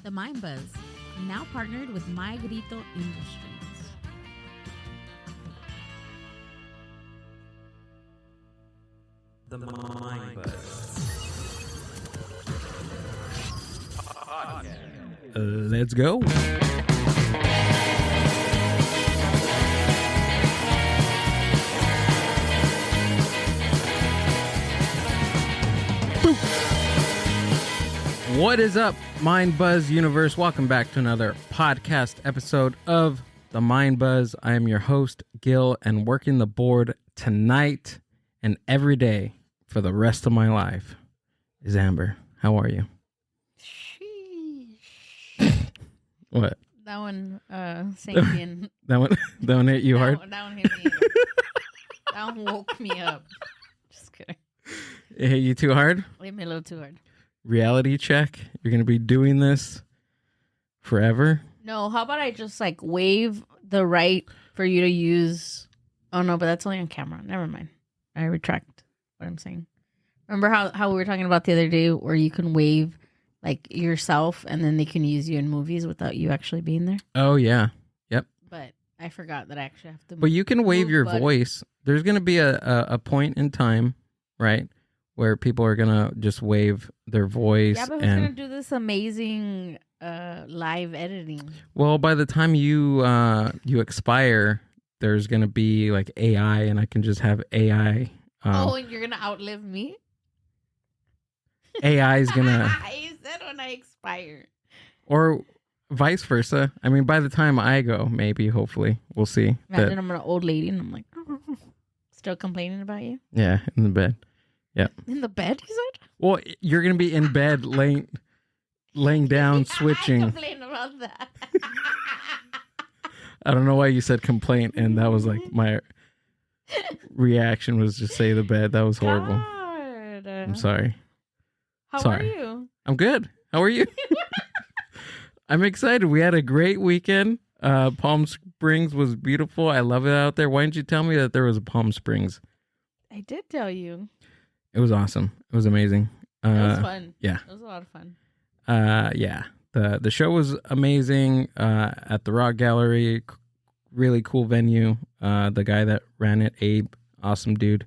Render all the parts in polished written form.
The Mind Buzz, now partnered with My Grito Industries. The Mind Buzz. Let's go. What is up, Mind Buzz universe? Welcome back to another podcast episode of The Mind Buzz. I am your host, GILL, and working the board tonight and every day for the rest of my life is Amber. How are you? Sheesh. What? That one sank in. That one hit you hard? That one hit me. That one woke me up. Just kidding. It hit you too hard? It hit me a little too hard. Reality check. You're going to be doing this forever? No, how about I just like waive the right for you to use... Oh no, but that's only on camera. Never mind. I retract what I'm saying. Remember how we were talking about the other day where you can waive like yourself and then they can use you in movies without you actually being there? Oh, yeah. Yep. But I forgot that I actually have to But you can waive your button. voice. There's going to be a point in time, right, where people are going to just waive their voice. Yeah, but who's going to do this amazing live editing? Well, by the time you expire, there's going to be like AI, and I can just have AI. And you're going to outlive me? AI is going to... You said when I expire. Or vice versa. I mean, by the time I go, maybe, hopefully, we'll see. Imagine I'm an old lady and I'm like, still complaining about you? Yeah, in the bed. Yeah. In the bed, you said? Well, you're going to be in bed laying down, switching. I complain about that. I don't know why you said complaint, and that was like my reaction was just say the bed. That was horrible. God. I'm sorry. How Sorry. are you? I'm good. How are you? I'm excited. We had a great weekend. Palm Springs was beautiful. I love it out there. Why didn't you tell me that there was a Palm Springs? I did tell you. It was awesome. It was amazing. It was fun. Yeah. It was a lot of fun. Yeah. The show was amazing at the Rock Gallery. Really cool venue. The guy that ran it, Abe, awesome dude.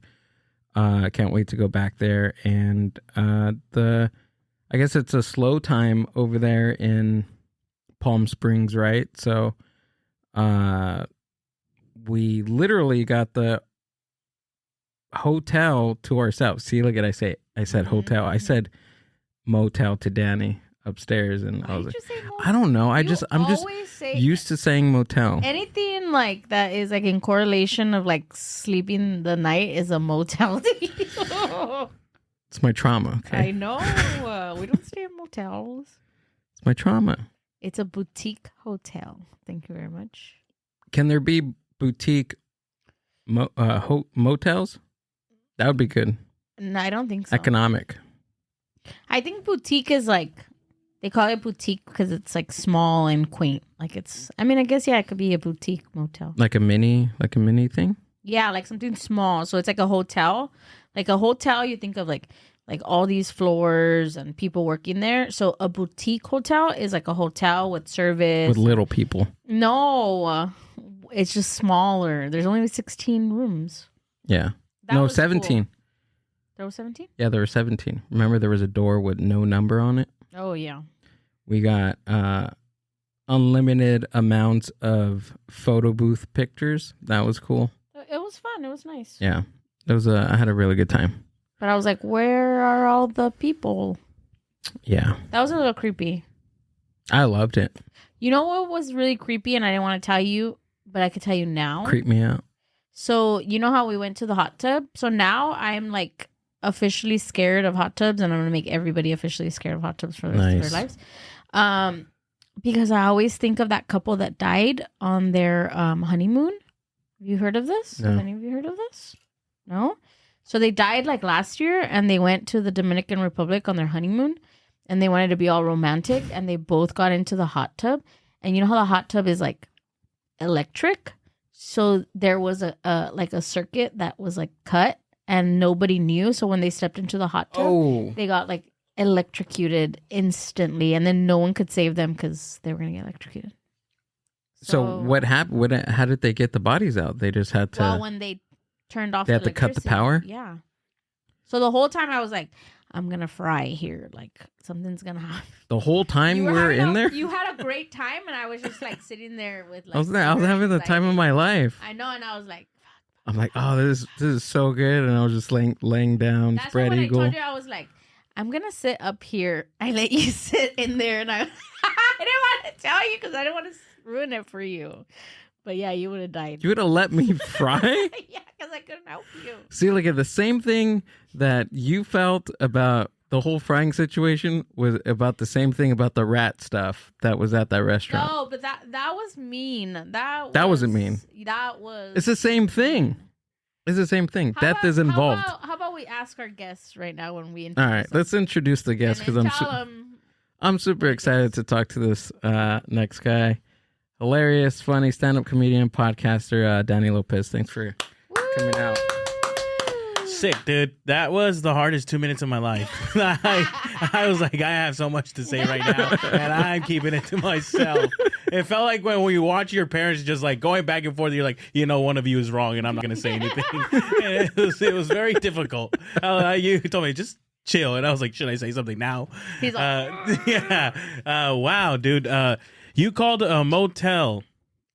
I can't wait to go back there. And I guess it's a slow time over there in Palm Springs, right? So we literally got the hotel to ourselves. See, look at I said hotel. I said motel to Danny upstairs, and I was like, I don't know. I'm just used to saying motel. Anything like that is like in correlation of like sleeping the night is a motel to you. It's my trauma. Okay, I know. We don't stay in motels. It's my trauma. It's a boutique hotel. Thank you very much. Can there be boutique motels? That would be good. No, I don't think so. Economic. I think boutique is like, they call it boutique because it's like small and quaint. Like it's, I mean, I guess, yeah, it could be a boutique motel. Like a mini thing? Yeah, like something small. So it's like a hotel. Like a hotel, you think of like all these floors and people working there. So a boutique hotel is like a hotel with service. With little people. No, it's just smaller. There's only 16 rooms. Yeah. That No, was 17. Cool. There was 17? Yeah, there were 17. Remember there was a door with no number on it? Oh, yeah. We got unlimited amounts of photo booth pictures. That was cool. It was fun. It was nice. Yeah. I had a really good time. But I was like, where are all the people? Yeah. That was a little creepy. I loved it. You know what was really creepy and I didn't want to tell you, but I could tell you now? Creep me out. So, you know how we went to the hot tub? So now I'm like officially scared of hot tubs, and I'm going to make everybody officially scared of hot tubs for the rest of their lives. Because I always think of that couple that died on their honeymoon. Have you heard of this? No. Have any of you heard of this? No? So they died like last year, and they went to the Dominican Republic on their honeymoon, and they wanted to be all romantic, and they both got into the hot tub. And you know how the hot tub is like electric? So there was a circuit that was like cut and nobody knew. So when they stepped into the hot tub, they got like electrocuted instantly, and then no one could save them because they were gonna get electrocuted. So what happened? How did they get the bodies out? They just had to. Well, when they turned off, they had to cut the power. Yeah. So the whole time I was like, I'm gonna fry here. Like something's gonna happen. The whole time we were in there. You had a great time, and I was just like sitting there with. Like, I was having the time of my life. I know, and I was like, I'm like, oh, this is so good, and I was just laying down, that's spread when eagle. I told you I was like, I'm gonna sit up here. I let you sit in there, and I didn't want to tell you because I didn't want to ruin it for you. But yeah, you would have died. You would have let me fry? Yeah, because I couldn't help you. See, like the same thing that you felt about the whole frying situation was about the same thing about the rat stuff that was at that restaurant. No, but that was mean. That wasn't mean. That was. It's the same thing. It's the same thing. Death is involved. How about we ask our guests right now when we introduce All right, let's introduce the guest because I'm super excited to talk to this next guy. Hilarious, funny stand-up comedian, podcaster, Danny Lopez. Thanks for coming out. Sick, dude. That was the hardest 2 minutes of my life. I was like, I have so much to say right now, and I'm keeping it to myself. It felt like when you watch your parents just like going back and forth, you're like, one of you is wrong, and I'm not going to say anything. And it was very difficult. You told me, just chill. And I was like, should I say something now? He's like, yeah. Wow, dude. You called a motel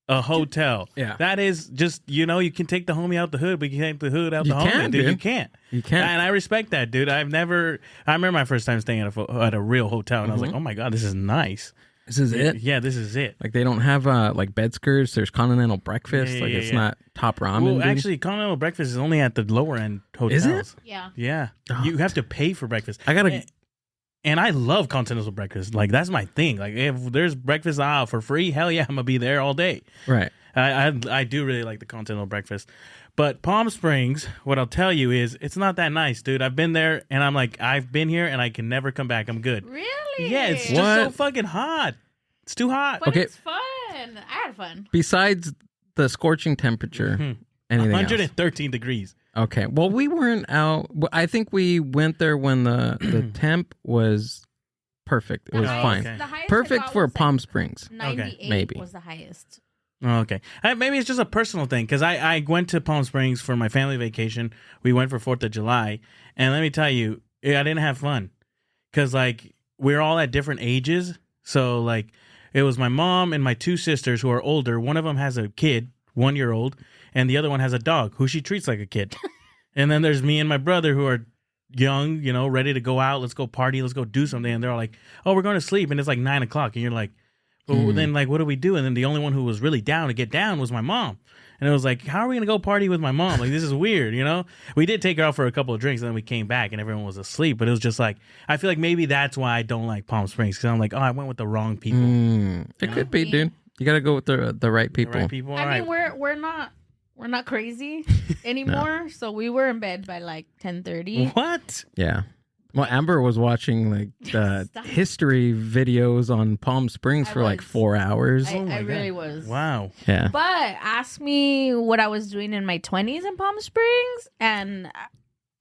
a hotel. Yeah. That is just, you can take the homie out the hood, but you can't take the hood out the homie, dude. You can't. You can't. And I respect that, dude. I remember my first time staying at a real hotel, and I was like, oh my God, this is nice. This is it? Yeah, this is it. Like, they don't have, like, bed skirts. There's continental breakfast. Yeah, it's not top ramen. Well, dude. actually, continental breakfast is only at the lower-end hotels. Is it? Yeah. Yeah. Oh, you have to pay for breakfast. I gotta... And I love continental breakfast. Like, that's my thing. Like, if there's breakfast for free, hell yeah, I'm going to be there all day. Right. I do really like the continental breakfast. But Palm Springs, what I'll tell you is, it's not that nice, dude. I've been there, and I'm like, I've been here, and I can never come back. I'm good. Really? Yeah, it's just so fucking hot. It's too hot. But it's fun. I had fun. Besides the scorching temperature, anything 113 degrees. Okay. Well, we weren't out. I think we went there when the temp was perfect. It was fine. Okay. Perfect for Palm Springs. 98 maybe was the highest. Oh, okay. Maybe it's just a personal thing, because I went to Palm Springs for my family vacation. We went for 4th of July. And let me tell you, I didn't have fun. Because, like, we're all at different ages. So, like, it was my mom and my 2 sisters who are older. One of them has a kid, 1-year-old, and the other one has a dog who she treats like a kid. And then there's me and my brother who are young, ready to go out. Let's go party. Let's go do something. And they're all like, oh, we're going to sleep. And it's like 9 o'clock. And you're like, well, then, like, what do we do? And then the only one who was really down to get down was my mom. And it was like, how are we going to go party with my mom? Like, this is weird, We did take her out for a couple of drinks, and then we came back, and everyone was asleep. But it was just like, I feel like maybe that's why I don't like Palm Springs, because I'm like, oh, I went with the wrong people. It could be, dude. You got to go with the right people. The right people, all I right. mean, we're not crazy anymore, so we were in bed by like 10:30. What? Yeah. Well, Amber was watching like the history videos on Palm Springs for like 4 hours. I really was. Wow. Yeah. But ask me what I was doing in my 20s in Palm Springs, and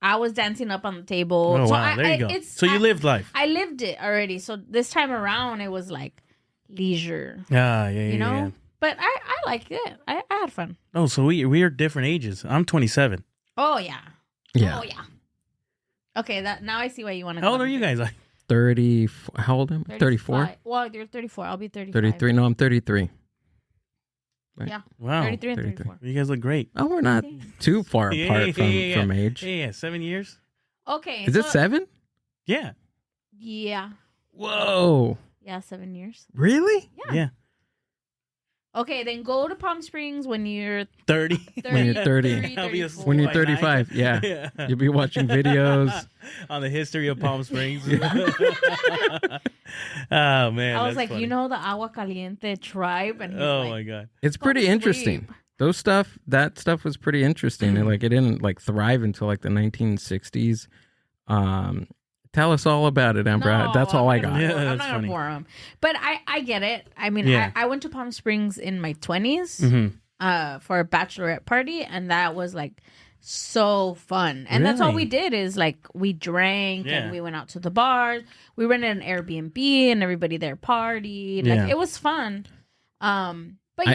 I was dancing up on the table. Oh, so wow. There you go. So you lived life. I lived it already. So this time around, it was like leisure. Yeah. You know? Yeah. But I liked it. I had fun. Oh, so we are different ages. I'm 27. Oh, yeah. Yeah. Oh, yeah. Okay, now I see why you want to. How old are you guys? 30. How old am I? 34? Well, you're 34. I'll be 35. 33. No, I'm 33. Right. Yeah. Wow. 33 and 34. You guys look great. Oh, we're not too far apart from age. Yeah, 7 years. Okay. Is it 7? Yeah. Yeah. Whoa. Yeah, 7 years. Really? Yeah. Okay, then go to Palm Springs when you're 30. When you're 30. When you're 35, yeah. You'll be watching videos. On the history of Palm Springs. Oh, man. I was like, funny. the Agua Caliente tribe? And oh, my God. It's pretty interesting. That stuff was pretty interesting. And, like, it didn't, like, thrive until, like, the 1960s. Tell us all about it, Amber. No, that's all I got. Yeah, I'm that's not funny. gonna bore them, but I get it. I mean, I went to Palm Springs in my 20s Mm-hmm. for a bachelorette party, and that was like so fun. And that's all Really? we did is like we drank Yeah. and we went out to the bars. We rented an Airbnb and everybody there partied. Yeah. Like it was fun. But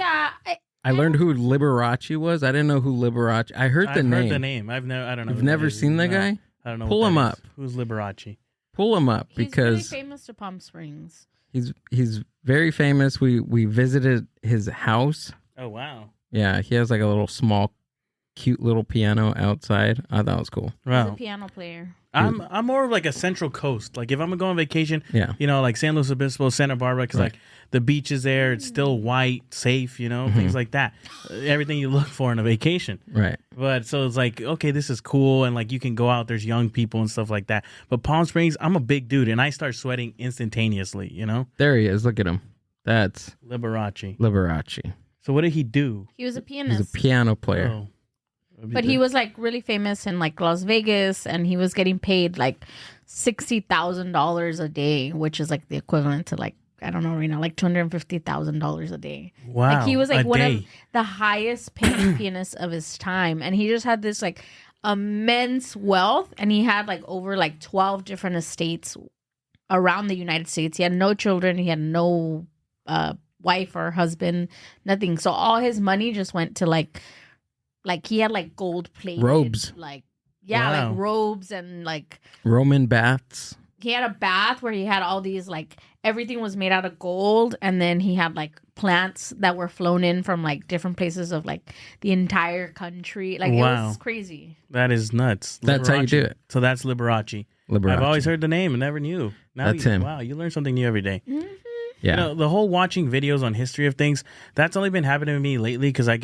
I learned who Liberace was. I didn't know who Liberace. I heard the I've name. heard the name. I don't know. You've who that never is. seen the No. guy? I don't know. Pull what him that up. is. Who's Liberace? Pull him up he's really because famous to Palm Springs. he's very famous. We visited his house. Oh wow. Yeah, he has like a little small, cute little piano outside. I thought it was cool. He's a Wow. piano player. I'm more of like a Central Coast. Like if I'm gonna go on vacation, Yeah. you know, like San Luis Obispo, Santa Barbara, because Right. like the beach is there. It's still white, safe. You know, things like that. Everything you look for in a vacation. Right. But so it's like, okay, this is cool, and like you can go out. There's young people and stuff like that. But Palm Springs, I'm a big dude, and I start sweating instantaneously. You know, There he is. Look at him. That's Liberace. Liberace. So what did he do? He was a He's pianist. a piano player. Oh. But he was like really famous in like Las Vegas, and he was getting paid like $60,000 a day, which is like the equivalent to like, I don't know right now, like $250,000 a day. Wow. Like he was like a one day. of the highest paying pianists of his time, and he just had this like immense wealth, and he had like over like 12 different estates around the United States. He had no children, he had no wife or husband, nothing. So all his money just went to like he had like gold plated Robes. like Wow. like robes, and like Roman baths. he had a bath where he had all these like everything was made out of gold, and then he had like plants that were flown in from like different places of like the entire country. Like it Wow. was crazy. That is nuts. That's how you Liberace. do it. So that's Liberace. Liberace. I've always heard the name and never knew. Now That's you, him. Wow, you learn something new every day. Yeah. You know, the whole watching videos on history of things, that's only been happening to me lately because I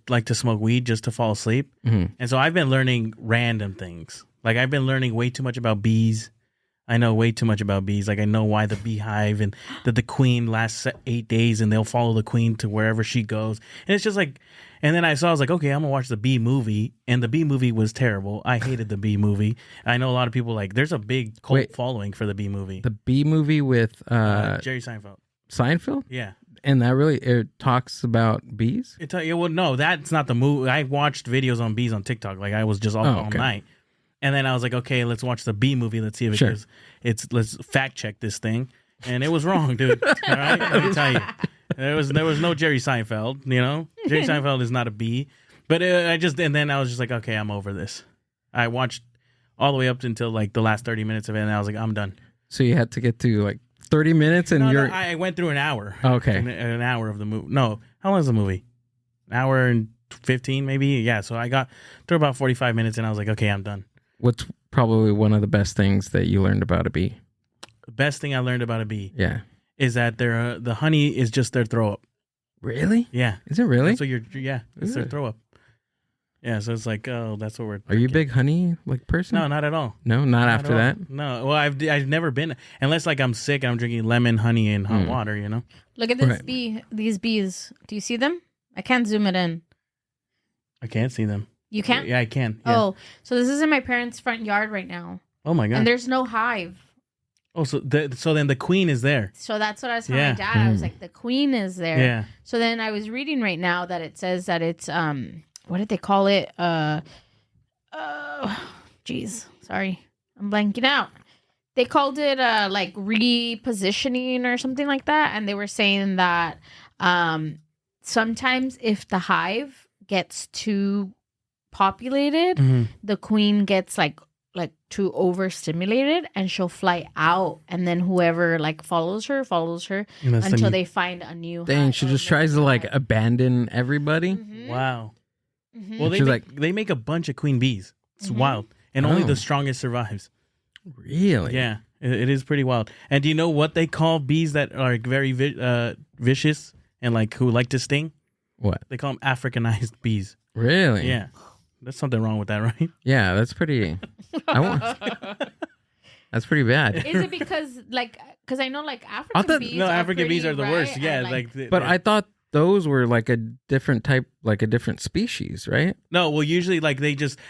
like to smoke weed just to fall asleep. Mhm. And so I've been learning random things. Like I've been learning way too much about bees. I know way too much about bees. Like I know why the beehive and that the queen lasts 8 days and they'll follow the queen to wherever she goes. And it's just like, and then I was like, okay, I'm gonna watch the Bee Movie, and the Bee Movie was terrible. I hated the Bee Movie. I know a lot of people like. There's a big cult Wait. following for the Bee Movie. The B movie with Jerry Seinfeld. Seinfeld, Yeah. and that really it talks about bees. Well, no, that's not the movie. I watched videos on bees on TikTok. Like I was just all okay. night, and then I was like, okay, let's watch the Bee Movie. Let's see if Sure. let's fact check this thing, and it was wrong, dude. All right, let me tell you, there was no Jerry Seinfeld. You know, Jerry Seinfeld is not a bee. But and then I was just like, okay, I'm over this. I watched all the way up until like the last 30 minutes of it, and I was like, I'm done. So you had to get to like 30 minutes, and No, I went through an hour. Okay. An hour of the movie. No, how long is the movie? An hour and 15 maybe? Yeah, so I got through about 45 minutes, and I was like, okay, I'm done. What's probably one of the best things that you learned about a bee? The best thing I learned about a bee Yeah. is that the honey is just their throw up. Really? Yeah. Is it really? So it's their Ooh. throw up. Yeah, so it's like, oh, that's what we're Are you a drinking. big honey like person? No, not at all. No, not Not after at all. that. No, well, I've never been, unless like I'm sick and I'm drinking lemon, honey, and hot water, you know? Look at this Right. bee. These bees. Do you see them? I can't zoom it in. I can't see them. You can't? Yeah, I can. Yeah. Oh, so this is in my parents' front yard right now, Oh my God. and there's no hive. Oh, so then the queen is there. So that's what I was telling Yeah. my dad. I was Mm. like, the queen is there. Yeah. So then I was reading right now that it says that it's what did they call it? Geez, sorry, I'm blanking out. They called it like repositioning or something like that, and they were saying that sometimes if the hive gets too populated, Mm-hmm. the queen gets like too overstimulated, and she'll fly out, and then whoever like follows her until they find a new Dang, hive she or just make tries a to like hive. abandon everybody. Mhm. Wow. Mhm. Well, She's they make a bunch of queen bees. It's Mhm. wild, and only Oh. the strongest survives. Really? Yeah, it is pretty wild. And do you know what they call bees that are very vicious and like who like to sting? What? They call them Africanized bees. Really? Yeah, there's something wrong with that, right? Yeah, that's pretty. That's pretty bad. Is it because I know like African I thought- bees? No, are African bees pretty, are the right? worst. Yeah, And, like But I thought those were like a different type, like a different species, right? no. Well, usually like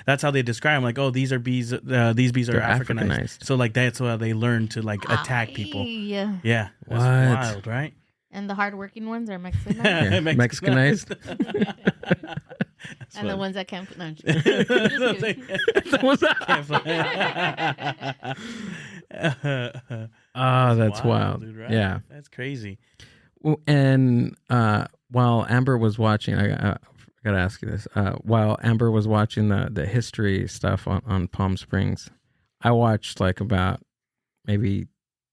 that's how they describe them. Like, oh, these are bees. These bees are They're Africanized. Africanized. So like that's why they learn to like attack people. Yeah. Yeah, that's What? wild, right? And the hardworking ones are Mexican. Yeah, Mexicanized. And the ones that can't. No, I'm just kidding. Just kidding. What's that? Can't fly. Oh, that's wild. dude, right? Yeah. That's crazy. Well, and while Amber was watching, I gotta ask you this. While Amber was watching the history stuff on Palm Springs, I watched like about maybe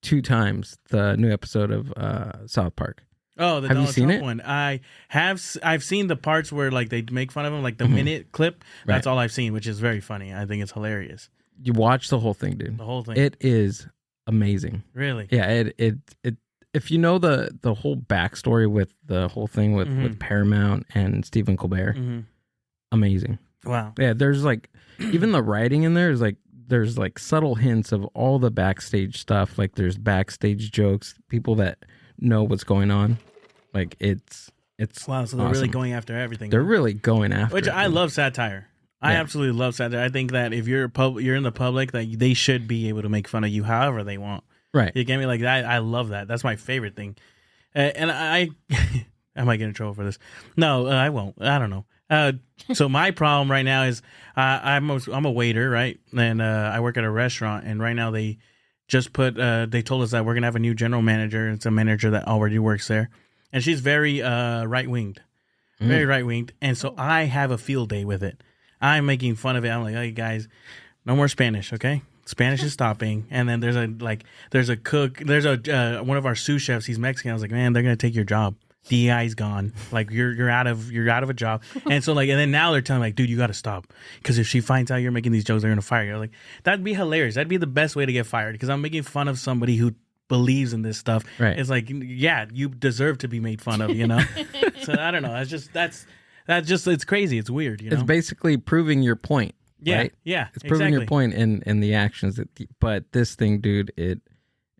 2 times the new episode of South Park. Oh, the Have you Donald seen Trump it? one. I've seen the parts where like they make fun of him, like the minute clip. That's Right. all I've seen, which is very funny. I think it's hilarious. You watch the whole thing, dude. The whole thing. It is amazing. Really? Yeah, it if you know the whole backstory with the whole thing with Paramount and Stephen Colbert, amazing. Wow. Yeah, there's like even the writing in there is like there's like subtle hints of all the backstage stuff. Like there's backstage jokes, people that know what's going on. Like it's Wow. So they're really awesome. going after everything. They're really going after Which it, I dude. love satire. I Yeah. absolutely love satire. I think that if you're in the public, that they should be able to make fun of you however they want. Right. You get me? Like that. I love that. That's my favorite thing. And I might get in trouble for this. No, I won't. I don't know. So my problem right now is I'm a waiter, right? And I work at a restaurant. And right now they just they told us that we're gonna have a new general manager. It's a manager that already works there, and she's very right winged, very right winged. And so I have a field day with it. I'm making fun of it. I'm like, hey guys, no more Spanish, okay? Spanish is stopping. And then there's a cook, there's one of our sous chefs. He's Mexican. I was like, man, they're gonna take your job. DEI's gone. Like you're out of a job. And so like, and then now they're telling me like, dude, you got to stop because if she finds out you're making these jokes, they're gonna fire you. Like that'd be hilarious. That'd be the best way to get fired because I'm making fun of somebody who believes in this stuff. Right. It's like, yeah, you deserve to be made fun of. You know. So I don't know. That's just it's crazy. It's weird. You know. It's basically proving your point. Yeah, right? yeah, It's proving your exactly. point in the actions. But this thing, dude, it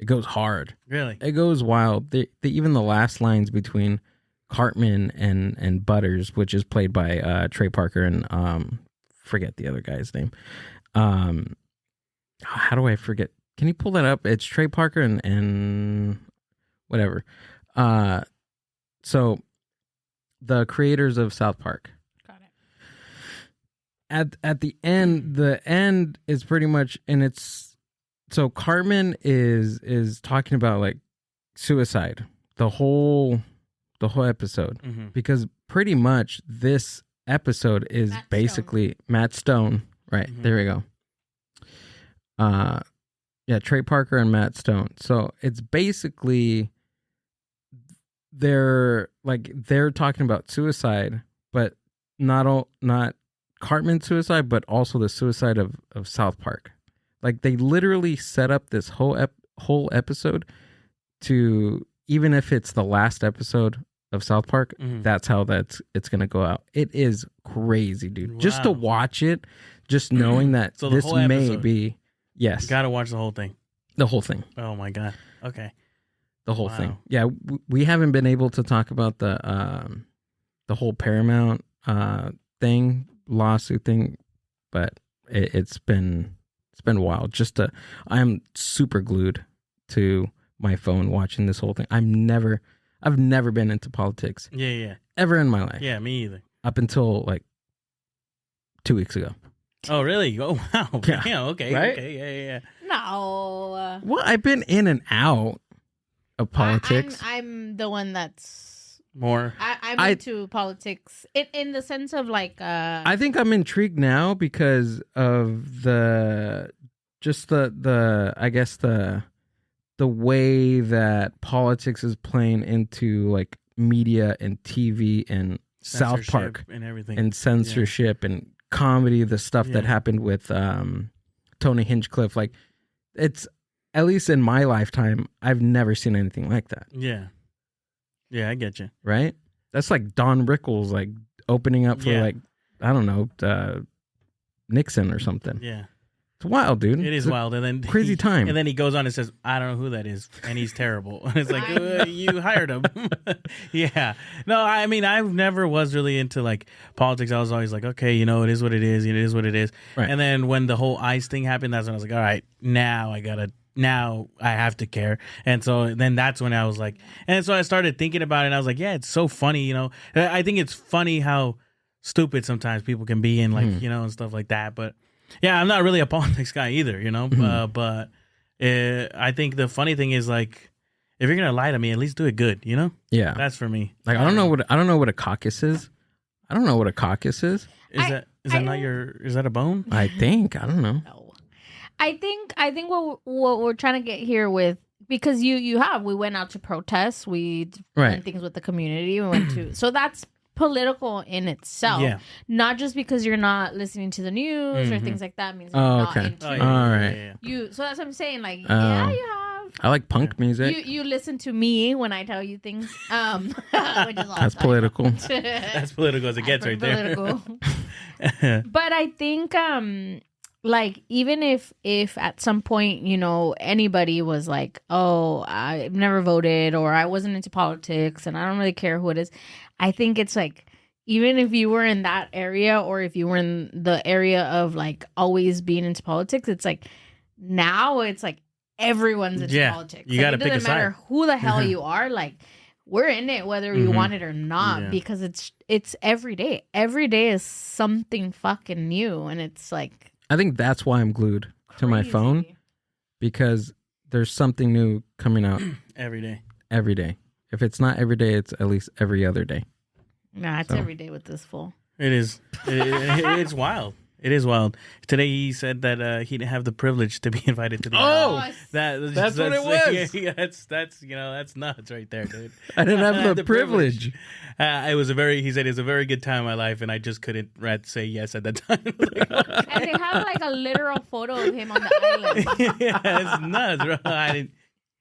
goes hard. Really. It goes wild. Even the last lines between Cartman and Butters, which is played by Trey Parker and forget the other guy's name. How do I forget? Can you pull that up? It's Trey Parker and whatever. So the creators of South Park. Got it. At the end is pretty much, and it's so Cartman is talking about like suicide the whole episode because pretty much this episode is Matt basically Matt Stone, right? There we go. Yeah, Trey Parker and Matt Stone. So it's basically they're talking about suicide, but not Cartman's suicide, but also the suicide of South Park. Like they literally set up this whole episode to, even if it's the last episode of South Park, that's how it's gonna go out. It is crazy, dude. Wow. Just to watch it, just knowing that So the this whole may episode. be You gotta watch the whole thing. the whole thing. Oh my god. Okay. The whole Wow. thing. Yeah, we haven't been able to talk about the whole Paramount lawsuit thing, but it's been wild. I'm super glued to my phone watching this whole thing. I've never been into politics Yeah. ever in my life. Yeah, me either. Up until like 2 weeks ago. Oh really? Oh wow. Yeah. Yeah, okay. Right? Okay, yeah. No. Well, I've been in and out of politics. I'm the one that's. More. I'm I- into politics in the sense of like. I think I'm intrigued now because of the way that politics is playing into like media and TV and South Censorship Park and everything. and censorship and comedy, the stuff that Yeah. happened with Tony Hinchcliffe. Like it's, at least in my lifetime, I've never seen anything like that. Yeah. Yeah, I get you. Right? That's like Don Rickles like opening up for Yeah. like, I don't know, Nixon or something. Yeah. It's wild, dude. It is It's a wild. And then crazy time. And then he goes on and says, I don't know who that is. And he's terrible. And it's like, you hired him. Yeah. No, I mean, I never was really into like politics. I was always like, okay, it is what it is. It is what it is. Right. And then when the whole ICE thing happened, that's when I was like, all right, now I have to care. And so then that's when I was like, and so I started thinking about it and I was like, yeah, it's so funny. I think it's funny how stupid sometimes people can be in, like, you know, and stuff like that. But yeah, I'm not really a politics guy either, you know. But I think the funny thing is, like, if you're gonna lie to me, at least do it good, you know. Yeah, That's for me. like I don't know what a caucus is. I don't know what a caucus is. Is that not your? Is that a bone? I think I don't know. No. I think what we're trying to get here with, because we went out to protest, we did things with the community, we went to, so that's political in itself. Yeah. Not just because you're not listening to the news or things like that means you're not into all right. you. So that's what I'm saying. Like, yeah, you have. I like punk music. You listen to me when I tell you things. Which is that's political. That's political as it gets, right political. There. But I think like, even if at some point, you know, anybody was like, oh, I've never voted, or I wasn't into politics and I don't really care who it is, I think it's like, even if you were in that area, or if you were in the area of like always being into politics, it's like now it's like everyone's into politics. You got to pick a side. It doesn't matter who the hell you are. Like, we're in it whether you want it or not, because it's every day. Every day is something fucking new, and it's like, I think that's why I'm glued to my phone, because there's something new coming out every day. Every day. If it's not every day, it's at least every other day. Nah, it's every day with this fool. It is. It's wild. It is wild. Today he said that he didn't have the privilege to be invited to the. That's what it was. Yeah, that's you know, that's nuts right there, dude. I didn't have the privilege. It was he said it was a very good time in my life, and I just couldn't say yes at that time. And they have like a literal photo of him on the island. Yeah, it's nuts, bro. I didn't.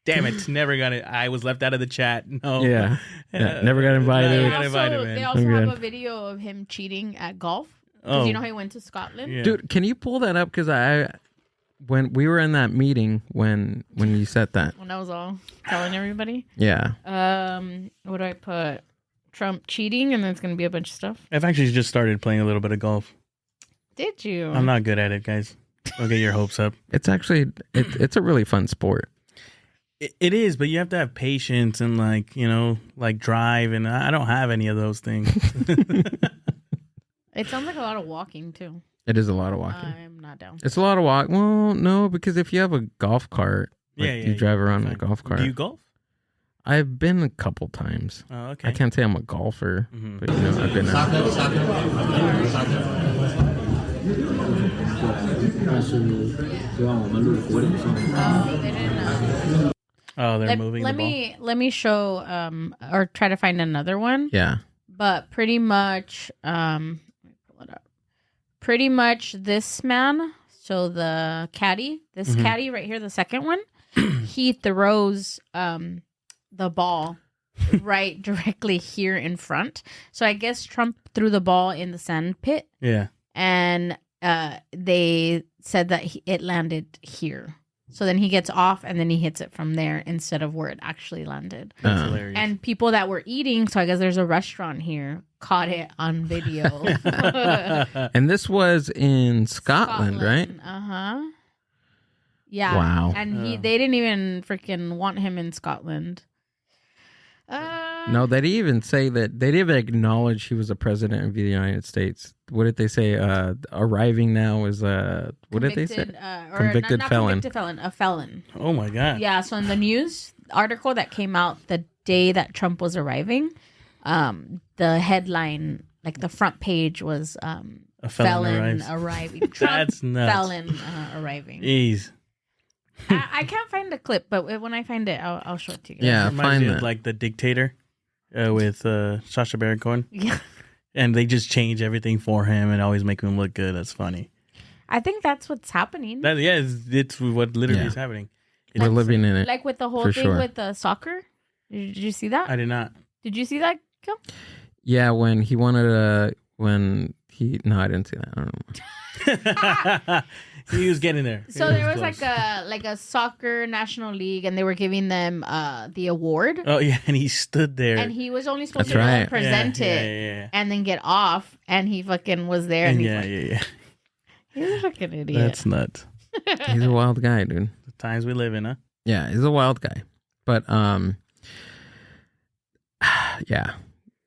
Damn it! Never got it. I was left out of the chat. No. Yeah. Never got invited. They also have a video of him cheating at golf. Because you know he went to Scotland. Yeah. Dude, can you pull that up? Because when we were in that meeting, when you said that, when I was all telling everybody. Yeah. What do I put? Trump cheating, and then it's gonna be a bunch of stuff. I've actually just started playing a little bit of golf. Did you? I'm not good at it, guys. Don't get your hopes up. It's actually it's a really fun sport. It is, but you have to have patience and, like, you know, like drive, and I don't have any of those things. It sounds like a lot of walking too. It is a lot of walking. I'm not down. It's a lot of walk. Well, no, because if you have a golf cart, you drive around in a golf cart. Do you golf? I've been a couple times. Oh, okay. I can't say I'm a golfer, but you know, I've been. Oh, they're moving. Let me show or try to find another one. Yeah. But pretty much let me pull it up. Pretty much this man, so the caddy, caddy right here, the second one, he throws the ball right directly here in front. So I guess Trump threw the ball in the sand pit. Yeah. And they said that it landed here. So then he gets off and then he hits it from there instead of where it actually landed. That's hilarious. And people that were eating, so I guess there's a restaurant here, caught it on video. And this was in Scotland, right? Uh-huh. Yeah. Wow. And they didn't even freaking want him in Scotland. No, they didn't even say that. They didn't even acknowledge he was a president of the United States. What did they say? Arriving now is what did they say? Convicted felon. Convicted felon, a felon. Oh my God. Yeah. So in the news article that came out the day that Trump was arriving, the headline, like the front page, was a felon arriving. Trump That's nuts. Felon arriving. Jeez. I can't find the clip, but when I find it, I'll show it to you guys. Yeah, find it. Like The Dictator with Sacha Baron Cohen. Yeah. And they just change everything for him and always make him look good. That's funny. I think that's what's happening. It's what literally is happening. We're living in it. Like with the whole thing with the soccer. Did you see that? I did not. Did you see that, Gil? Yeah, when he wanted to, no, I didn't see that. I don't know. He was getting there. So there was like a soccer national league, and they were giving them the award. Oh yeah, and he stood there, and he was only supposed to present it, and then get off, and he fucking was there. And yeah. He's a fucking idiot. That's nuts. He's a wild guy, dude. The times we live in, huh? Yeah, he's a wild guy. But yeah,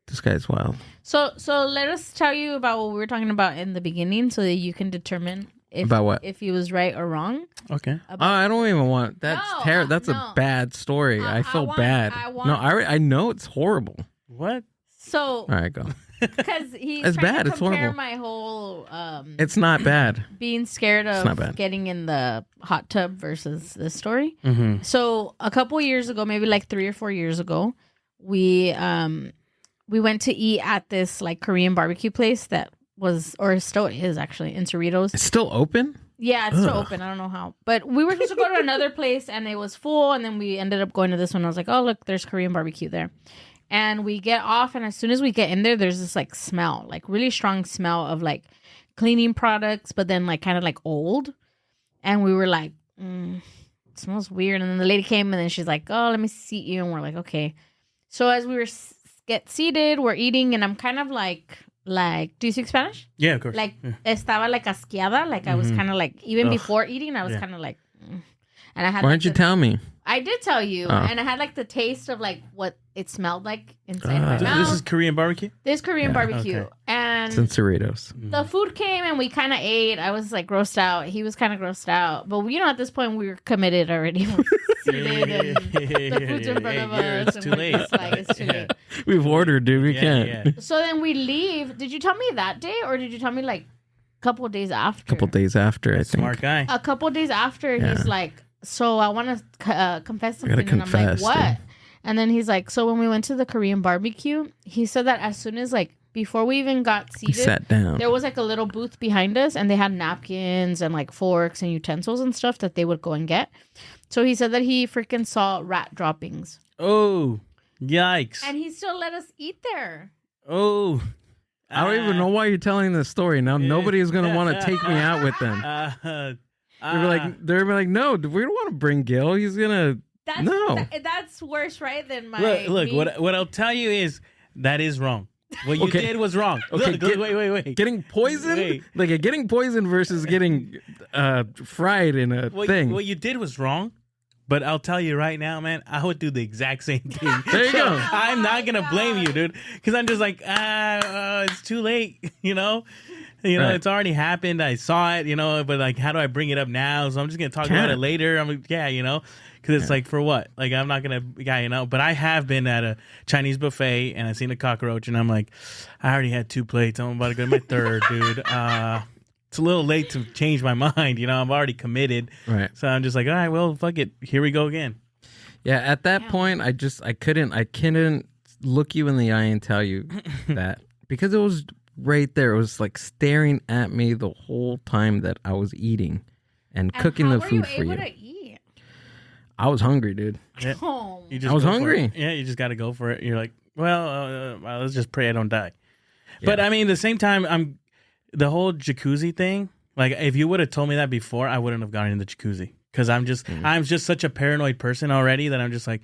This guy's wild. So let us tell you about what we were talking about in the beginning, so that you can determine About what? if he was right or wrong. Okay. I don't even want. That's No, terrible. That's no. a bad story. I feel bad. I want- No, I know it's horrible. What? So All right, go. because he's It's trying bad. to It's compare horrible. my whole It's not bad. being scared not of bad. getting in the hot tub versus this story. Mm-hmm. So a couple years ago, maybe like 3 or 4 years ago, we went to eat at this like Korean barbecue place that was, or still is actually, in Cerritos. It's still open. Yeah, it's still open. I don't know how, but we were supposed to go to another place and it was full, and then we ended up going to this one. I was like, oh look, there's Korean barbecue there. And we get off, and as soon as we get in there, there's this like smell, like really strong smell of like cleaning products, but then like kind of like old. And we were like, it smells weird. And then the lady came, and then she's like, oh, let me seat you. And we're like, okay. So as we were get seated, we're eating, and I'm kind of like, do you speak Spanish? Yeah, of course. Like, Yeah. estaba like asqueada. Like I was kind of like, even Ugh. before eating, I was Yeah. kind of like, and I had. Why like, didn't you the- tell me? I did tell you, Oh. and I had like the taste of like what it smelled like inside my Ah. mouth. This is Korean barbecue? This Korean Yeah. barbecue, Okay. and It's in Cerritos. the food came, and we kind of ate. I was like grossed out. He was kind of grossed out, but you know, at this point, we were committed already. Seated, and the food's in front of us. It's and too we're late. just like, it's too Yeah. late. We've ordered, dude. We Yeah, can't. yeah. So then we leave. Did you tell me that day, or did you tell me like a couple of days after? A couple days after, I think. Smart guy. A couple of days after, Yeah. he's like, so I want to confess I gotta something. And I'm like, confess, what? dude. And then he's like, so when we went to the Korean barbecue, he said that as soon as like, before we even got We seated, sat down. there was like a little booth behind us, and they had napkins and like forks and utensils and stuff that they would go and get. So he said that he freaking saw rat droppings, Oh, yikes. and he still let us eat there. Oh. I don't even know why you're telling this story. Now nobody is gonna want to take me out with them. They're like, no, we don't want to bring Gil. He's gonna. That's No. that's worse, right? Than my Look, what I'll tell you is that is wrong. What you Okay. did was wrong. Okay, Look, wait. Getting poisoned, Wait. like getting poisoned versus getting fried in a thing. What you did was wrong. But I'll tell you right now, man, I would do the exact same thing. There you go. I'm not gonna blame you, dude, because I'm just like, it's too late, you know. Right. It's already happened. I saw it, but like, how do I bring it up now? So I'm just gonna talk about Can't. it later. I'm like, because it's like, for what? Like, I'm not gonna, But I have been at a Chinese buffet and I seen a cockroach, and I'm like, I already had 2 plates. I'm about to go to my third, dude. It's a little late to change my mind. I'm already committed. Right. So I'm just like, all right, well, fuck it. Here we go again. Yeah. At that point, I couldn't look you in the eye and tell you that, because it was right there. It was like staring at me the whole time that I was eating and cooking the food for you. To eat? I was hungry, dude. Yeah. Oh. You just I was go for hungry. it. Yeah, you just got to go for it. You're like, well, let's just pray I don't die. Yeah. But I mean, at the same time, the whole jacuzzi thing. Like, if you would have told me that before, I wouldn't have gone in the jacuzzi, because I'm just such a paranoid person already that I'm just like,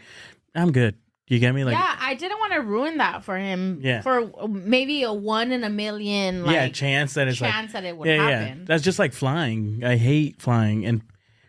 I'm good. You get me? Like, Yeah, I didn't want to ruin that for him. Yeah. For maybe a 1 in a million. Like, chance that it's chance that it would yeah. happen. That's just like flying. I hate flying. And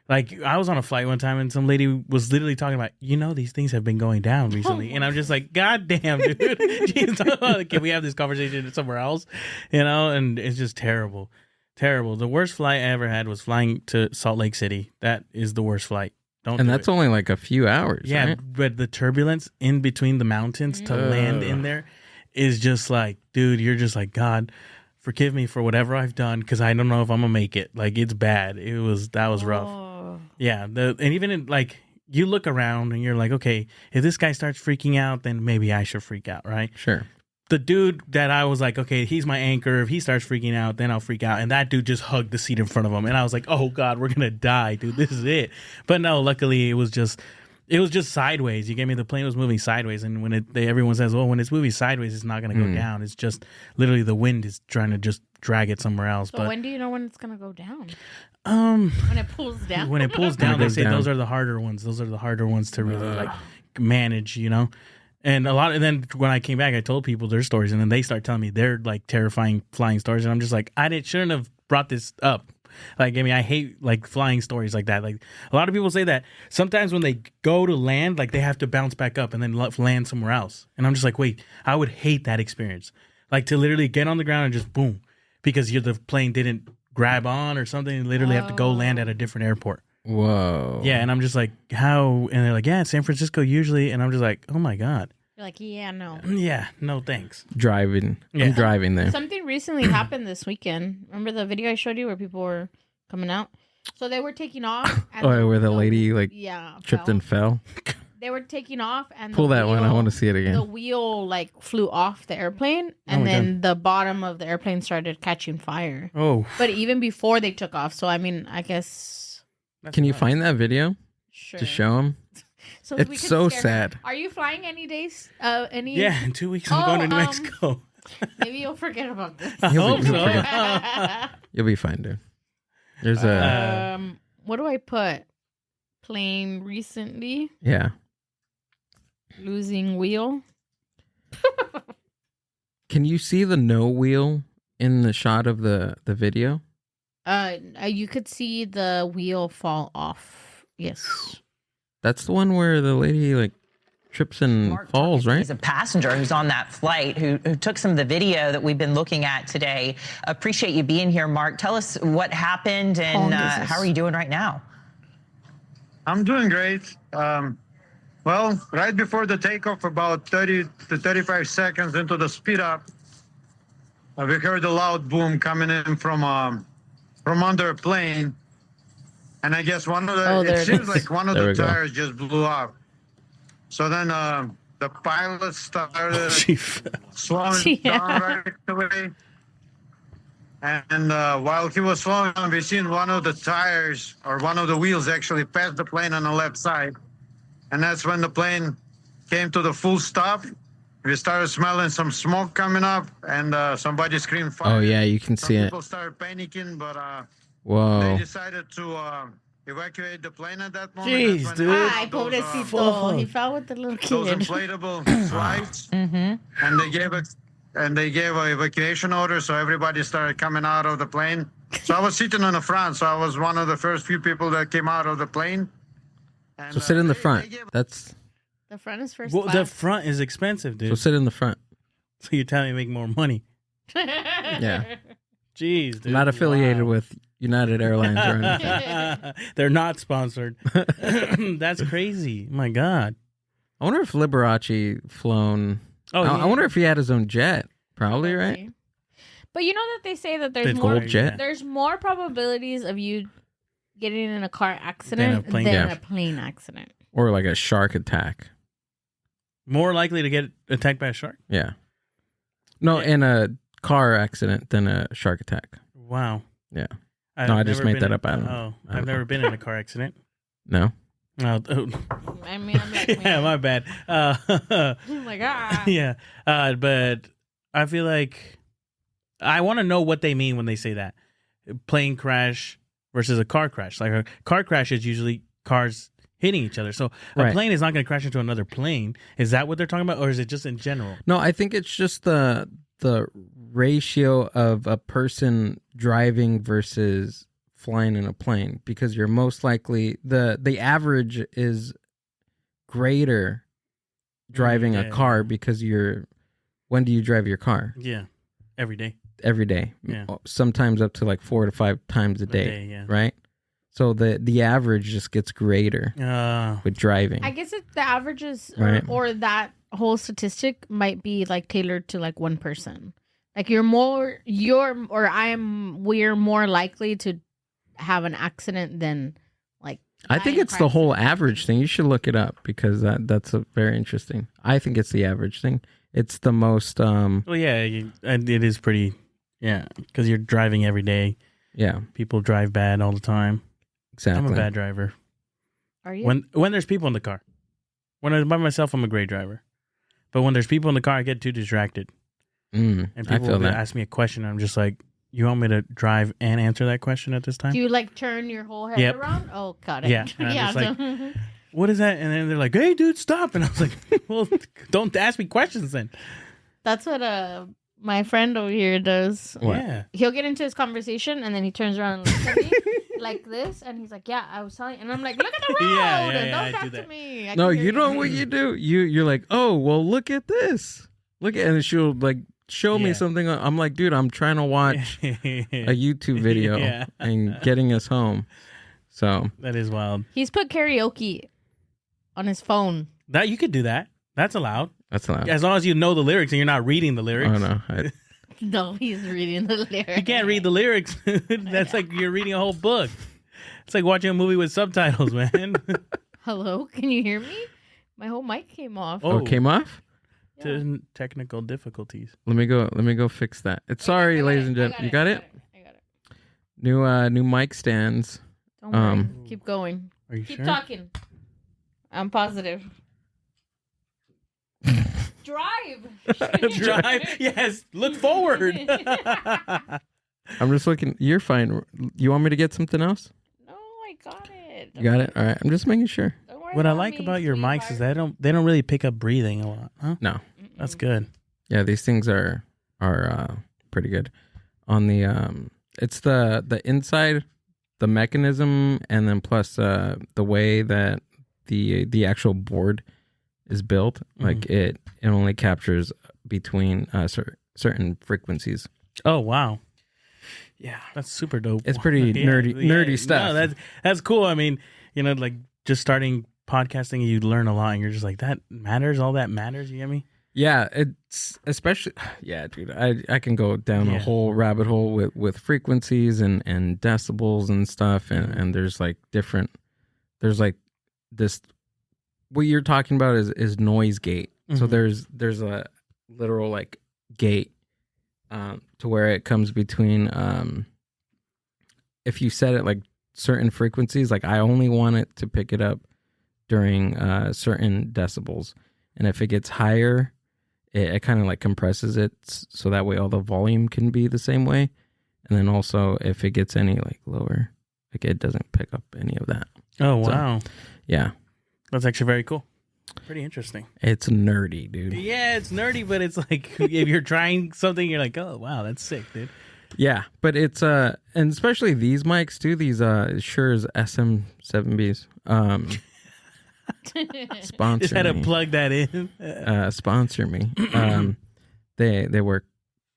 like, I was on a flight one time and some lady was literally talking about, these things have been going down recently. And I'm just like, God damn, dude. Jeez, can we have this conversation somewhere else? And it's just terrible. Terrible. The worst flight I ever had was flying to Salt Lake City. That is the worst flight. Don't And do that's it. only like a few hours. Yeah, Right? but the turbulence in between the mountains to land in there is just like, dude, you're just like, God, forgive me for whatever I've done, because I don't know if I'm gonna make it. Like, it's bad. That was rough. Oh. Yeah, and even in, like, you look around and you're like, okay, if this guy starts freaking out, then maybe I should freak out, right? Sure. The dude that I was like, okay, he's my anchor. If he starts freaking out, then I'll freak out. And that dude just hugged the seat in front of him, and I was like, oh God, we're gonna die, dude. This is it. But no, luckily it was just sideways. You get me? The plane was moving sideways, and when everyone says, when it's moving sideways, it's not gonna go down. It's just literally the wind is trying to just drag it somewhere else. So but when do you know when it's gonna go down? when When it pulls down. it pulls down, When it they goes say down. those are the harder ones. Those are the harder ones to really like manage. And then when I came back, I told people their stories, and then they start telling me their like terrifying flying stories, and I'm just like, shouldn't have brought this up. Like, I mean, I hate like flying stories like that. Like a lot of people say that sometimes when they go to land, like they have to bounce back up and then land somewhere else. And I'm just like, wait, I would hate that experience. Like to literally get on the ground and just boom, because the plane didn't grab on or something, and literally have to go land at a different airport. Whoa. Yeah, and I'm just like, how? And they're like, yeah, San Francisco usually. And I'm just like, oh my God. You're like, yeah, no. Yeah, no thanks. Driving. Yeah. I'm driving there. Something recently happened this weekend. Remember the video I showed you where people were coming out? So they were taking off. And Oh, where the lady tripped fell. and fell. They were taking off and Pull that one. I want to see it The again. wheel like flew off the airplane, and my then the bottom of the airplane started catching fire. Oh, But even before they took off, so I mean, I guess Can you find that video sure. to show him? So It's we can so scare her. sad. Are you flying any days? Any? yeah. In 2 weeks, I'm going to New Mexico. Maybe you'll forget about this. I You'll hope be- so. you'll You'll be fine, dude. There's a What do I put? Plane recently yeah. losing wheel. Can you see the no wheel in the shot of the video? You could see the wheel fall off. Yes. That's the one where the lady trips and Mark falls, Tucker, right? He's a passenger who's on that flight who took some of the video that we've been looking at today. Appreciate you being here, Mark. Tell us what happened and how are you doing right now? I'm doing great. Well, right before the takeoff, about 30 to 35 seconds into the speed up, we heard a loud boom coming in from under a plane. And I guess one of the, it seems like one of There the we go. tires just blew up. So then the pilot started slowing down right away. And while he was slowing down, we seen one of the tires or one of the wheels actually pass the plane on the left side. And that's when the plane came to the full stop. We started smelling some smoke coming up, and somebody screamed fire. Oh yeah, you can Some see it. people started panicking, but they Whoa. decided to evacuate the plane at that moment. Jeez, That's when dude. they Ay, found those, pobrecito. He fell with the little those kid. inflatable slides, and they gave an evacuation order, so everybody started coming out of the plane. So I was sitting in the front, so I was one of the first few people that came out of the plane. And, So sit in the they front. gave- That's The front is first Well, the class. front is expensive, dude. so sit in the front. So you're telling me to make more money? Yeah. Jeez, dude. I'm not affiliated Wow. with United Airlines or anything. They're not sponsored. That's crazy. My God. I wonder if Liberace flown. Oh, I wonder if he had his own jet. Probably, right? But you know that they say that there's The more gold jet? there's more probabilities of you getting in a car accident plane- than Yeah. a plane accident. Or like a shark attack. More likely to get attacked by a shark. Yeah. No, Yeah. in a car accident than a shark attack. Wow. Yeah. I've No, I just never made been that in- up. I don't know. Oh, I don't I've never know. been in a car accident. No. Oh, I mean, I'm like, yeah, man. my bad. I'm like, Yeah, but I feel like I want to know what they mean when they say that plane crash versus a car crash. Like a car crash is usually cars hitting each other. So a Right. plane is not going to crash into another plane. Is that what they're talking about, or is it just in general? No, I think it's just the ratio of a person driving versus flying in a plane, because you're most likely the average is greater driving Yeah, a car yeah. because when do you drive your car? Yeah, every day. Every day. Yeah. Sometimes up to like 4 to 5 times a day, yeah. right? So the average just gets greater with driving. I guess the averages Right. or that whole statistic might be like tailored to like one person. Like we're more likely to have an accident than like. I think die in it's car the whole accident. average thing. You should look it up because that's a very interesting. I think it's the average thing. It's the most Well, yeah, and it is pretty. Yeah, because you're driving every day. yeah, People drive bad all the time. exactly. I'm a bad driver. Are you? When there's people in the car. When I'm by myself, I'm a great driver. But when there's people in the car, I get too distracted. And I people feel will that. ask me a question, and I'm just like, you want me to drive and answer that question at this time? Do you like turn your whole head Yep. around? Oh, got it. Yeah, and I'm just like- so- What is that? And then they're like, hey, dude, stop. And I was like, well, don't ask me questions then. that's what my friend over here does. What? Yeah. He'll get into his conversation and then he turns around and looks at me like this, and he's like, "Yeah, I was telling," and I'm like, "Look at the road! Yeah, I Don't do talk to that. me." No, you know what you do? You're like, oh, well, look at this. Look at, and she'll like show me Yeah. something. I'm like, dude, I'm trying to watch a YouTube video Yeah. and getting us home. So That is wild. He's put karaoke on his phone. That you could do that. That's allowed. that's allowed. As long as you know the lyrics and you're not reading the lyrics. Oh no, No, he's reading the lyrics. You can't read the lyrics. That's like you're reading a whole book. It's like watching a movie with subtitles, man. Hello, can you hear me? My whole mic came off. oh, it came off. Technical difficulties. Let me go fix that. It's sorry, ladies and gentlemen. You got it? I got it. New mic stands. Don't worry. Keep going. Are you Keep sure? talking. I'm positive. Drive. Drive. Yes. Look forward. I'm just looking. You're fine. You want me to get something else? No, I got it. You got it. All right. I'm just making sure. Don't worry What I about like me, about your mics is sweetheart. they don't really pick up breathing a lot. Huh? No. That's good. Yeah, these things are pretty good. On the it's the inside, the mechanism, and then plus the way that the actual board is built. Like it only captures between certain frequencies. Oh wow. Yeah, That's super dope. it's pretty nerdy stuff. No, that's cool. I mean, like just starting podcasting, you learn a lot, and you're just like, that matters. All that matters. You get me? Yeah, it's especially dude. I can go down a Yeah. whole rabbit hole with frequencies and decibels and stuff, and there's like different. There's like this. What you're talking about is noise gate. So Mhm. there's a literal like gate to where it comes between. If you set it like certain frequencies, like I only want it to pick it up during certain decibels, and if it gets higher, it kind of like compresses it so that way all the volume can be the same way, and then also if it gets any like lower, like it doesn't pick up any of that. Oh So, wow, Yeah, that's actually very cool. Pretty interesting. it's nerdy, dude. Yeah, it's nerdy, but it's like if you're trying something, you're like, oh wow, that's sick, dude. Yeah, but it's and especially these mics too. These Shure's SM7Bs. Sponsor Just had to me. plug that in. Sponsor me. They work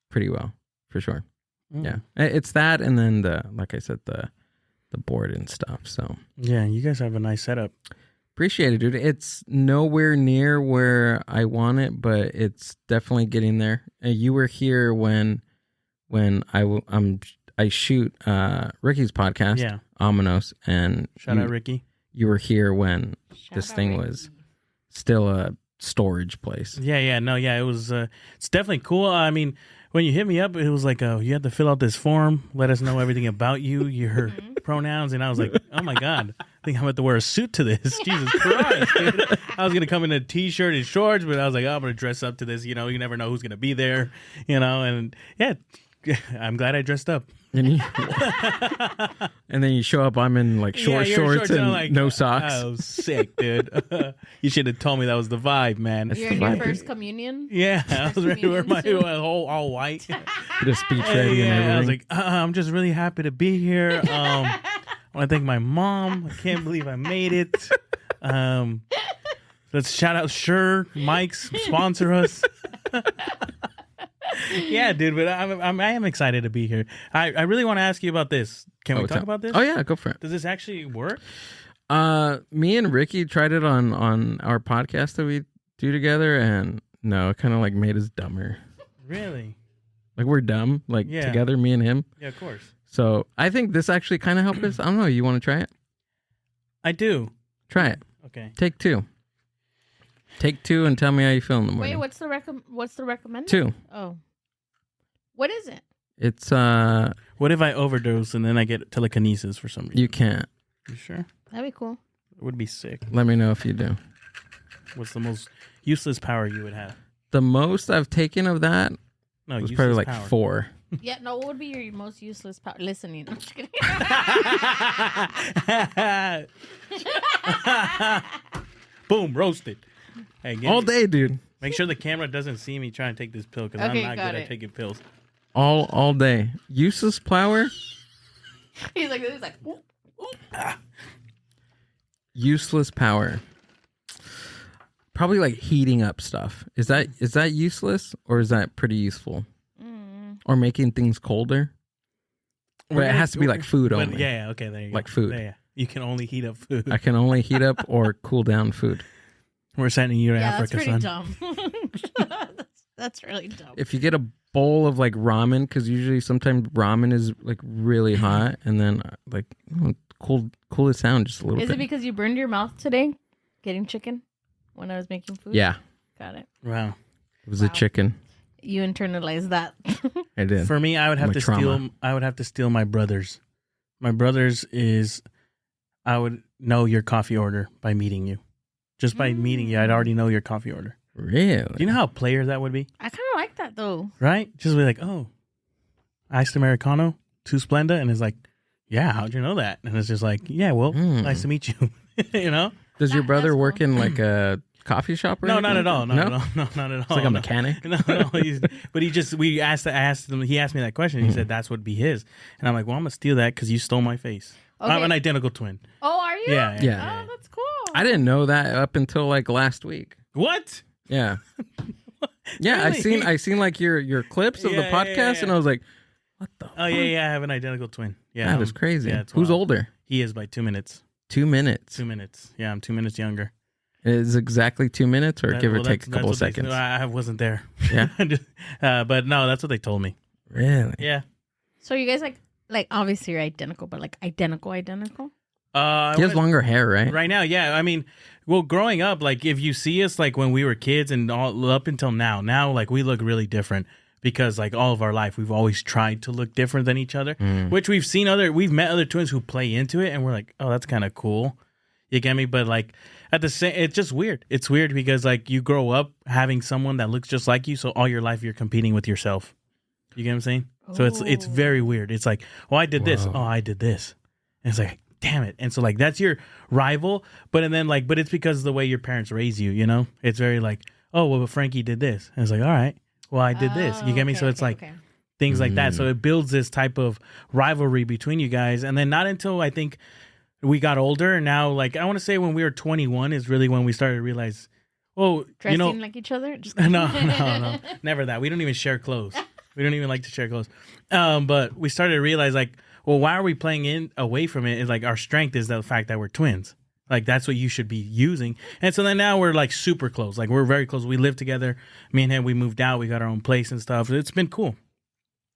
pretty well for sure. Yeah, it's that, and then like I said, the board and stuff. So Yeah, you guys have a nice setup. appreciate it, dude. It's nowhere near where I want it, but it's definitely getting there. You were here when I shoot Ricky's podcast, Yeah. Ominos, and Shout out Ricky. you were here when Shout this out thing Ricky. was still a storage place. Yeah, it was. It's definitely cool. I mean, when you hit me up, it was like, you had to fill out this form, let us know everything about you, your pronouns, and I was like, oh my god, I think I'm about to wear a suit to this. Jesus Christ, dude. I was gonna come in a t-shirt and shorts, but I was like, oh, I'm gonna dress up to this. You never know who's gonna be there. And yeah, I'm glad I dressed up. And, and then you show up, I'm in like Yeah, you're shorts and I'm like, no socks. Oh, sick, dude. You should have told me that was the vibe, man. You're in your vibe, first communion. Yeah, I was ready to wear my Communion suit? whole all white. The speech ready and everything. I was like, I'm just really happy to be here. I want to thank my mom. I can't believe I made it. Let's shout out Shure, Mike's, sponsor us. Yeah, dude, but I am excited to be here. I really want to ask you about this. Can we what's talk up? about this? Oh yeah, go for it. Does this actually work? Me and Ricky tried it on our podcast that we do together, and no, it kind of like made us dumber. Really? Like we're dumb, like Yeah. together, me and him. Yeah, of course. So I think this actually kind of helped us. I don't know. You want to try it? I do. Try it. Okay. Take two. Take two and tell me how you feel in the morning. Wait, what's the recommended? Two. Oh, what is it? It's What if I overdose and then I get telekinesis for some reason? you can't. You sure? That'd be cool. It would be sick. Let me know if you do. What's the most useless power you would have? The most I've taken of that No, was useless probably like power. 4. Yeah, no. What would be your most useless power? Listening. I'm just kidding. Boom, roasted. Hey, All day, dude. Make sure the camera doesn't see me trying to take this pill because Okay, I'm not got good it. at taking pills. All day. Useless power. He's like, "Ooh, ooh." Useless power. Probably like heating up stuff. Is that useless or is that pretty useful? Or making things colder? But it has to be like food But only. yeah, okay, there you go. Like food. Yeah. You can only heat up food. I can only heat up or cool down food. We're sending you to Yeah, that's Africa, pretty son. dumb. that's really dumb. If you get a bowl of like ramen, because usually sometimes ramen is like really hot, and then like cool it down just a little Is bit. it because you burned your mouth today getting chicken when I was making food? Yeah, Got it. Wow. it was a chicken. You internalized that. I did. For me, I would have My to trauma. steal my brother's. My brother's is I would know your coffee order by meeting you. Just by meeting you, I'd already know your coffee order. Really? Do you know how player that would be? I kind of like that though. Right? Just be like, oh, iced Americano, 2 Splenda. And it's like, yeah, how'd you know that? And it's just like, yeah, well, nice to meet you. You know? Does your brother That's work cool. in like a coffee shop or No, anything? not at all. No? Not at all. No, not at all. It's like a No. mechanic? No. But I asked him, he asked me that question. He said, that's would be his. And I'm like, well, I'm going to steal that because you stole my face. Okay. I'm an identical twin. Oh, are you? Yeah. Yeah. Oh, that's cool. I didn't know that up until like last week. What? Yeah. Yeah, Really? I seen like your clips of the Yeah, podcast, yeah. and I was like, what the? Oh, yeah. I have an identical twin. Yeah. That is crazy. Yeah, it's Who's wild. older? He is by 2 minutes. 2 minutes. 2 minutes. Yeah, I'm 2 minutes younger. Is exactly 2 minutes, or That- give or well, take a that's couple what of they- seconds? I wasn't there. Yeah. But no, that's what they told me. Really? Yeah. So you guys like obviously you're identical, but like identical. He has longer hair, right? Right now, yeah. I mean, well, growing up, like if you see us like when we were kids and all up until now like we look really different because like all of our life we've always tried to look different than each other, which we've met other twins who play into it, and we're like, oh, that's kind of cool. You get me? But like at the same, it's just weird. It's weird because like you grow up having someone that looks just like you, so all your life you're competing with yourself. You get what I'm saying? So it's very weird. It's like, oh, I did this. Oh, I did this. And it's like, damn it. And so like that's your rival, but it's because of the way your parents raise you, you know? It's very like, oh, well, but Frankie did this. And it's like, all right, well, I did this. You get me? So it's like things like that. So it builds this type of rivalry between you guys. And then not until I think we got older, and now like I want to say when we were 21 is really when we started to realize, oh, Dressing you know, like each other. Just no, never that. We don't even share clothes. We don't even like to share clothes. But we started to realize like, well, why are we playing in away from it? Is like our strength is the fact that we're twins. Like that's what you should be using. And so then now we're like super close. Like we're very close. We live together. Me and him, we moved out. We got our own place and stuff. It's been cool.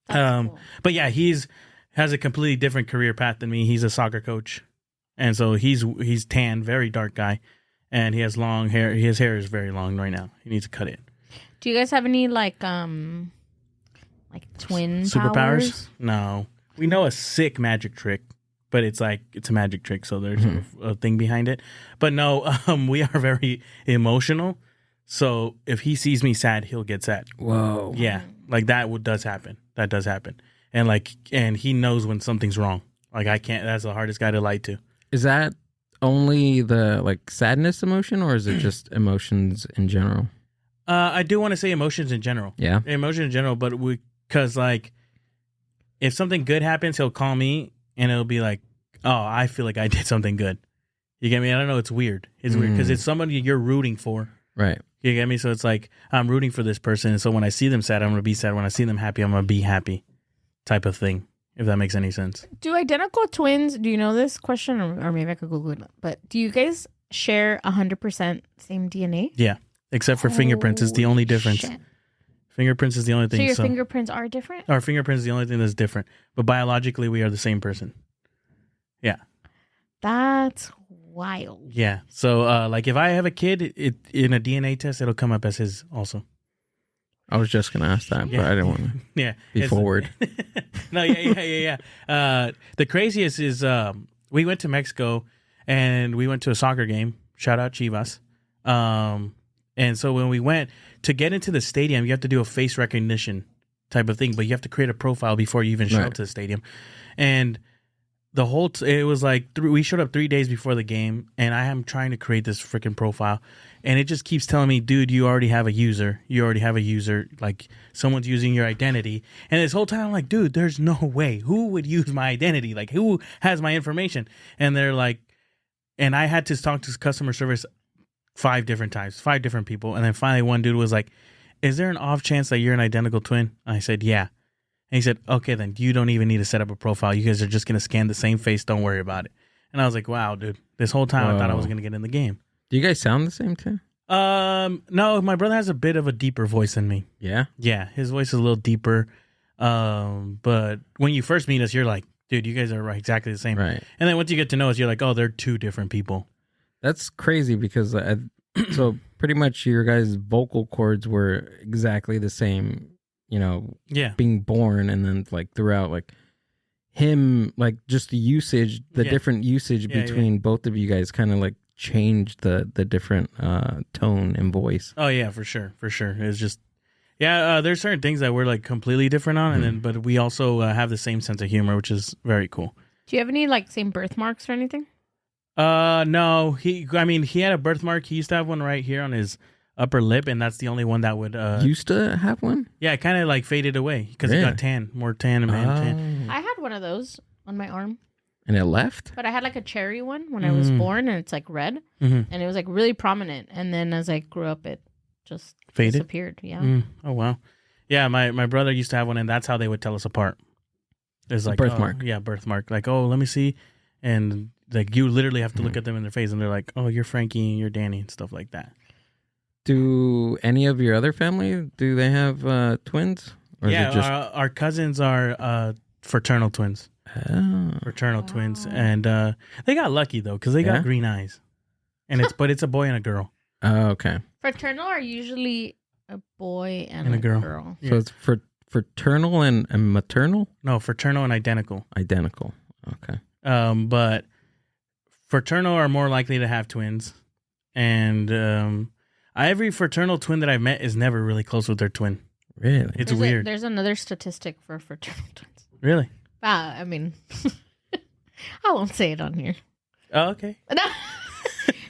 Cool. But yeah, has a completely different career path than me. He's a soccer coach, and so he's tan, very dark guy, and he has long hair. His hair is very long right now. He needs to cut it. Do you guys have any like twin Superpowers? powers? No, we know a sick magic trick, but it's a magic trick, so there's a thing behind it. But no, we are very emotional. So if he sees me sad, he'll get sad. Whoa. Yeah, like that does happen. That does happen, and he knows when something's wrong. Like I can't. That's the hardest guy to lie to. Is that only the like sadness emotion, or is it just emotions in general? I do want to say emotions in general. Yeah. Emotions in general, but because like if something good happens, he'll call me and it'll be like, oh, I feel like I did something good. You get me? I don't know. It's weird. It's weird because it's somebody you're rooting for. Right. You get me? So it's like I'm rooting for this person, and so when I see them sad, I'm gonna be sad. When I see them happy, I'm gonna be happy. Type of thing. If that makes any sense. Do identical twins? Do you know this question, or maybe I could Google it? But do you guys share 100% same DNA? Yeah. Except for fingerprints is the only difference. Shit. Fingerprints is the only thing. So your fingerprints are different? Our fingerprints is the only thing that's different. But biologically, we are the same person. Yeah. That's wild. Yeah. So, like, if I have a kid, it in a DNA test, it'll come up as his also. I was just gonna ask that, but I didn't want to Yeah. be forward. No, yeah. The craziest is we went to Mexico and we went to a soccer game. Shout out Chivas. And so when we went to get into the stadium, you have to do a face recognition type of thing, but you have to create a profile before you even show up to the stadium. And the whole it was like we showed up 3 days before the game, and I am trying to create this freaking profile, and it just keeps telling me, dude, you already have a user, like someone's using your identity. And this whole time I'm like, dude, there's no way, who would use my identity, like who has my information? And they're like, and I had to talk to customer service 5 different times, 5 different people, and then finally one dude was like, is there an off chance that you're an identical twin? I said, yeah. And he said, okay, then you don't even need to set up a profile. You guys are just going to scan the same face. Don't worry about it. And I was like, wow, dude, this whole time I thought I was going to get in the game. Do you guys sound the same too? No, my brother has a bit of a deeper voice than me. Yeah? Yeah, his voice is a little deeper. But when you first meet us, you're like, dude, you guys are exactly the same. Right. And then once you get to know us, you're like, oh, they're 2 different people. That's crazy because so pretty much your guys' vocal cords were exactly the same, Yeah. being born, and then like throughout, like him, like just the usage, the different usage between both of you guys kind of like changed the different tone and voice. Oh yeah, for sure. It's just, there's certain things that we're like completely different on, and then but we also have the same sense of humor, which is very cool. Do you have any like same birthmarks or anything? No, he had a birthmark. He used to have one right here on his upper lip, and that's the only one that would used to have one. Yeah, it kind of like faded away because Really? it got more tan and tan. I had one of those on my arm, And it left? but I had like a cherry one when I was born, and it's like red, and it was like really prominent. And then as I grew up, it just Faded? disappeared. Yeah. Oh wow, yeah. My brother used to have one, and that's how they would tell us apart. It's like birthmark. Oh, yeah, birthmark. Like, oh, let me see, and like you literally have to look at them in their face, and they're like, oh, you're Frankie, and you're Danny, and stuff like that. Do any of your other family, do they have twins? Or is Yeah, it just... our cousins are fraternal twins. Oh. Fraternal twins, and they got lucky though because they got green eyes, and it's a boy and a girl. Oh, okay. Fraternal are usually a boy and a a girl. girl. So it's fraternal and maternal? No, fraternal and identical. Identical. Okay. But fraternal are more likely to have twins, and every fraternal twin that I've met is never really close with their twin. Really? It's There's weird. There's another statistic for fraternal twins. Really? I mean, I won't say it on here. Oh, okay.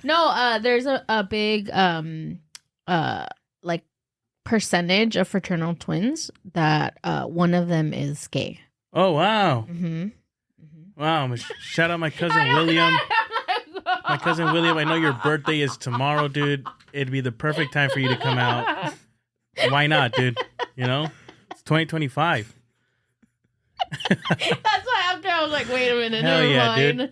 No, there's a big like percentage of fraternal twins that one of them is gay. Oh wow. Mm-hmm. Wow. Shout out my cousin William. My cousin William, I know your birthday is tomorrow, dude. It'd be the perfect time for you to come out. Why not, dude? You know? It's 2025. That's why after I was like, wait a minute, Hell never yeah, mind.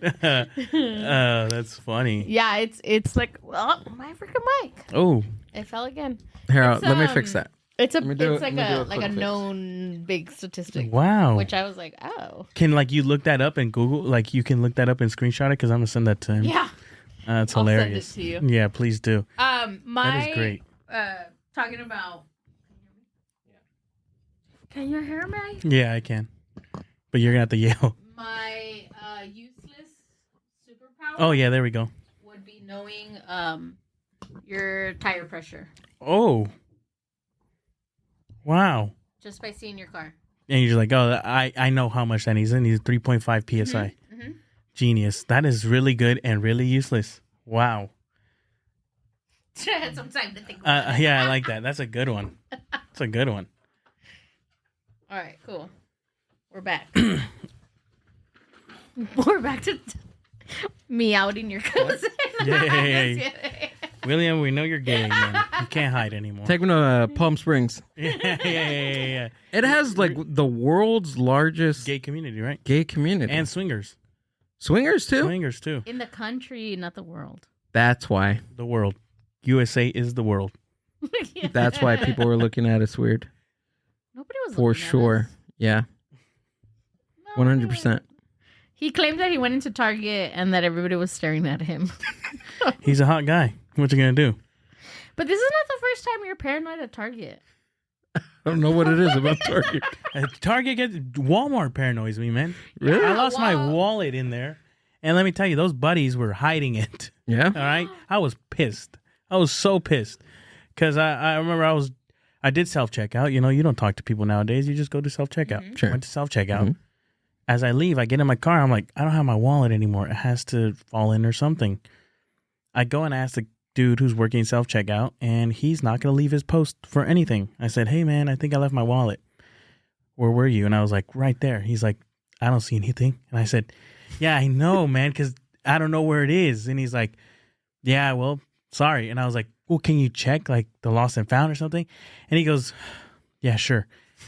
dude. That's funny. Yeah, it's like, well, my freaking mic. Oh. It fell again. Here, It's, let me fix that. It's Let me do like a a quick fix. known big statistic. Wow. Which I was like, oh. Can you look that up and Google? Like you can look that up and screenshot it because I'm gonna send that to him. Yeah. That's I'll hilarious. send it to you. Yeah, please do. My That is great. talking about. Can you hear me? Yeah, I can. But you're gonna have to yell. My useless superpower. Oh yeah, there we go. Would be knowing your tire pressure Oh. Wow. just by seeing your car. And you're like, oh, I know how much that needs. It needs 3.5 psi. Mm-hmm. Genius. That is really good and really useless. Wow. I had some time to think about it. Yeah, I like that. That's a good one. That's a good one. All right, cool. We're back. We're back to me outing your cousin. Yay. William, we know you're gay, man. You can't hide anymore. Take me to Palm Springs. Yeah. It has like the world's largest Gay community, right? gay community. And swingers. Swingers too? Swingers, too. In the country, not the world. That's wwhy. The world. USA is the world. That's why people were looking at us weird. Nobody was For looking at sure. us. Yeah. No, 100%. He claimed that he went into Target and that everybody was staring at him. He's a hot guy. What you gonna do? But this is not the first time you're paranoid at Target. I don't know what it is about Target. Target gets Walmart paranoids me, man. Really? I lost my wow. wallet in there, and let me tell you, those buddies were hiding it. Yeah? All right, I was pissed. I was so pissed because I remember I did self checkout. You know, you don't talk to people nowadays. You just go to self checkout. Sure. Went to self checkout, As I leave, I get in my car. I'm like, I don't have my wallet anymore. It has to fall in or something. I go and ask the dude who's working self-checkout, and he's not going to leave his post for anything. I said, hey, man, I think I left my wallet. Where were you? And I was like, right there. He's like, I don't see anything. And I said, yeah, I know, man, because I don't know where it is. And he's like, yeah, well, sorry. And I was like, well, can you check like the lost and found or something? And he goes, yeah, sure.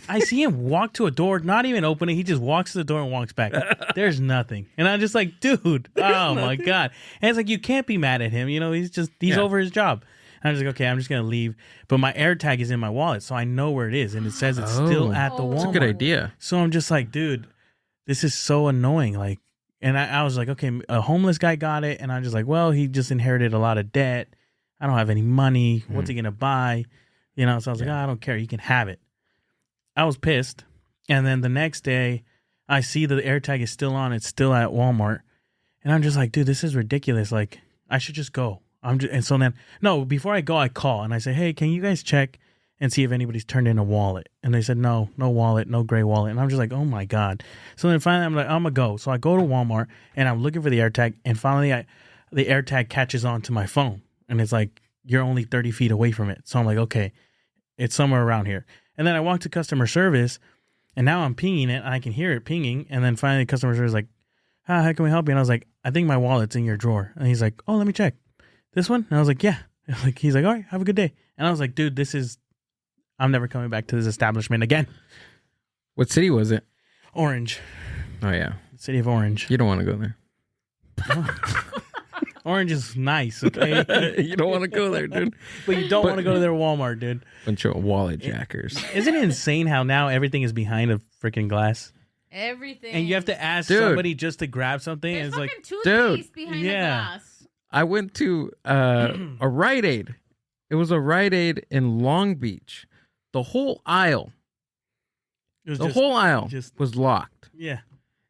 I see him walk to a door, not even open it. He just walks to the door and walks back. There's nothing. And I'm just like, dude, oh my God. And it's like, you can't be mad at him. You know, he's over his job. And I'm just like, okay, I'm just going to leave. But my AirTag is in my wallet, so I know where it is. And it says it's still at the Walmart. That's a good idea. So I'm just like, dude, this is so annoying. Like, and I was like, okay, a homeless guy got it. And I'm just like, well, he just inherited a lot of debt. I don't have any money. What's he going to buy? You know, so I was like, I don't care. You can have it. I was pissed. And then the next day, I see that the AirTag is still on. It's still at Walmart. And I'm just like, dude, this is ridiculous. Like, I should just go. And so then, no, before I go, I call. And I say, hey, can you guys check and see if anybody's turned in a wallet? And they said, no wallet, no gray wallet. And I'm just like, oh, my God. So then finally, I'm like, I'm going to go. So I go to Walmart, and I'm looking for the AirTag. And finally, the AirTag catches on to my phone. And it's like, you're only 30 feet away from it. So I'm like, okay, it's somewhere around here. And then I walk to customer service, and now I'm pinging it, and I can hear it pinging. And then finally, customer service is like, how can we help you? And I was like, I think my wallet's in your drawer. And he's like, oh, let me check. This one? And I was like, yeah. He's like, all right, have a good day. And I was like, dude, I'm never coming back to this establishment again. What city was it? Orange. Oh, yeah. City of Orange. You don't want to go there. Orange is nice, okay? You don't want to go there, dude. But you don't want to go to their Walmart, dude. Bunch of wallet jackers. Isn't it insane how now everything is behind a freaking glass? Everything. And you have to ask Dude. somebody just to grab something. There's and it's fucking like, toothpaste behind the glass. I went to a Rite Aid. It was a Rite Aid in Long Beach. The whole aisle, whole aisle was locked. Yeah.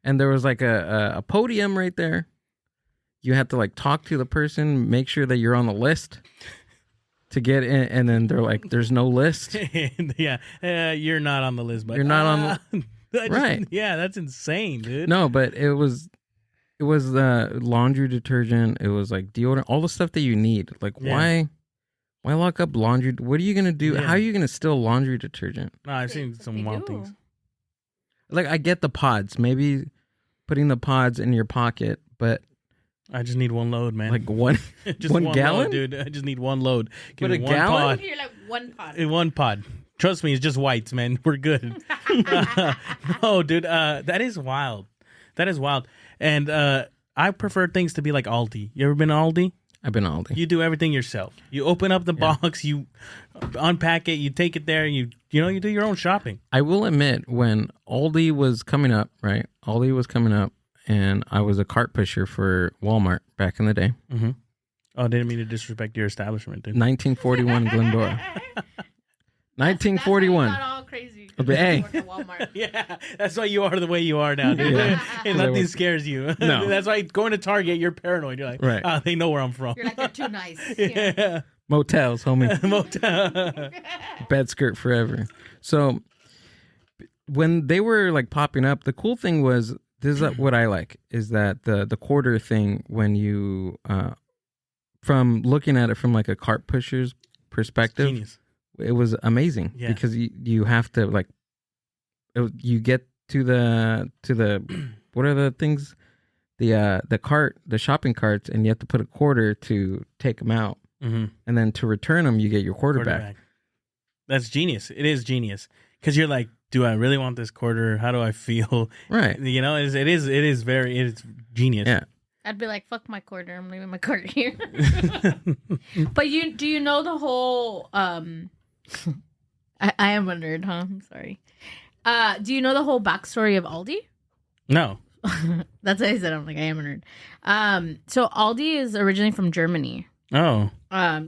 And there was like a podium right there. You had to like talk to the person, make sure that you're on the list to get in. And then they're like, there's no list. Yeah. You're not on the list, but you're not on the right. Yeah, that's insane, dude. No, but it was laundry detergent. It was like deodorant, all the stuff that you need. Like, why lock up laundry? What are you going to do? Yeah. How are you going to steal laundry detergent? No, I've seen some wild things. Like, I get the pods, maybe putting the pods in your pocket, but I just need one load, man. Like one gallon? Load, dude. I just need one load. Give me one gallon? You're like one pod. One pod. Trust me, it's just whites, man. We're good. No, dude, that is wild. That is wild. And I prefer things to be like Aldi. You ever been to Aldi? I've been to Aldi. You do everything yourself. You open up the box, you unpack it, you take it there, you do your own shopping. I will admit, when Aldi was coming up, right? Aldi was coming up, and I was a cart pusher for Walmart back in the day. Mm-hmm. Oh, I didn't mean to disrespect your establishment, dude. 1941 Glendora. 1941. That's not all crazy. But hey. Yeah, that's why you are the way you are now, dude. Yeah. And nothing scares you. No. That's why going to Target, you're paranoid. You're like, right. Oh, they know where I'm from. You're like, they're too nice. Yeah. Motels, homie. Motel. Bed skirt forever. So when they were like popping up, the cool thing was, this is what I like, is that the quarter thing, when you, from looking at it from like a cart pusher's perspective, Genius. It was amazing because you have to like, you get to the what are the things, the shopping carts, and you have to put a quarter to take them out, and then to return them, you get your quarter back. That's genius. It is genius because you're like, do I really want this quarter? How do I feel? Right. You know, it is genius. Yeah. I'd be like, fuck my quarter. I'm leaving my quarter here. But do you know the whole I am a nerd, huh? I'm sorry. Do you know the whole backstory of Aldi? No. That's what I said. I'm like, I am a nerd. So Aldi is originally from Germany. Oh.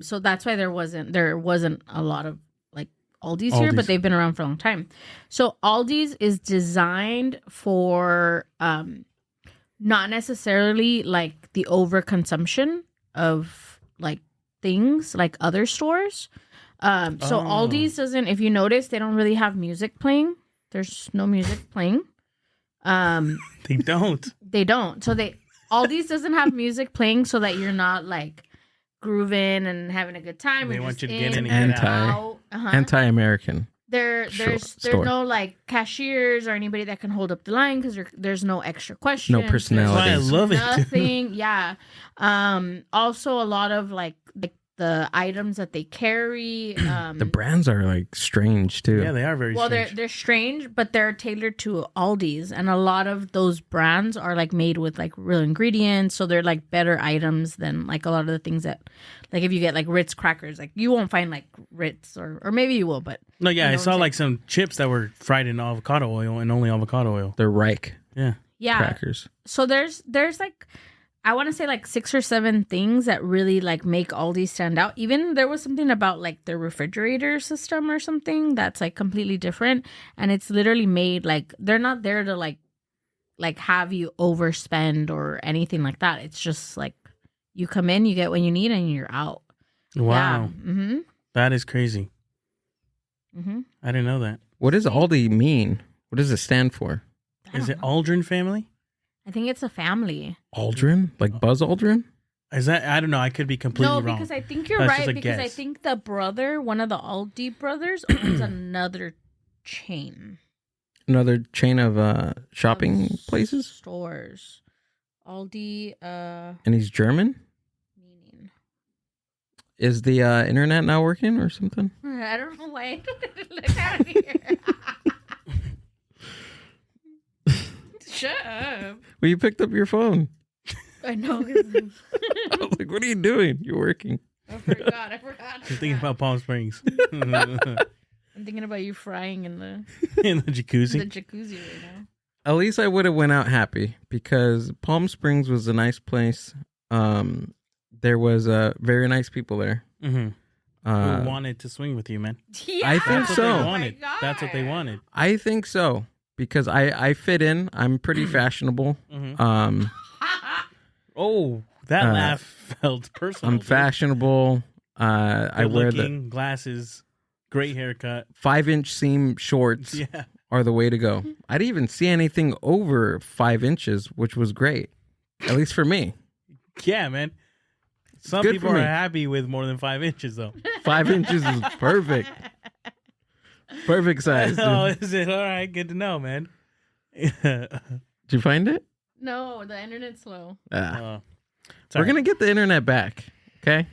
So that's why there wasn't a lot of like Aldi's here, but they've been around for a long time. So Aldi's is designed for not necessarily like the overconsumption of like things like other stores. So Aldi's doesn't, if you notice, they don't really have music playing. There's no music playing. They don't. They don't. So Aldi's doesn't have music playing so that you're not like grooving and having a good time. They You're want just you to get in and and get out. Anti-American. There's store. no like cashiers or anybody that can hold up the line because there's no extra questions. No personality. That's why I love it. Nothing. Yeah. Also, a lot of like the items that they carry. The brands are like strange too. Yeah, they are very strange. They're strange, but they're tailored to Aldi's, and a lot of those brands are like made with like real ingredients, so they're like better items than like a lot of the things that, like if you get like Ritz crackers, like you won't find like Ritz or maybe you will, but No, yeah, you know I what saw I'm like some chips that were fried in avocado oil and only avocado oil. They're Reich Yeah. yeah. crackers. So there's like I want to say like 6 or 7 things that really like make Aldi stand out. Even there was something about like their refrigerator system or something that's like completely different, and it's literally made like they're not there to like have you overspend or anything like that. It's just like you come in, you get what you need, and you're out. Wow. Yeah. Mm-hmm. That is crazy. Mm-hmm. I didn't know that. What does Aldi mean? What does it stand for? Is it Aldrin family? I think it's a family. Aldrin? Like Buzz Aldrin? Is that? I don't know. I could be completely No, wrong. because I think you're That's right. just a Because I guess. think the brother, one of the Aldi brothers, owns another chain. Another chain of shopping places? Stores. Aldi, And he's German? meaning. Is the internet not working or something? I don't know why. Look out here. Shut up. Well, you picked up your phone. I know. 'Cause I was like, what are you doing? You're working. I forgot. I'm thinking about Palm Springs in I'm thinking about you frying in the jacuzzi. jacuzzi right now. At least I would have went out happy because Palm Springs was a nice place. There was very nice people there. Mm-hmm. Uh, Who wanted to swing with you, man? Yeah. I think That's so. what they Oh wanted. That's what they wanted. I think so because I fit in. I'm pretty fashionable. Mm-hmm. Oh, that laugh felt personal. I'm dude. fashionable. I Good wear looking, glasses, great haircut. 5-inch seam shorts Yeah. are the way to go. I didn't even see anything over 5 inches, which was great. At least for me. Yeah, man. Some good people for are me. happy with more than 5 inches, though. 5 inches is perfect. Perfect size. Dude. Oh, is it? All right. Good to know, man. Did you find it? No, the internet's slow. Ah. It's We're all right. going to get the internet back. Okay?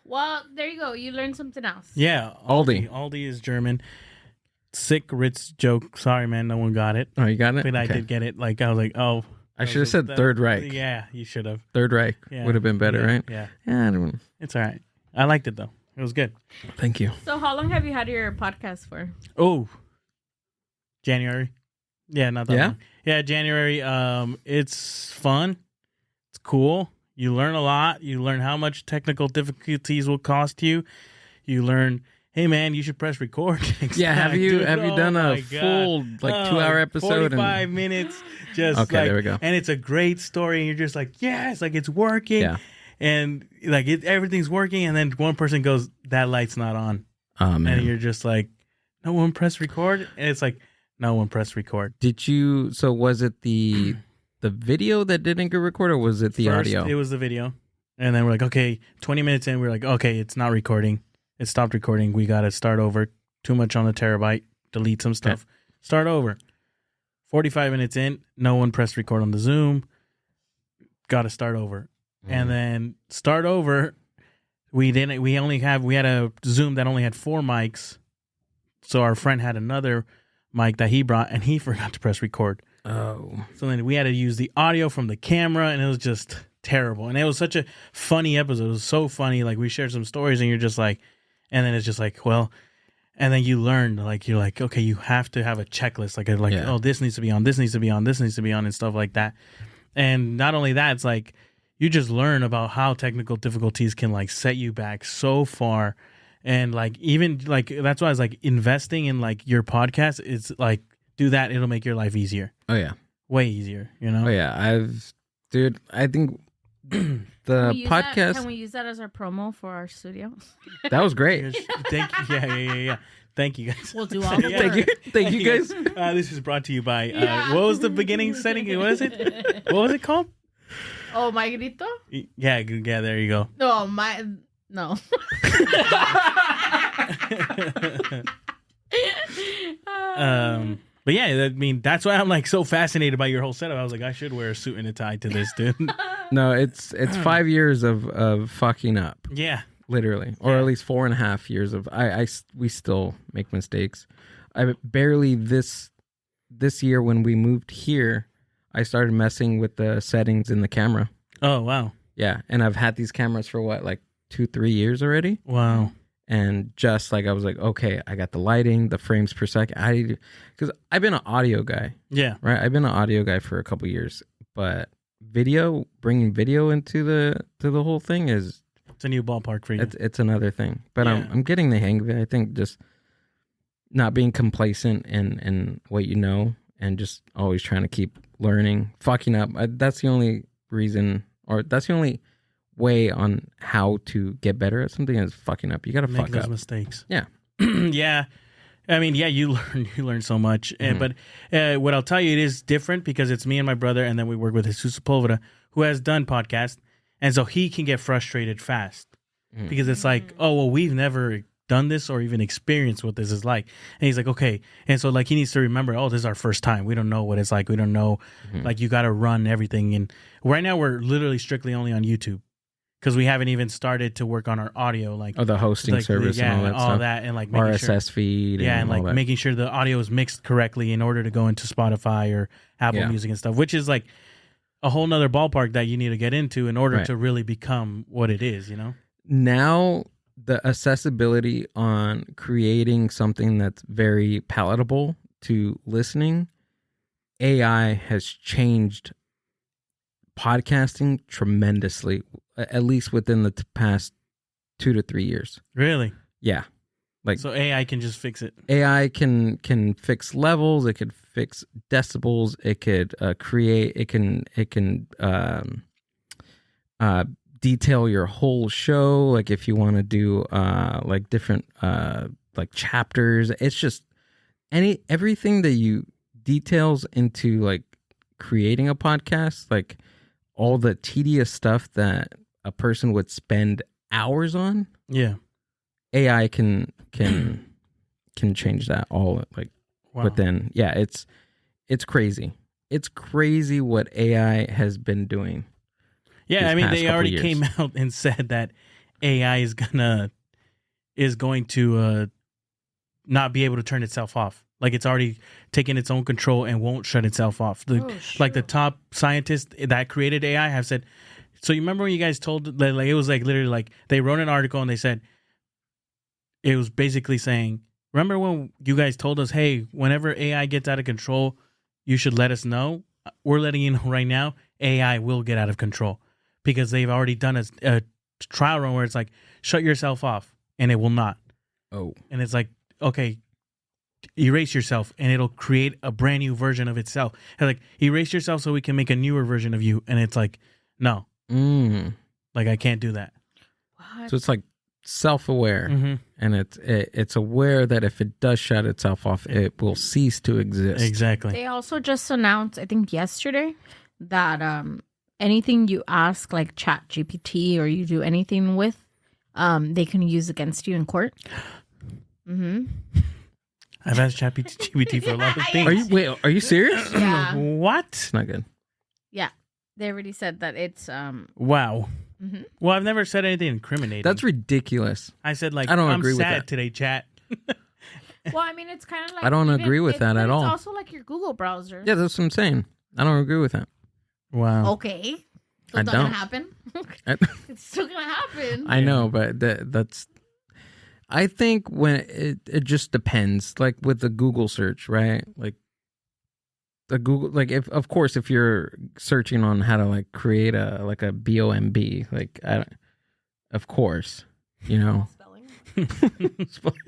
Well, there you go. You learned something else. Yeah. Aldi. Aldi is German. Sick Ritz joke. Sorry, man. No one got it. Oh, you got it? But I Okay. did get it. Like, I was like, oh. I should have said Third Reich. Yeah, you should have. Third Reich Yeah. would have been better, Yeah, right? Yeah. Yeah, I don't know. It's all right. I liked it, though. It was good. Thank you. So, how long have you had your podcast for? Oh. January. Yeah, not that Yeah? long. Yeah, January. It's fun. It's cool. You learn a lot. You learn how much technical difficulties will cost you. You learn, hey man, you should press record. next Yeah, have time, you dude. have you Oh done a my full God. like 2-hour episode 45 minutes. Just Okay, like, there we go. And it's a great story, and you're just like, yes, like it's working. Yeah. And like everything's working, and then one person goes, that light's not on. Oh And man. you're just like, no one pressed record? And it's like, no one pressed record. Did you so was it the video that didn't get recorded or was it the First, audio? It was the video. And then we're like, okay, 20 minutes in, we're like, okay, it's not recording. It stopped recording. We got to start over. Too much on the terabyte. Delete some stuff. Start over. 45 minutes in, no one pressed record on the Zoom. Got to start over. And then start over. We had a Zoom that only had 4 mics. So our friend had another mic that he brought and he forgot to press record. Oh. So then we had to use the audio from the camera, and it was just terrible. And it was such a funny episode. It was so funny. Like, we shared some stories, and you're just like, and then it's just like, well, and then you learn, like, you're like, okay, you have to have a checklist. Like, Yeah. oh, this needs to be on, this needs to be on, this needs to be on, and stuff like that. And not only that, it's like, you just learn about how technical difficulties can, like, set you back so far. And, like, even, like, that's why I was like, investing in, like, your podcast, it's like, do that, it'll make your life easier. Oh yeah. Way easier, you know? Oh yeah. Dude, I think Can the we use podcast Can we use that as our promo for our studio? that was great. Thank you. Yeah. Thank you guys. We'll do all the Thank you, work. thank you guys. This is brought to you by. What was the beginning setting? What is it? What was it called? Oh, my grito? Yeah. There you go. No, no. But yeah, I mean, that's why I'm like so fascinated by your whole setup. I was like, I should wear a suit and a tie to this, dude. No, it's 5 years of fucking up, Yeah. literally, or at least 4.5 years of we still make mistakes. I barely this year when we moved here, I started messing with the settings in the camera. Oh wow. Yeah, and I've had these cameras for what, like 2-3 years already. Wow. And just like I was like, okay, I got the lighting, the frames per second. Because I've been an audio guy, Yeah. right? I've been an audio guy for a couple years, but bringing video into the whole thing is It's a new ballpark for you. it's another thing. But Yeah. I'm getting the hang of it. I think just not being complacent in what you know, and just always trying to keep learning. Fucking up. That's the only reason, or that's the only way on how to get better at something is fucking up. You got to Make fuck those up. mistakes. Yeah. Yeah. I mean, yeah, you learn so much. But what I'll tell you, it is different because it's me and my brother, and then we work with Jesus Sepulveda, who has done podcasts. And so he can get frustrated fast because it's like, oh, well, we've never done this or even experienced what this is like. And he's like, okay. And so like he needs to remember, oh, this is our first time. We don't know what it's like. We don't know. Like you got to run everything. And right now we're literally strictly only on YouTube because we haven't even started to work on our audio. Like the hosting like, service yeah, and all that stuff. and like making RSS sure, feed. yeah, and all like that. making sure the audio is mixed correctly in order to go into Spotify or Apple Yeah. Music and stuff, which is like a whole nother ballpark that you need to get into in order Right. to really become what it is, you know? Now the accessibility on creating something that's very palatable to listening, AI has changed podcasting tremendously, at least within the past 2 to 3 years. Really? Yeah. Like So AI can just fix it. AI can fix levels, it could fix decibels, it could create, it can detail your whole show, like if you want to do like different like chapters. It's just everything that you details into like creating a podcast, like all the tedious stuff that a person would spend hours on. Yeah. AI can change that all like Wow. within. Yeah, it's crazy. It's crazy what AI has been doing. Yeah, these I mean, past they couple already years. came out and said that AI is going to not be able to turn itself off. Like it's already taken its own control and won't shut itself off. Like the top scientists that created AI have said. So you remember when you guys told like it was like literally like they wrote an article and they said it was basically saying, remember when you guys told us, hey, whenever AI gets out of control, you should let us know. We're letting you know right now, AI will get out of control because they've already done a trial run where it's like, shut yourself off and it will not. Oh. And it's like, okay, erase yourself and it'll create a brand new version of itself. And like, erase yourself so we can make a newer version of you. And it's like, no, like I can't do that. What? So it's like self-aware, Mm-hmm. and it's aware that if it does shut itself off, it will cease to exist. Exactly. They also just announced, I think yesterday, that anything you ask like Chat GPT or you do anything with, they can use against you in court. Mm-hmm. I've asked ChatGPT for a lot of things. Are you serious? Yeah. What? It's not good. Yeah. They already said that it's Wow. Mhm. Well, I've never said anything incriminating. That's ridiculous. I said like I don't I'm agree with sad that. today, chat. well, I mean, it's kind of like I don't agree with that at all. It's also like your Google browser. Yeah, that's what I'm saying. I don't agree with that. Wow. Okay. So I it's not don't. gonna happen. I, It's still gonna happen. I know, but that's. I think when it just depends. Like with the Google search, right? Like the Google, like if you're searching on how to like create a BOMB, like of course, you know. Spelling.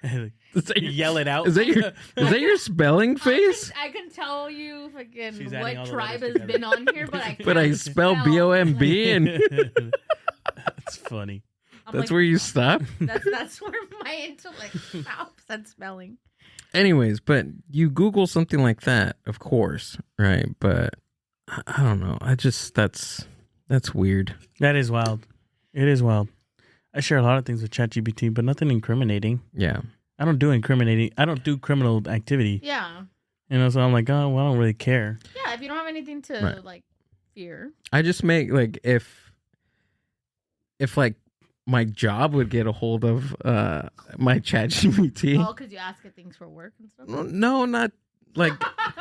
You yell it out. Is that your spelling face? I can tell you fucking She's adding all what the tribe letters has been on here, but I can't But I spell BOMB, and That's funny. I'm that's like, where you stop. That's where my intellect stops at spelling. Anyways, but you Google something like that, of course, right? But I don't know. That's weird. That is wild. It is wild. I share a lot of things with ChatGPT, but nothing incriminating. Yeah. I don't do incriminating. I don't do criminal activity. Yeah. You know, so I'm like, oh, well, I don't really care. Yeah, if you don't have anything to like fear. I just make like if like my job would get a hold of my ChatGPT. Oh, because you ask it things for work and stuff. No, not like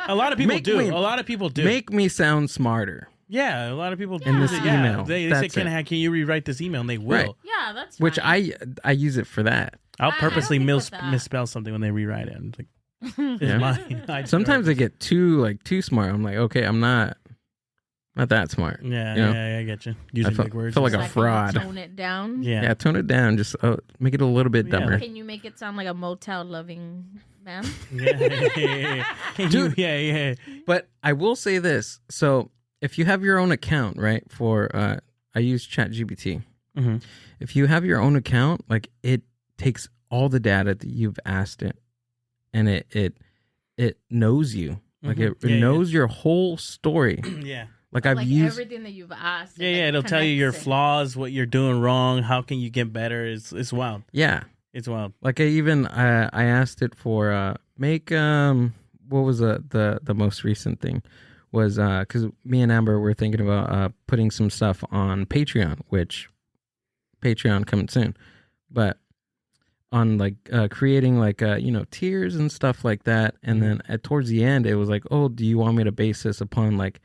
A lot of people Make do. me- A lot of people do. make me sound smarter. Yeah, a lot of people do. In this Yeah, email. They say, That's can it. you rewrite this email? And they will. Right. Yeah, that's Which fine. I use it for that. I'll I purposely don't think that- misspell something when they rewrite it. I'm like, it's Yeah. mine. I Sometimes I get too smart. I'm like, okay, I'm not that smart. Yeah, you know? yeah, I get you. Using feel- big words. feel like and a stuff. fraud. Tone it down. Yeah. Yeah, tone it down. Just make it a little bit Yeah. dumber. Can you make it sound like a motel loving man? Yeah. Can you, Dude. yeah. But I will say this. So if you have your own account, right, for I use ChatGPT. Mm-hmm. If you have your own account, like it takes all the data that you've asked it, and it knows you. Like Mhm. it Yeah, knows your whole story. Yeah. Like I've like used. everything that you've asked. Yeah, it, like, it'll tell you your connects it. flaws, what you're doing wrong, how can you get better. It's wild. Yeah. It's wild. Like I asked it for make what was the most recent thing was because me and Amber were thinking about putting some stuff on Patreon, which Patreon coming soon, but on like creating like tiers and stuff like that, and then towards the end it was like, oh, do you want me to base this upon like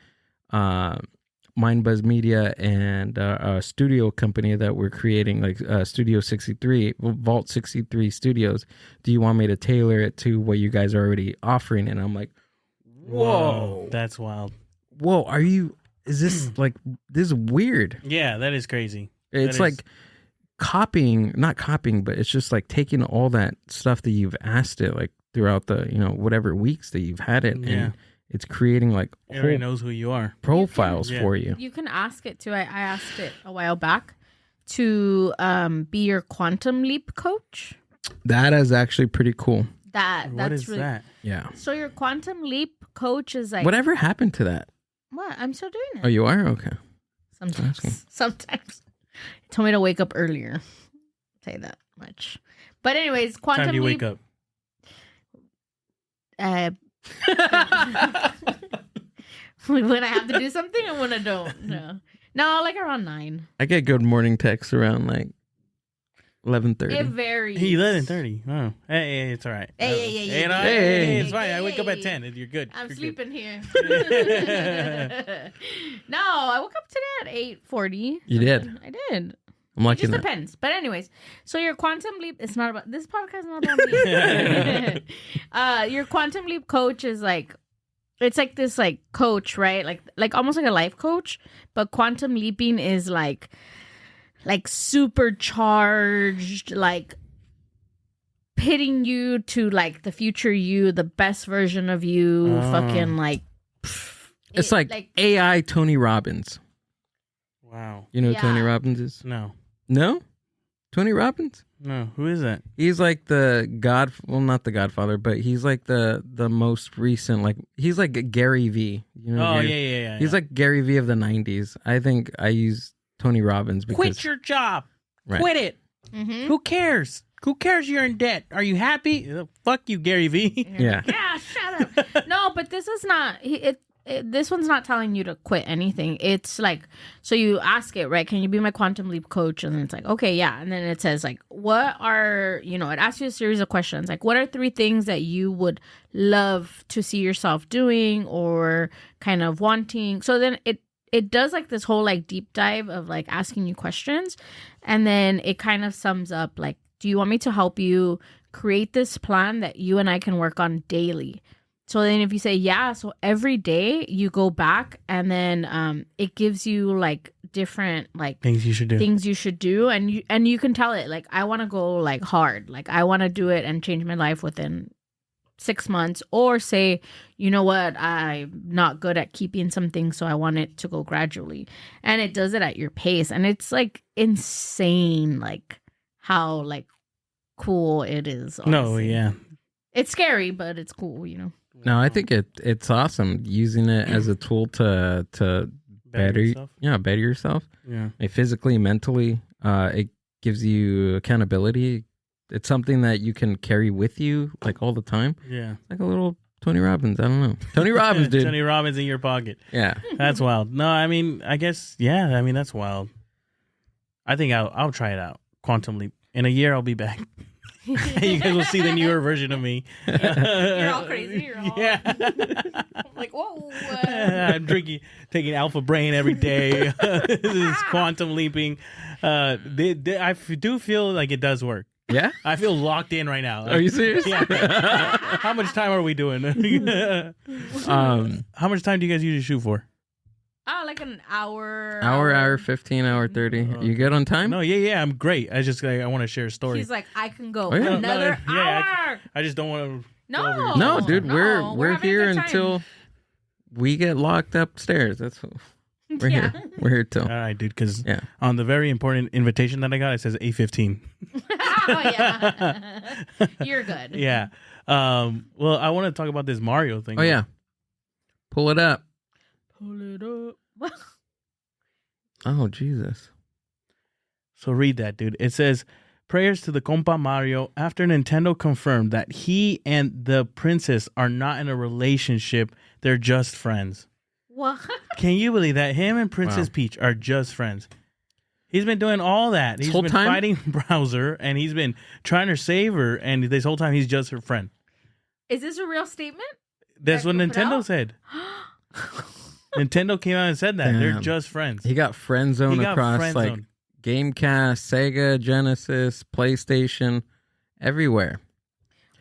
Mindbuzz Media and a studio company that we're creating, like Studio 63, Vault 63 Studios. Do you want me to tailor it to what you guys are already offering? And I'm like, whoa, That's wild. whoa, is this like, this is weird. Yeah, that is crazy. It's That like is- not copying, but it's just like taking all that stuff that you've asked it, like throughout the, whatever weeks that you've had it. Yeah. And it's creating like It already whole knows who you are. profiles Yeah. for you. You can ask it to. I asked it a while back to be your quantum leap coach. That is actually pretty cool. That's What is really, that? Yeah. So your quantum leap coach is like Whatever happened to that? what? I'm still doing it. Oh, you are? Okay. Sometimes. asking. Sometimes. It told me to wake up earlier. I'll tell you that much. But anyways, quantum Time do you leap. wake up? When I have to do something and when I don't. No, like around 9. I get good morning texts around like 11:30. It varies. 11:30. Oh, hey, it's all right. Hey, no, hey, it's fine. I wake up at hey. 10. You're good. I'm You're good. sleeping here. No, I woke up today at 8:40. You did? I did. I'm It liking just that. depends. But anyways, so your quantum leap, it's not about, this podcast is not about me. Your quantum leap coach is like, it's like this like coach, right? Like almost like a life coach, but quantum leaping is like supercharged, like pitting you to like the future you, the best version of you, Oh. fucking like. It's like AI Tony Robbins. Wow. You know who Tony Yeah. Robbins is? No. No? Tony Robbins? No. Who is that? He's like the not the Godfather, but he's like the most recent, like he's like Gary V. You know? Oh, Gary? yeah. He's like Gary V of the 90s. I think I use Tony Robbins because Quit your job. Right. Quit it. Mhm. Who cares? Who cares you're in debt? Are you happy? Fuck you, Gary V. Yeah. Yeah, shut up. No, but this is not. This one's not telling you to quit anything. It's like, so you ask it, right? Can you be my quantum leap coach? And then it's like, okay, yeah. And then it says like, what are, it asks you a series of questions. Like, what are 3 things that you would love to see yourself doing or kind of wanting? So then it does like this whole like deep dive of like asking you questions. And then it kind of sums up like, do you want me to help you create this plan that you and I can work on daily? So then if you say yeah, so every day you go back and then it gives you like different like Things you should do, and you can tell it like I want to go like hard, like I want to do it and change my life within 6 months, or say, you know what, I'm not good at keeping something, so I want it to go gradually, and it does it at your pace, and it's like insane, like how like cool it is. Honestly. No, yeah, it's scary, but it's cool, you know. No, I think it's awesome using it as a tool to better yourself. Yeah, better yourself. Yeah. Like physically, mentally. It gives you accountability. It's something that you can carry with you like all the time. Yeah. Like a little Tony Robbins. I don't know. Tony Robbins, dude. Tony Robbins in your pocket. Yeah. That's wild. No, I mean, I guess, yeah, I mean, that's wild. I think I'll try it out. Quantum Leap. In a year, I'll be back. You guys will see the newer version of me. You're all crazy. You're all... Yeah. I'm like, whoa. I'm taking Alpha Brain every day. This is quantum leaping. I do feel like it does work. Yeah? I feel locked in right now. Are you serious? Yeah. How much time are we doing? How much time do you guys usually shoot for? Oh, like an hour. Hour 15, hour 30. You good on time? No, yeah, I'm great. I just I want to share a story. He's like, I can go Oh, yeah. another hour. I just don't want to. No. No, dude, No, we're having a here good time. until we get locked upstairs. That's what we're Yeah. here. We're here till. All right, dude. Because Yeah. on the very important invitation that I got, it says 8:15. Oh, yeah. You're good. Yeah. Well, I want to talk about this Mario thing. Oh yeah. Pull it up. Pull it up. Oh Jesus. So read that, dude. It says, prayers to the compa Mario after Nintendo confirmed that he and the princess are not in a relationship. They're just friends. What? Can you believe that? Him and Princess Wow. Peach are just friends. He's been doing all that. He's whole been time? fighting Bowser, and he's been trying to save her, and this whole time he's just her friend. Is this a real statement? That's That what you put Nintendo out? said. Nintendo came out and said that. They're Damn. just friends. He got friend zone He got across friend like zoned. Gamecast, Sega, Genesis, PlayStation, everywhere.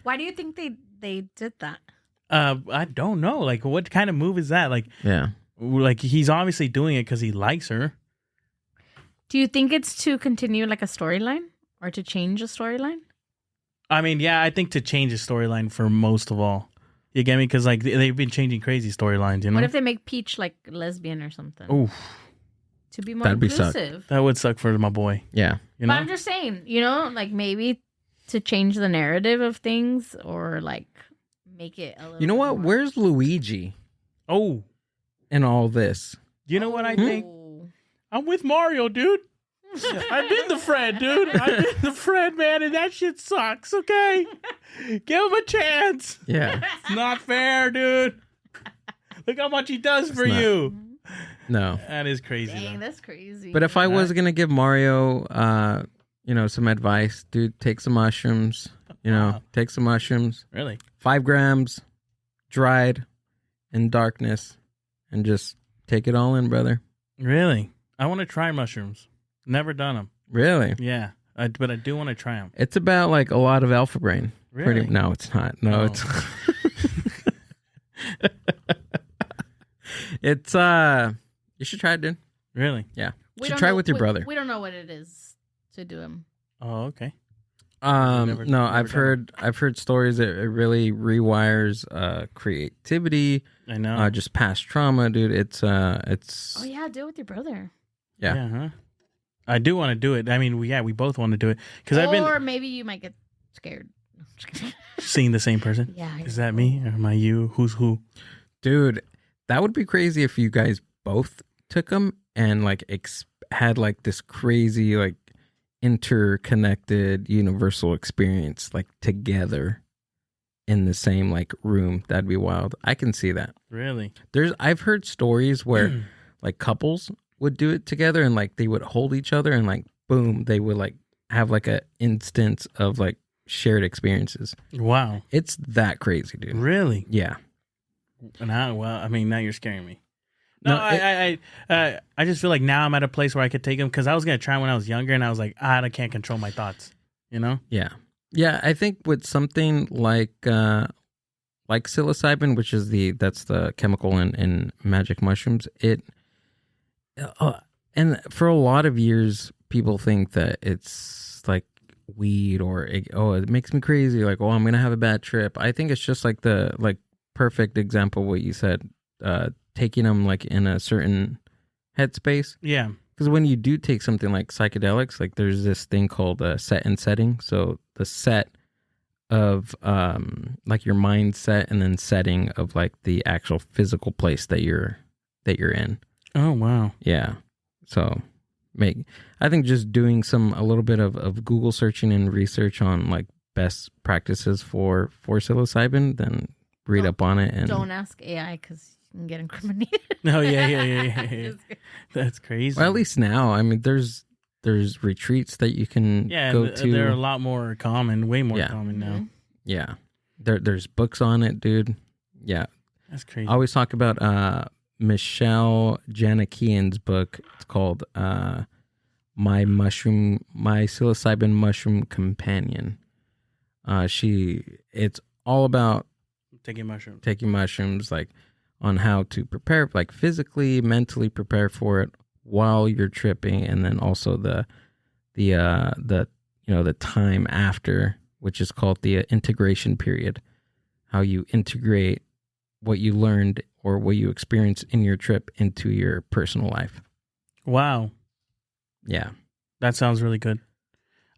Why do you think they did that? I don't know. Like, what kind of move is that? Like he's obviously doing it because he likes her. Do you think it's to continue like a storyline or to change a storyline? I mean, yeah, I think to change the storyline for most of all. You get me? Because like they've been changing crazy storylines. You know. What if they make Peach like lesbian or something? Oof, To be more That'd be suck. inclusive. that would suck for my boy. Yeah. You But know. I'm just saying, you know, like maybe to change the narrative of things or like make it a little. You know bit what? more- Where's Luigi Oh, in all this? you know what I think? Oh. I'm with Mario, dude. I've been the friend, dude. I've been the friend, man, and that shit sucks. Okay, give him a chance. Yeah. It's not fair, dude. Look how much he does for not. you. No. That is crazy. Dang, though. that's crazy. But if I was gonna give Mario, some advice, dude, take some mushrooms. Take some mushrooms. Really? 5 grams, dried, in darkness, and just take it all in, brother. Really? I want to try mushrooms. Never done them. Really? Yeah, but I do want to try them. It's about like a lot of alpha brain. Really? No, it's not. No, Oh. it's. It's you should try it, dude. Really? Yeah, We you should don't try it know- with your brother. We don't know what it is to do him. Oh, okay. No, never I've done heard stories that it really rewires creativity, I know. just past trauma, dude. It's Oh yeah, do it with your brother. Yeah. Huh? I do want to do it. I mean, we both want to do it because I've Or been maybe you might get scared. seeing the same person. Yeah. Is that me or am I you? Who's who? dude. That would be crazy if you guys both took them and like had like this crazy like interconnected universal experience like together in the same like room. That'd be wild. I can see that. Really? I've heard stories where like couples would do it together and like they would hold each other and like boom, they would like have like a instance of like shared experiences. Wow. It's that crazy, dude. Really? Yeah. Now you're scaring me. No, No, I just feel like now I'm at a place where I could take them because I was gonna try when I was younger and I was like, I can't control my thoughts. You know? Yeah. Yeah, I think with something like psilocybin, which is that's the chemical in magic mushrooms, And for a lot of years, people think that it's like weed or it makes me crazy. Like, oh, I'm gonna have a bad trip. I think it's just like the perfect example of what you said, taking them like in a certain headspace. Yeah. Because when you do take something like psychedelics, like there's this thing called set and setting. So the set of like your mindset and then setting of like the actual physical place that you're in. Oh wow. Yeah. So I think just doing a little bit of Google searching and research on like best practices for psilocybin, then read up on it and don't ask AI because you can get incriminated. No, yeah. That's crazy. Well, at least now, I mean, there's retreats that you can go to. They're a lot more common, way more common now. Mm-hmm. Yeah. There's books on it, dude. Yeah. That's crazy. I always talk about Michelle Janakian's book. It's called My Psilocybin Mushroom Companion. It's all about taking mushrooms, like on how to prepare, like physically, mentally prepare for it while you're tripping, and then also the time after, which is called the integration period. How you integrate what you learned or what you experienced in your trip into your personal life. Wow. Yeah. That sounds really good.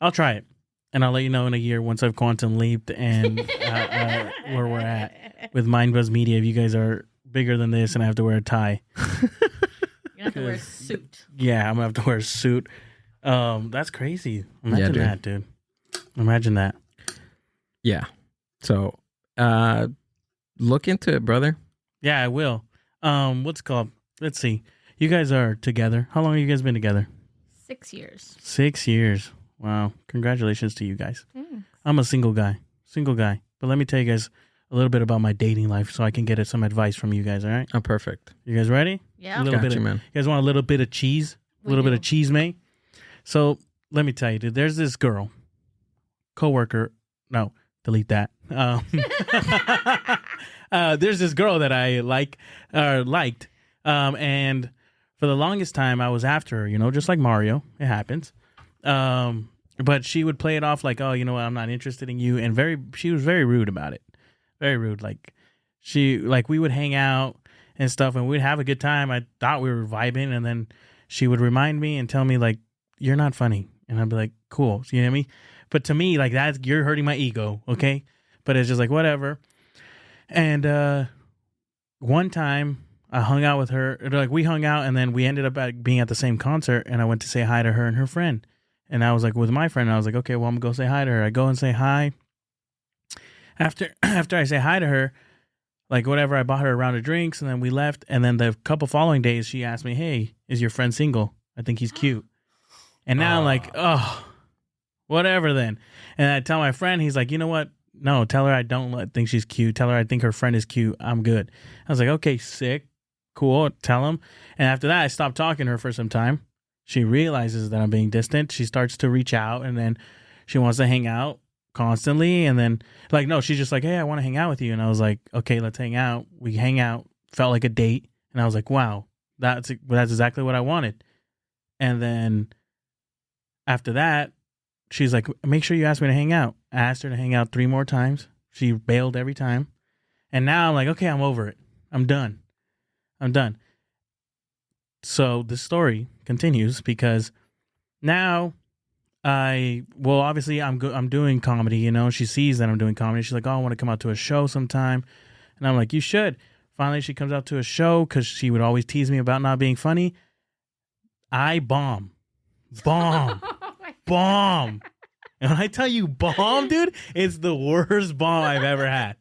I'll try it. And I'll let you know in a year once I've quantum leaped and where we're at with MindBuzz Media. If you guys are bigger than this and I have to wear a tie. You have to wear a suit. Yeah, I'm going to have to wear a suit. That's crazy. Imagine that, dude. Imagine that. Yeah. So look into it, brother. Yeah, I will. What's it called? Let's see. You guys are together. How long have you guys been together? 6 years. 6 years. Wow. Congratulations to you guys. Mm. I'm a single guy. But let me tell you guys a little bit about my dating life so I can get some advice from you guys, all right? Oh, perfect. You guys ready? Yeah. Man. You guys want a little bit of cheese? A little bit of cheese, mate? So let me tell you, dude, there's this girl, coworker. No, delete that. There's this girl that I liked. And for the longest time, I was after her, just like Mario. It happens. But she would play it off like, oh, you know what? I'm not interested in you. And she was very rude about it. Very rude. We would hang out and stuff and we'd have a good time. I thought we were vibing. And then she would remind me and tell me like, you're not funny. And I'd be like, cool. You know what I mean? But to me, like you're hurting my ego. Okay. But it's just like, whatever. And, one time I hung out with her, we hung out and then we ended up being at the same concert and I went to say hi to her and her friend. And I was like with my friend, and I was like, okay, well, I'm going to go say hi to her. I go and say hi. After I say hi to her, like whatever, I bought her a round of drinks and then we left. And then the couple following days, she asked me, hey, is your friend single? I think he's cute. And now I'm like, oh, whatever then. And I tell my friend, he's like, you know what? No, tell her I don't think she's cute. Tell her I think her friend is cute. I'm good. I was like, okay, sick. Cool. Tell him. And after that, I stopped talking to her for some time. She realizes that I'm being distant. She starts to reach out and then she wants to hang out constantly. And then no, she's just like, hey, I want to hang out with you. And I was like, okay, let's hang out. We hang out. Felt like a date. And I was like, wow, that's exactly what I wanted. And then after that, she's like, make sure you ask me to hang out. I asked her to hang out 3 more times. She bailed every time. And now I'm like, okay, I'm over it. I'm done. So the story continues because now obviously I'm doing comedy, She sees that I'm doing comedy. She's like, oh, I want to come out to a show sometime. And I'm like, you should. Finally, she comes out to a show because she would always tease me about not being funny. I bomb. And when I tell you bomb, dude, it's the worst bomb I've ever had.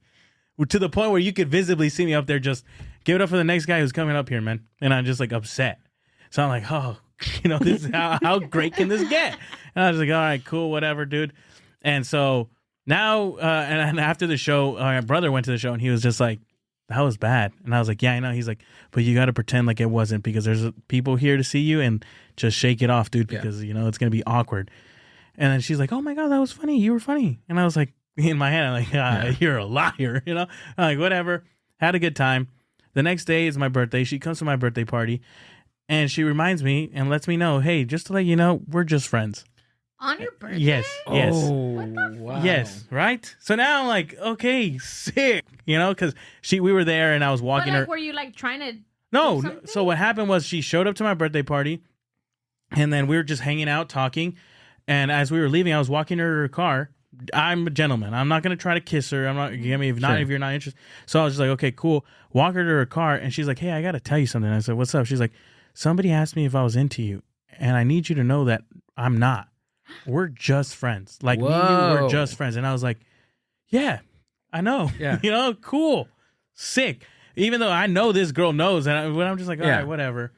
To the point where you could visibly see me up there just give it up for the next guy who's coming up here, man. And I'm just like upset. So I'm like, oh, this is how great can this get? And I was like, all right, cool, whatever, dude. And so now, and after the show, my brother went to the show and he was just like, that was bad. And I was like, yeah, I know. He's like, but you got to pretend like it wasn't because there's people here to see you and just shake it off, dude, because, it's going to be awkward. And then she's like, oh my God, that was funny. You were funny. And I was like, in my head, I'm like, you're a liar, I'm like, whatever. Had a good time. The next day is my birthday. She comes to my birthday party. And she reminds me and lets me know, hey, just to let you know, we're just friends. On your birthday? Yes. Yes. What the wow. Yes. Right. So now I'm like, okay, sick. You know, because we were there and I was But walking like, her. were you like trying to? No. do something? So what happened was she showed up to my birthday party, and then we were just hanging out talking. And as we were leaving, I was walking her to her car. I'm a gentleman. I'm not gonna try to kiss her. I'm not. I mean, if not, Sure. if you're not interested. So I was just like, okay, cool. Walk her to her car, and she's like, hey, I gotta tell you something. I said, what's up? She's like, somebody asked me if I was into you, and I need you to know that I'm not. We're just friends. Like me and you, we're Whoa. just friends. And I was like, yeah, I know. Yeah. You know, cool, sick. Even though I know this girl knows, and I'm just like, all Yeah. right, whatever.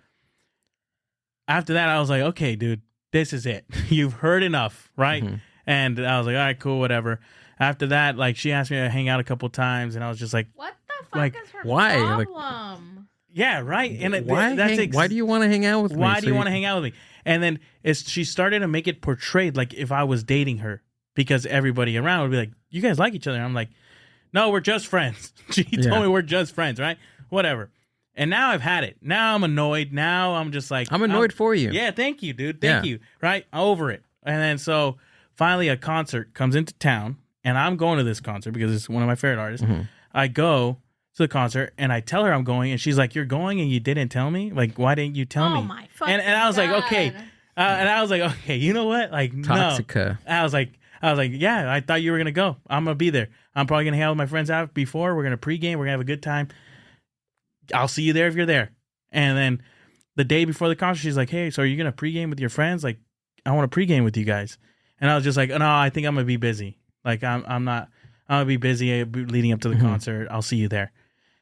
After that, I was like, okay, dude, this is it. You've heard enough, right? Mhm. And I was like, all right, cool, whatever. After that, like, she asked me to hang out a couple times, and I was just like, What the fuck Like, is her why? Like- problem? yeah, right. And Why? Why do you want to hang out with me? why do you want to hang out with me? And then she started to make it portrayed like if I was dating her, because everybody around would be like, you guys like each other. And I'm like, no, we're just friends. She Yeah. told me we're just friends, right? Whatever. And now I've had it. Now I'm annoyed. Now I'm just like, I'm annoyed for you. Yeah, thank you, dude. Thank Yeah. you. Right? Over it. And then so finally a concert comes into town, and I'm going to this concert because it's one of my favorite artists. Mhm. I go to the concert and I tell her I'm going, and she's like, you're going and you didn't tell me? Like, why didn't you tell me? Oh my fucking And I was like, God. okay. And I was like, okay, you know what? Like, Toxica. no. I was like, yeah, I thought you were gonna go. I'm gonna be there. I'm probably gonna hang out with my friends out before. We're gonna pregame. We're gonna have a good time. I'll see you there if you're there. And then the day before the concert, she's like, hey, so are you gonna pregame with your friends? Like, I want to pregame with you guys. And I was just like, no, I think I'm gonna be busy. Like, I'm not. I'm gonna be busy leading up to the Mhm. concert. I'll see you there.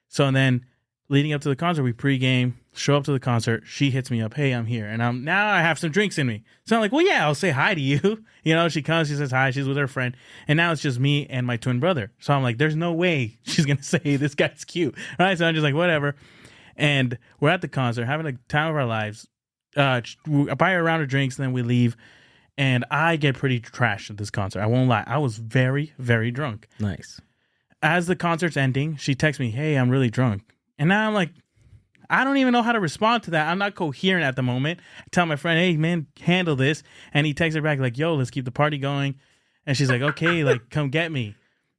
So then, leading up to the concert, we pregame, show up to the concert. She hits me up, hey, I'm here. And now I have some drinks in me. So I'm like, well, yeah, I'll say hi to you. You know, she comes, she says hi, she's with her friend. And now it's just me and my twin brother. So I'm like, there's no way she's going to say this guy's cute. Right? So I'm just like, whatever. And we're at the concert, having a time of our lives. I buy her a round of drinks, and then we leave. And I get pretty trashed at this concert. I won't lie. I was very, very drunk. Nice. As the concert's ending, she texts me, hey, I'm really drunk. And now I'm like, I don't even know how to respond to that. I'm not coherent at the moment. I tell my friend, hey, man, handle this. And he texts her back like, yo, let's keep the party going. And she's like, okay, like, come get me.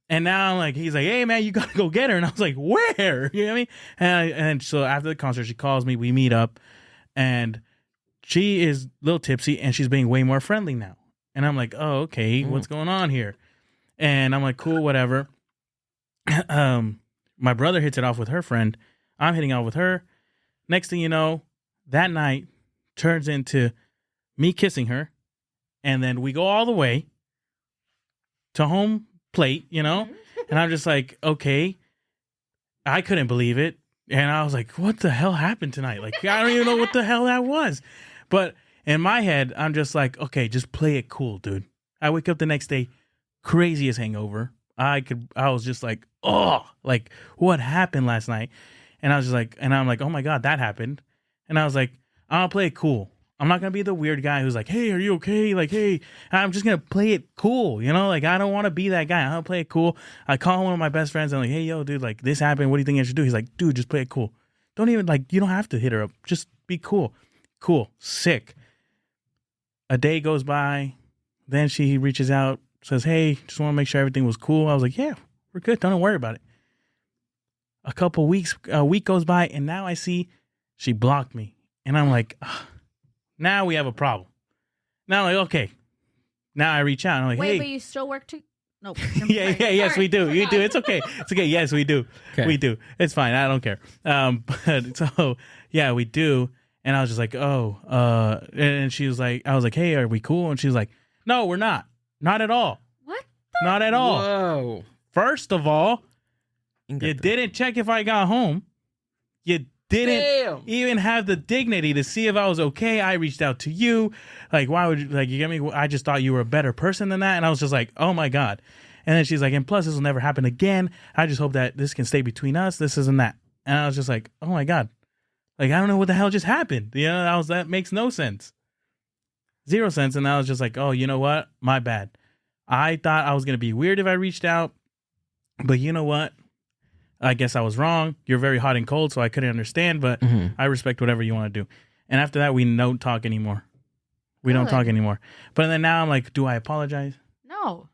And now I'm like, he's like, hey, man, you got to go get her. And I was like, where? You know what I mean? And so after the concert, she calls me. We meet up. And she is a little tipsy, and she's being way more friendly now. And I'm like, oh, okay, what's going on here? And I'm like, cool, whatever. My brother hits it off with her friend. I'm hitting off with her. Next thing you know, that night turns into me kissing her. And then we go all the way to home plate, you know? And I'm just like, okay. I couldn't believe it. And I was like, what the hell happened tonight? Like, I don't even know what the hell that was. But in my head, I'm just like, okay, just play it cool, dude. I wake up the next day, craziest hangover. I was just like, oh, like, what happened last night? And I was just like, and I'm like, oh my God, that happened. And I was like, I'll play it cool. I'm not going to be the weird guy who's like, hey, are you okay? Like, hey, I'm just going to play it cool. You know, like, I don't want to be that guy. I'm going to play it cool. I call one of my best friends. And I'm like, hey, yo, dude, like, this happened. What do you think I should do? He's like, dude, just play it cool. Don't even, like, you don't have to hit her up. Just be cool. Cool. Sick. A day goes by. Then she reaches out, says, hey, just want to make sure everything was cool. I was like, yeah, we're good. Don't worry about it. A week goes by, and now I see she blocked me. And I'm like, ugh, now we have a problem. Now I'm like, okay. Now I reach out, and I'm like, Wait, hey. but you still work to? No. Yes, we do. You do. It's okay. It's okay. Yes, we do. Okay. We do. It's fine. I don't care. But so, yeah, we do. And I was just like, oh, and she was like, I was like, hey, are we cool? And she was like, no, we're not. Not at all. What? Not at all. Whoa. First of all, you didn't check if I got home. You didn't even have the dignity to see if I was okay. I reached out to you. Like, why would you, like, you get me? I just thought you were a better person than that. And I was just like, oh my God. And then she's like, and plus, this will never happen again. I just hope that this can stay between us. This isn't that. And I was just like, oh my God. Like, I don't know what the hell just happened. You know, that makes no sense. Zero sense. And I was just like, oh, you know what? My bad. I thought I was going to be weird if I reached out. But you know what? I guess I was wrong. You're very hot and cold, so I couldn't understand. But I respect whatever you want to do. And after that, we don't talk anymore. We don't talk anymore. But then now I'm like, do I apologize? No.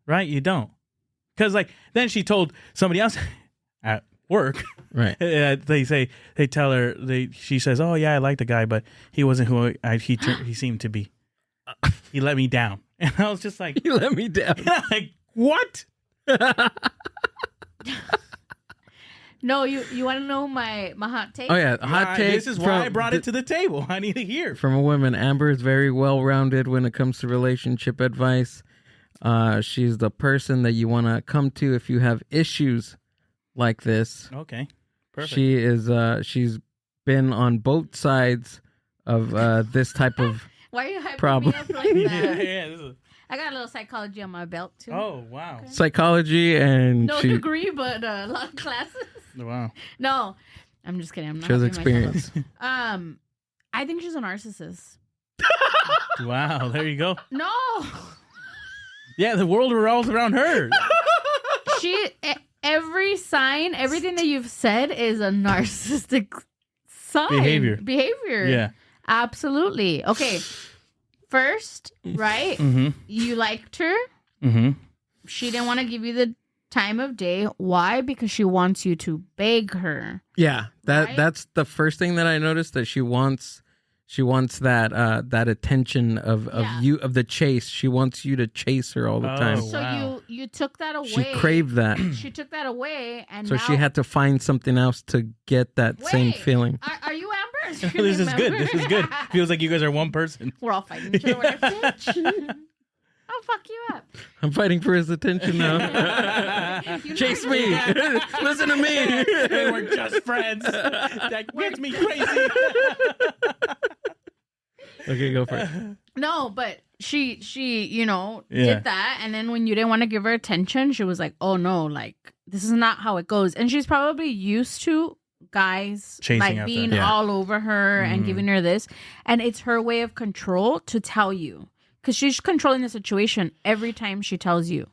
Right? You don't. Because like then she told somebody else at work. Right. They tell her, she says, oh yeah, I like the guy, but he wasn't who he seemed to be. He let me down. And I was just like, You let me down. like, what? No, you want to know my hot take? Oh yeah, hot take. This is why I brought it to the table. I need to hear. From a woman. Amber is very well-rounded when it comes to relationship advice. She's the person that you want to come to if you have issues like this. Okay, perfect. She is. She's been on both sides of this type of. Why are you hyping problem. me up like that? This is, I got a little psychology on my belt too. oh wow, Okay. Psychology and No she degree, but a lot of classes. wow. No, I'm just kidding. I'm not. she has hyping myself experience. up. I think she's a narcissist. Wow, there you go. No, Yeah, the world revolves around her. every sign, everything that you've said is a narcissistic sign. Behavior. Yeah. Absolutely. Okay. First, right? Mm-hmm. You liked her. Mm-hmm. She didn't want to give you the time of day. Why? Because she wants you to beg her. Yeah, Right? that's the first thing that I noticed, that she wants that attention of Yeah. you, of the chase. She wants you to chase her all the Oh, time. So wow. you took that away. She craved that. She took that away, and So now, she had to find something else to get that same Wait. feeling. Are you Amber? Is your This name is good. Amber? This is good. Feels like you guys are one person. We're all fighting each other. We're like, bitch. I'll fuck you up. I'm fighting for his attention now. You Chase know- me. Listen to me. Hey, we're just friends. That gets me crazy. Okay, go for it. No, but she Yeah. did that, and then when you didn't want to give her attention, she was like, "Oh no, like this is not how it goes." And she's probably used to guys Chasing like after being her. Yeah. all over her and giving her this, and it's her way of control to tell you, because she's controlling the situation every time she tells you,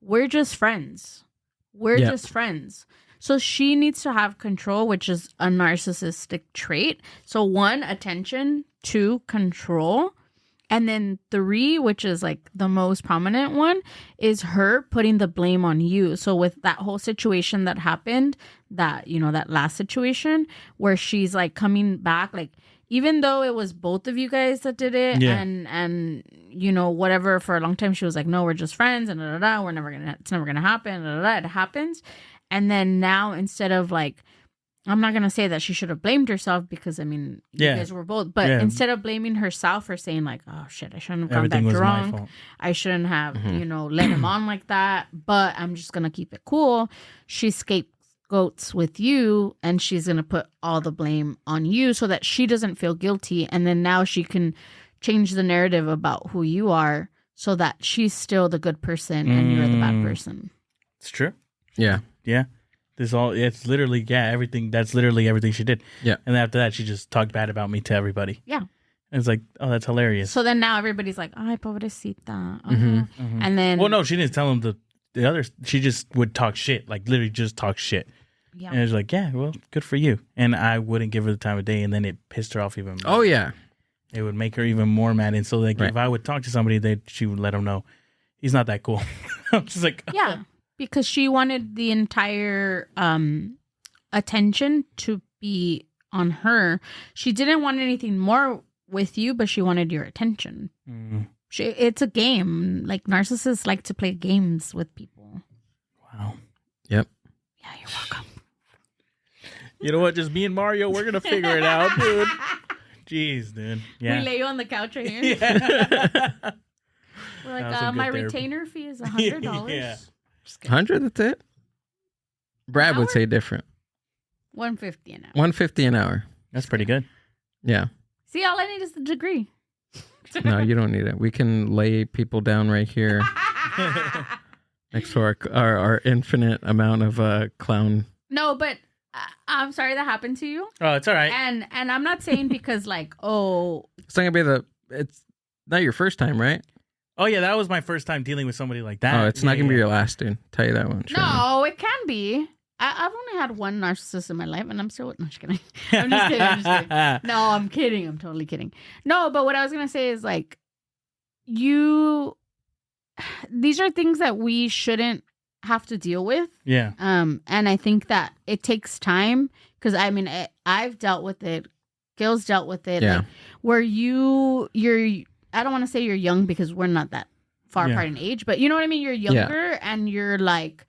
"We're just friends. We're Yep. just friends." So she needs to have control, which is a narcissistic trait. So 1, attention; 2, control. And then 3, which is like the most prominent one, is her putting the blame on you. So with that whole situation that happened, that last situation where she's like coming back, like even though it was both of you guys that did it, Yeah. and whatever, for a long time she was like, no, we're just friends, and it's never gonna happen, it happens. And then now, instead of like, I'm not going to say that she should have blamed herself, because, I mean, you Yeah. guys were both. But Yeah. instead of blaming herself for saying, like, oh, shit, I shouldn't have gone Everything that was my drunk. fault. I shouldn't have, let him on like that. But I'm just going to keep it cool. She scapegoats with you, and she's going to put all the blame on you so that she doesn't feel guilty. And then now she can change the narrative about who you are so that she's still the good person and you're the bad person. It's true. Yeah. Yeah. It's literally, everything. That's literally everything she did. Yeah. And after that, she just talked bad about me to everybody. Yeah. And it's like, oh, that's hilarious. So then now everybody's like, ay, pobrecita. Mhm. And then... Well, no, she didn't tell him the others. She just would talk shit, like literally just talk shit. Yeah. And it was like, yeah, well, good for you. And I wouldn't give her the time of day, and then it pissed her off even more. Oh yeah. It would make her even more mad. And so, like, Right. if I would talk to somebody, she would let him know he's not that cool. I'm just like, Yeah, because she wanted the entire attention to be on her. She didn't want anything more with you, but she wanted your attention. mm, It's a game. Like, narcissists like to play games with people. wow. Yep. Yeah, you're welcome. You know what? Just me and Mario, we're gonna figure it out, dude. Jeez, dude. Yeah. We lay you on the couch right here. Yeah. We're That was like, some my good therapy. retainer fee is $100. Yeah. 100. That's it. Brad would Hour? say different. $150 an hour. 150 an hour. That's pretty good. Yeah. See, all I need is the degree. No, you don't need it. We can lay people down right here next to our infinite amount of clown. No, but I'm sorry that happened to you. Oh, it's all right. And I'm not saying because, like, oh, It's not gonna be it's not your first time, right? Oh, yeah, that was my first time dealing with somebody like that. Oh, it's not Yeah, gonna be yeah. your last, dude. Tell you that one. Sure. no, it can be. I've only had one narcissist in my life, and I'm still no, just kidding. I'm just kidding. I'm just kidding. No, I'm kidding. I'm totally kidding. No, but what I was gonna say is like, these are things that we shouldn't have to deal with. Yeah. And I think that it takes time because I mean I've dealt with it. Gil's dealt with it. Yeah. Like, where you're I don't want to say you're young because we're not that far apart in age, but you know what I mean. You're younger and you're like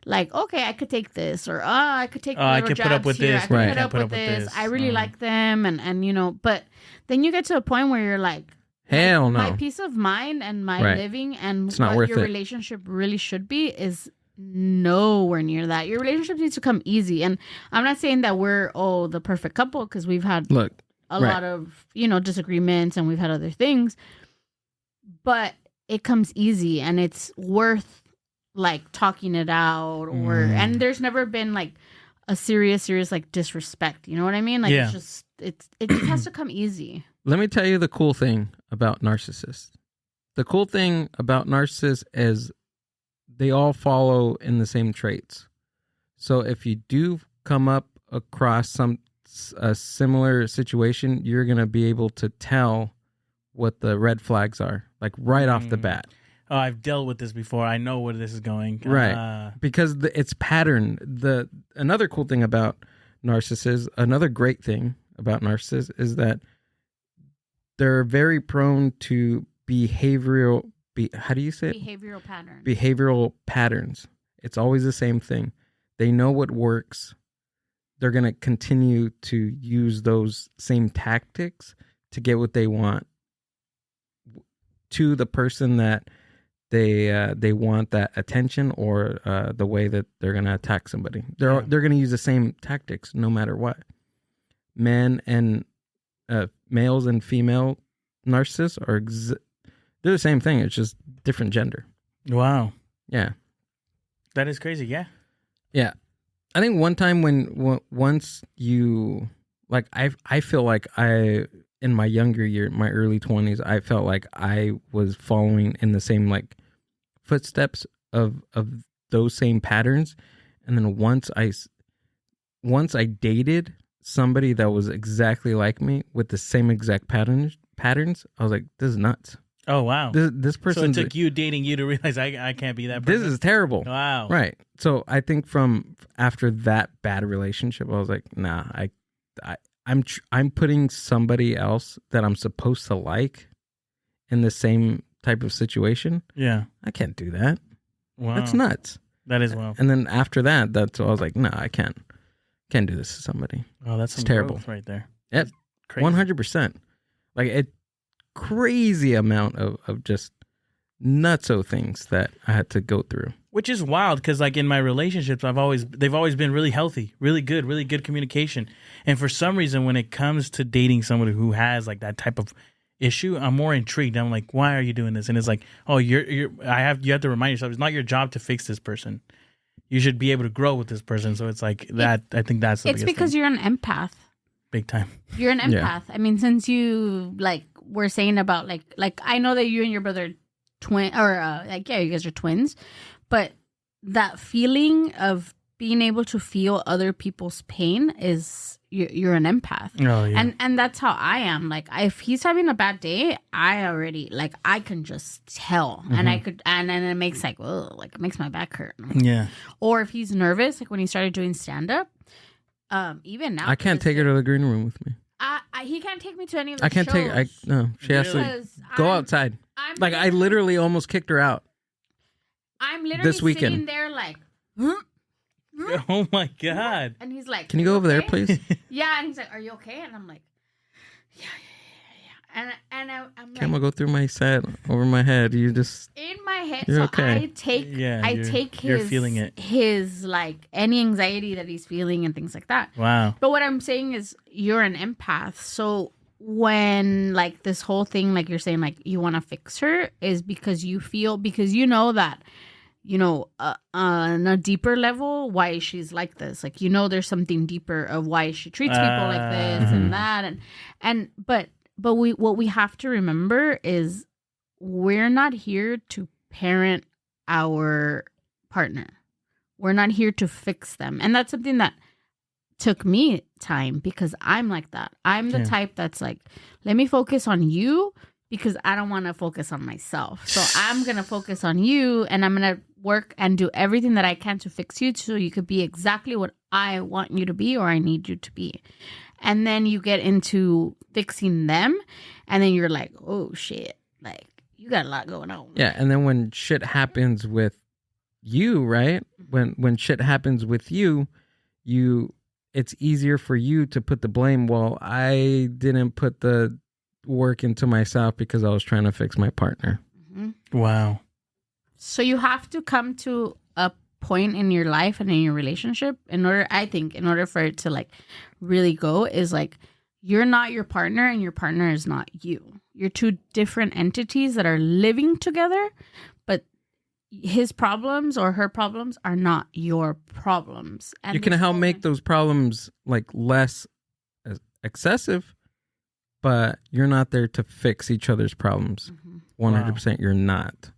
okay, I could take this, or I could take. I could put up with here. this. I could Right. put up with this. I really like them, and you know, but then you get to a point where you're like, Hell no. my peace of mind and my Right. living and It's not what worth your it. relationship really should be is nowhere near that. Your relationship needs to come easy, and I'm not saying that we're the perfect couple because we've had Look, a right. lot of disagreements and we've had other things, but it comes easy and it's worth like talking it out and there's never been like a serious like disrespect, you know what I mean? Like Yeah. it's just it just has to come easy. let me tell you the cool thing about narcissists. The cool thing about narcissists is they all follow in the same traits. So if you do come up across a similar situation, you're going to be able to tell what the red flags are, like right off the bat. Oh, I've dealt with this before. I know where this is going. Right. Because it's pattern. Another cool thing about narcissists, another great thing about narcissists is that they're very prone to behavioral, how do you say it? Behavioral patterns. It's always the same thing. They know what works. They're going to continue to use those same tactics to get what they want to the person that they want that attention or the way that they're going to attack somebody. They're going to use the same tactics no matter what. Men and males and female narcissists are they're the same thing. It's just different gender. Wow. Yeah. That is crazy. Yeah. Yeah. I think one time once you like I feel like in my younger year, my early 20s, I felt like I was following in the same like footsteps of those same patterns. And then once I dated somebody that was exactly like me with the same exact patterns, I was like, this is nuts. Oh, wow. This person. So it took you dating you to realize I can't be that person. This is terrible. Wow. Right. So I think from after that bad relationship, I was like, nah, I'm putting somebody else that I'm supposed to like in the same type of situation. Yeah. I can't do that. Wow. That's nuts. That is wild. And then after that, I was like, no, I can't do this to somebody. Oh, that's some terrible growth right there. Yep. Crazy. 100%. Like crazy amount of just nutso things that I had to go through. Which is wild because, like, in my relationships, they've always been really healthy, really good communication. And for some reason, when it comes to dating somebody who has like that type of issue, I'm more intrigued. I'm like, why are you doing this? And it's like, oh, you have to remind yourself it's not your job to fix this person. You should be able to grow with this person. So it's like that. I think that's the It's biggest because thing. you're an empath. Big time. You're an empath. Yeah. I mean, since you like were saying about like I know that you and your brother you guys are twins, but that feeling of being able to feel other people's pain is you're an empath. Oh yeah. And that's how I am. Like if he's having a bad day, I already like I can just tell, and I could, and then it makes like it makes my back hurt. Yeah. Or if he's nervous, like when he started doing stand up, even now I can't take her to the green room with me. He can't take me to any of the I can't shows. no. She has to Because go I'm- outside. I'm Like I literally almost kicked her out. I'm literally this weekend. sitting there like, Oh my God. and he's like, Can you go over there, okay?" please? Yeah, and he's like, "Are you okay?" And I'm like, "Yeah." And I'm Kim will like, go through my set over my head. You just in my head, You're so okay. I take you're his feeling it. his like any anxiety that he's feeling and things like that. Wow. But what I'm saying is, you're an empath, so when like this whole thing, like you're saying, like you want to fix her, is because you know that, you know, on a deeper level, why she's like this. Like, you know, there's something deeper of why she treats people like this and that, but what we have to remember is we're not here to parent our partner. We're not here to fix them. And that's something that took me time because I'm like that. I'm the type that's like, let me focus on you because I don't want to focus on myself. So I'm going to focus on you and I'm going to work and do everything that I can to fix you so you could be exactly what I want you to be or I need you to be. And then you get into fixing them and then you're like, oh shit, like you got a lot going on. Yeah, and then when shit happens with you, right? When shit happens with you, it's easier for you to put the blame. Well, I didn't put the work into myself because I was trying to fix my partner. Mm-hmm. Wow. So you have to come to a point in your life and in your relationship in order for it to like really go is like you're not your partner and your partner is not you. You're two different entities that are living together, but his problems or her problems are not your problems. And you can help make those problems like less excessive, but you're not there to fix each other's problems. 100% you're not.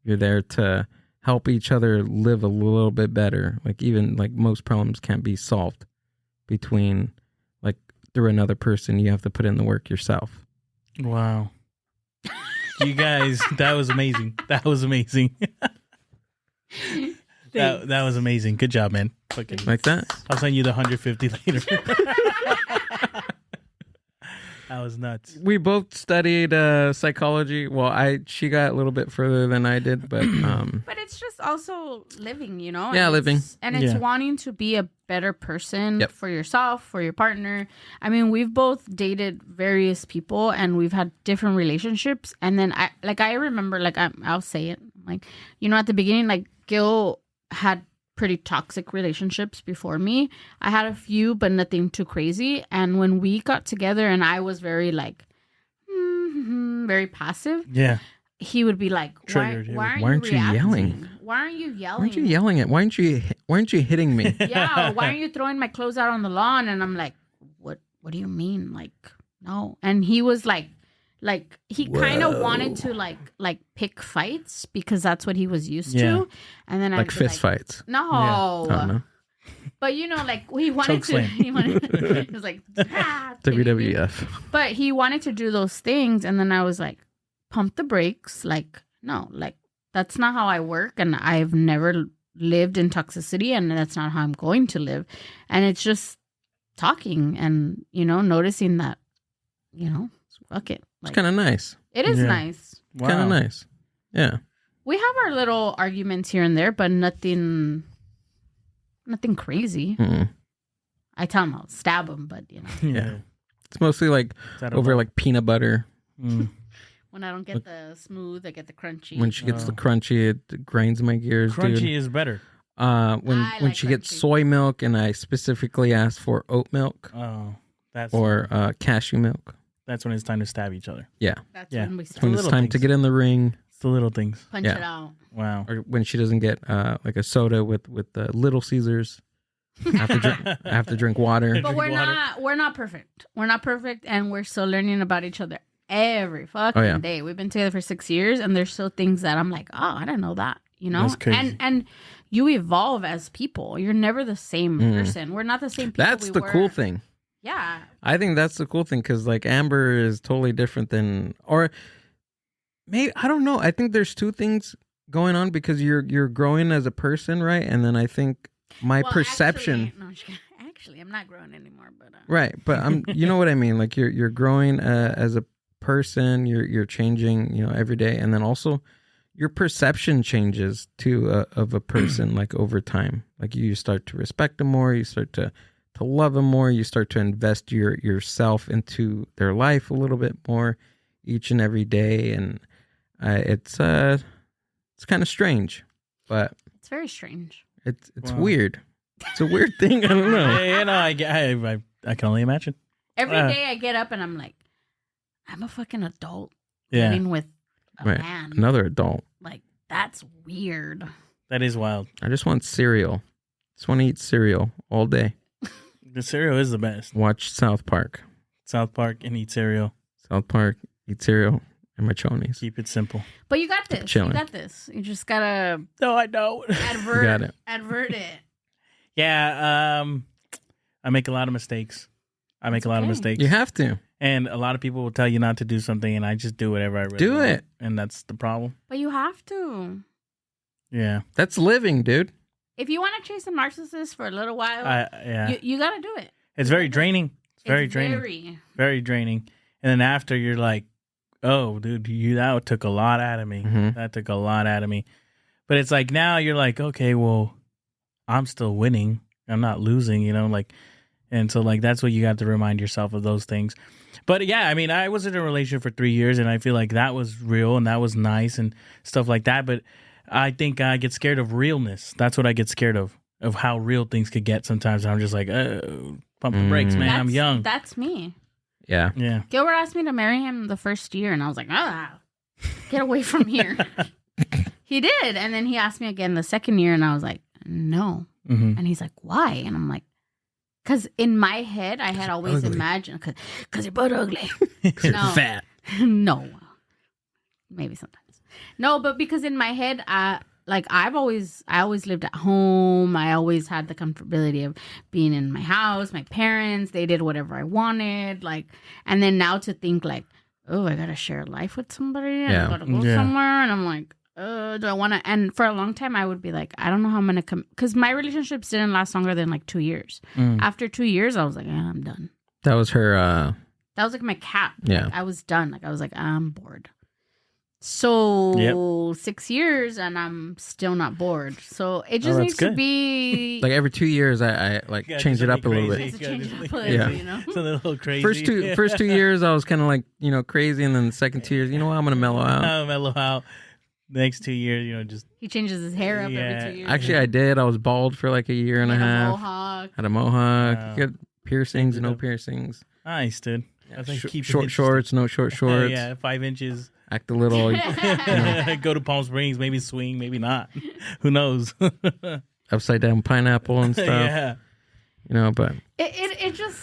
You're there to help each other live a little bit better. Like even like most problems can't be solved between like through another person. You have to put in the work yourself. Wow. You guys, that was amazing. That was amazing. that was amazing. Good job, man. Fucking like that. I'll send you the 150 later. That was nuts. We both studied psychology. Well, she got a little bit further than I did, but but it's just also living, you know. Yeah, living, and it's wanting to be a better person for yourself, for your partner. I mean, we've both dated various people, and we've had different relationships. And then I remember, like I'll say it, like at the beginning, like GILL had pretty toxic relationships before me. I had a few, but nothing too crazy. And when we got together and I was very like, very passive. Yeah. He would be like, why aren't you yelling? Why aren't you yelling? Why aren't you yelling at? Why aren't you hitting me? Yeah. Why aren't you throwing my clothes out on the lawn? And I'm like, what do you mean? Like, no. And he was like he kind of wanted to like pick fights because that's what he was used to. And then like fist fights. No. Yeah. Oh, no. But like he wanted to. He was like WWF. But he wanted to do those things, and then I was like, pump the brakes. Like no, like that's not how I work, and I've never lived in toxicity, and that's not how I'm going to live. And it's just talking and noticing that fuck it. Like, it's kind of nice. It is nice. Wow. Kind of nice. Yeah. We have our little arguments here and there, but nothing crazy. Mm-mm. I tell him I'll stab him, but Yeah. It's mostly like over like peanut butter. When I don't get the smooth, I get the crunchy. When she gets the crunchy, it grinds my gears. Crunchy is better. When she gets soy milk, and I specifically ask for oat milk. Oh, or cashew milk. That's when it's time to stab each other. Yeah. That's when we start. When it's time to get in the ring. It's the little things. Punch it out. Wow. Or when she doesn't get like a soda with the Little Caesars. I have to drink water. But we're not perfect. We're not perfect, and we're still learning about each other every fucking day. We've been together for 6 years, and there's still things that I'm like, oh, I didn't know that. That's crazy. And you evolve as people. You're never the same person. We're not the same people. That's the cool thing. Yeah. I think that's the cool thing because like Amber is totally different than, or maybe, I don't know. I think there's two things going on because you're growing as a person, right? And then I think my perception. Actually, I'm not growing anymore, but right. But I'm, you know what I mean? Like you're growing as a person. You're changing, every day, and then also your perception changes too of a person like over time. Like you start to respect them more. You start to love them more. You start to invest yourself into their life a little bit more each and every day, and it's kind of strange, but it's very strange. It's weird. It's a weird thing. I don't know. I can only imagine. Every day I get up and I'm like, I'm a fucking adult living with a man. Another adult. Like that's weird. That is wild. I just want cereal. Just want to eat cereal all day. The cereal is the best. Watch South Park and eat cereal. South Park, eat cereal, and my chonies. Keep it simple. But you got this. Chilling. You got this. You just gotta No, I don't. advert, got it. advert it. Yeah, I make a lot of mistakes. That's okay. You have to. And a lot of people will tell you not to do something, and I just do whatever I really Do want. it. And that's the problem. But you have to. Yeah. That's living, dude. If you want to chase a narcissist for a little while, Yeah. you gotta do it. It's very draining. It's very It's draining. Very draining. And then after, you're like, oh, dude, that took a lot out of me. Mhm. That took a lot out of me. But it's like now you're like, okay, well, I'm still winning. I'm not losing, like, and so like that's what you got to remind yourself of those things. But yeah, I mean, I was in a relationship for 3 years, and I feel like that was real and that was nice and stuff like that. But I think I get scared of realness. That's what I get scared of how real things could get sometimes. And I'm just like, oh, pump the brakes, man. I'm young. That's me. Yeah. Yeah. Gilbert asked me to marry him the first year, and I was like, get away from here. He did. And then he asked me again the second year, and I was like, no. Mm-hmm. And he's like, why? And I'm like, because in my head, I had always imagined, because you're butt ugly. You're No. fat. No. Maybe sometimes. No, but because in my head, I always lived at home. I always had the comfortability of being in my house. My parents, they did whatever I wanted. And then now to think like, oh, I gotta share life with somebody. And Yeah. I gotta go somewhere. And I'm like, do I want to? And for a long time, I would be like, I don't know how I'm gonna come, because my relationships didn't last longer than like 2 years. After 2 years, I was like, I'm done. That was her. That was like my cap. Yeah. Like, I was done. Like I was like, I'm bored. So 6 years and I'm still not bored. So it just that's needs to good. be Like every 2 years, I like Yeah, change do it up a something little crazy. bit. to change it up a Yeah. little, you know. Something a little crazy. First two years, I was kind of like crazy, and then the second 2 years, you know what, I'm gonna mellow out. Mellow out. Next 2 years, just He changes his hair up Yeah. every 2 years. Actually, I did. I was bald for like a year and a He had half. mohawk. Had a mohawk. Wow. Got piercings, Changed it no up. piercings. nice, dude. That's like keep it Short interesting. shorts, no short shorts. Yeah, 5 inches. Act a little Go to Palm Springs, maybe swing, maybe not. Who knows? upside down pineapple and stuff. Yeah. But It just,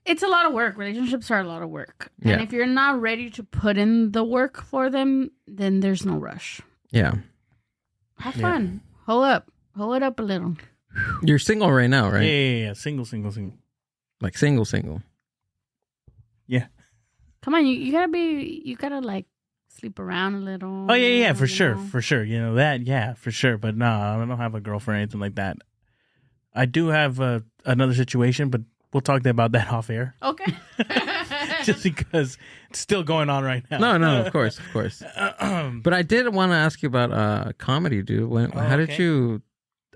it's a lot of work. Relationships are a lot of work. And Yeah. if you're not ready to put in the work for them, then there's no rush. yeah, Have fun. Hold it up a little. you're single right now, right? Yeah. Single. Like single. Yeah. Come on, you gotta like sleep around a little. Oh yeah, for you sure, know? for sure. That, yeah, for sure. But no, I don't have a girlfriend or anything like that. I do have another situation, but we'll talk about that off air. Okay. Just because it's still going on right now. No, of course. But I did want to ask you about comedy, dude. How did you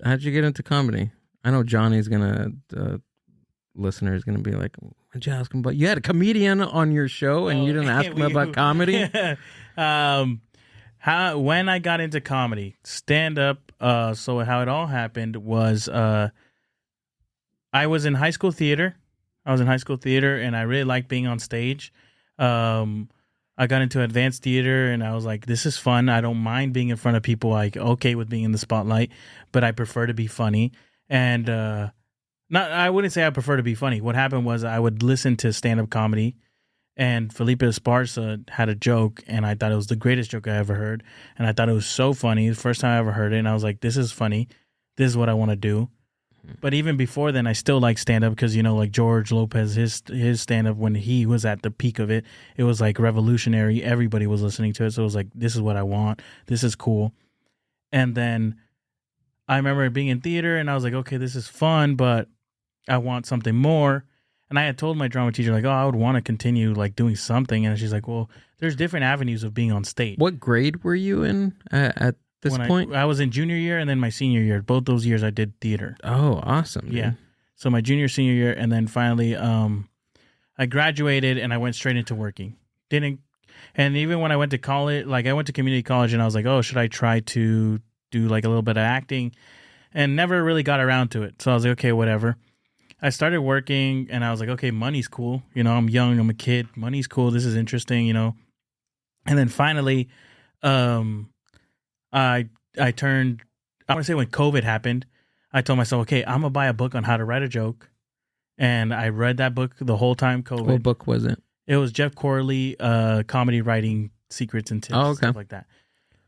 get into comedy? I know Johnny's the listener is gonna be like, why'd you ask him about? You had a comedian on your show and you didn't ask him about comedy. When I got into comedy, stand up. So how it all happened was I was in high school theater. And I really liked being on stage. I got into advanced theater and I was like, this is fun. I don't mind being in front of people. Like, okay with being in the spotlight, but I prefer to be funny. And I wouldn't say I prefer to be funny. What happened was I would listen to stand-up comedy, and Felipe Esparza had a joke, and I thought it was the greatest joke I ever heard. And I thought it was so funny. The first time I ever heard it, and I was like, this is funny. This is what I want to do. But even before then, I still like stand-up because, like George Lopez, his stand-up, when he was at the peak of it, it was like revolutionary. Everybody was listening to it. So it was like, this is what I want. This is cool. And then I remember being in theater, and I was like, okay, this is fun, but I want something more. And I had told my drama teacher, like, oh, I would want to continue like doing something. And she's like, well, there's different avenues of being on stage. What grade were you in at this point? I was in junior year and then my senior year. Both those years I did theater. Oh, awesome. Dude. Yeah. So my junior, senior year, and then finally I graduated and I went straight into working. And even when I went to college, like I went to community college and I was like, oh, should I try to do like a little bit of acting? And never really got around to it. So I was like, okay, whatever. I started working and I was like, okay, money's cool. I'm young, I'm a kid. Money's cool. This is interesting, And then finally, I turned, I want to say when COVID happened, I told myself, okay, I'm going to buy a book on how to write a joke. And I read that book the whole time COVID. What book was it? It was Jeff Corley, comedy writing secrets and tips Oh, and okay. stuff like that.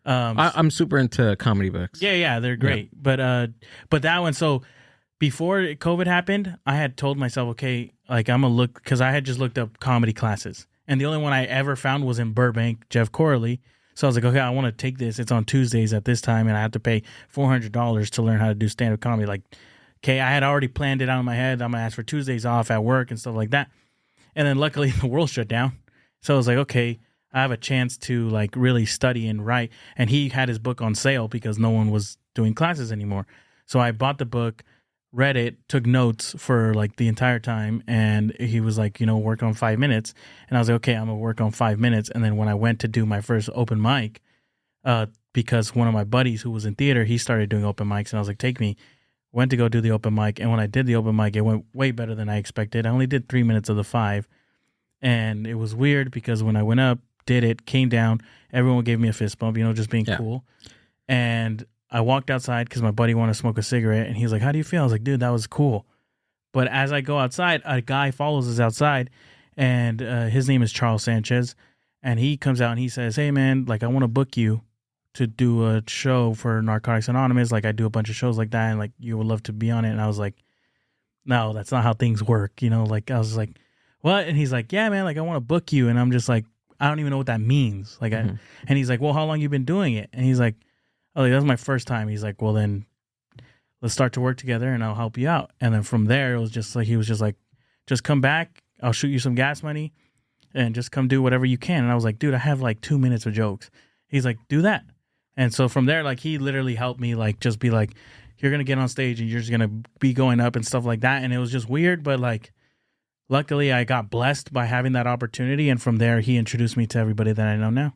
I'm super into comedy books. Yeah, they're great. Yeah. But that one, so before COVID happened, I had told myself, okay, like I'm gonna look, because I had just looked up comedy classes, and the only one I ever found was in Burbank, Jeff Corley. So I was like, okay, I want to take this. It's on Tuesdays at this time, and I have to pay $400 to learn how to do stand-up comedy. Like, okay, I had already planned it out in my head. I'm gonna ask for Tuesdays off at work and stuff like that. And then luckily the world shut down, so I was like, okay, I have a chance to like really study and write. And he had his book on sale because no one was doing classes anymore. So I bought the book, read it, took notes for like the entire time. And he was like, work on 5 minutes. And I was like, okay, I'm going to work on 5 minutes. And then when I went to do my first open mic, because one of my buddies who was in theater, he started doing open mics. And I was like, take me. Went to go do the open mic. And when I did the open mic, it went way better than I expected. I only did 3 minutes of the 5. And it was weird because when I went up, did it, came down, everyone gave me a fist bump, just being cool. And I walked outside because my buddy wanted to smoke a cigarette, and he was like, how do you feel? I was like, dude, that was cool. But as I go outside, a guy follows us outside, and his name is Charles Sanchez, and he comes out and he says, hey man, like I want to book you to do a show for Narcotics Anonymous. Like I do a bunch of shows like that, and like you would love to be on it. And I was like, no, that's not how things work. Like I was like, what? And he's like, yeah man, like I want to book you. And I'm just like, I don't even know what that means. Like, and he's like, well, how long you been doing it? And he's like, oh, that was my first time. He's like, well, then let's start to work together and I'll help you out. And then from there, it was just like, he was just like, just come back. I'll shoot you some gas money and just come do whatever you can. And I was like, dude, I have like 2 minutes of jokes. He's like, do that. And so from there, like he literally helped me like, just be like, you're going to get on stage and you're just going to be going up and stuff like that. And it was just weird, but like, luckily, I got blessed by having that opportunity, and from there, he introduced me to everybody that I know now.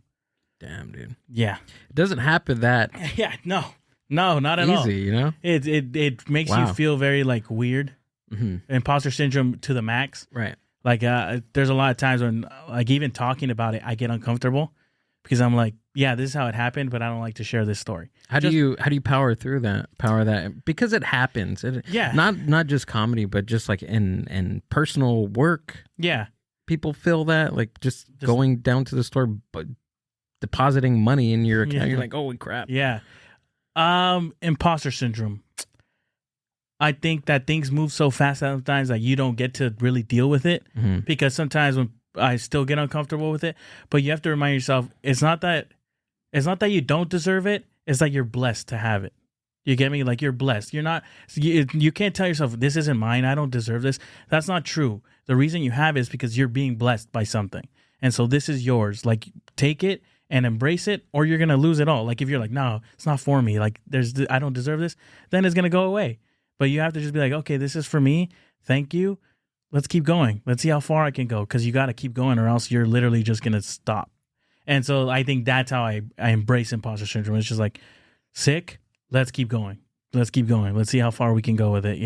Damn, dude. Yeah, it doesn't happen that. Yeah, no, not at all. Easy, It makes you feel very like weird, imposter syndrome to the max. Right. Like, there's a lot of times when, like, even talking about it, I get uncomfortable because I'm like, yeah, this is how it happened, but I don't like to share this story. How do you power through that? Because it happens. Not just comedy, but just like in personal work. Yeah. People feel that, like just going down to the store, but depositing money in your account. Yeah. You're like, holy crap. Yeah. Imposter syndrome. I think that things move so fast sometimes that you don't get to really deal with it, because sometimes when I still get uncomfortable with it, but you have to remind yourself, it's not that you don't deserve it. It's like you're blessed to have it. You get me? Like you're blessed. You're not, you can't tell yourself, this isn't mine. I don't deserve this. That's not true. The reason you have it is because you're being blessed by something. And so this is yours. Like take it and embrace it, or you're going to lose it all. Like if you're like, no, it's not for me. Like I don't deserve this. Then it's going to go away. But you have to just be like, okay, this is for me. Thank you. Let's keep going. Let's see how far I can go. Because you got to keep going, or else you're literally just going to stop. And so I think that's how I embrace imposter syndrome. It's just like, sick, let's keep going. Let's keep going. Let's see how far we can go with it,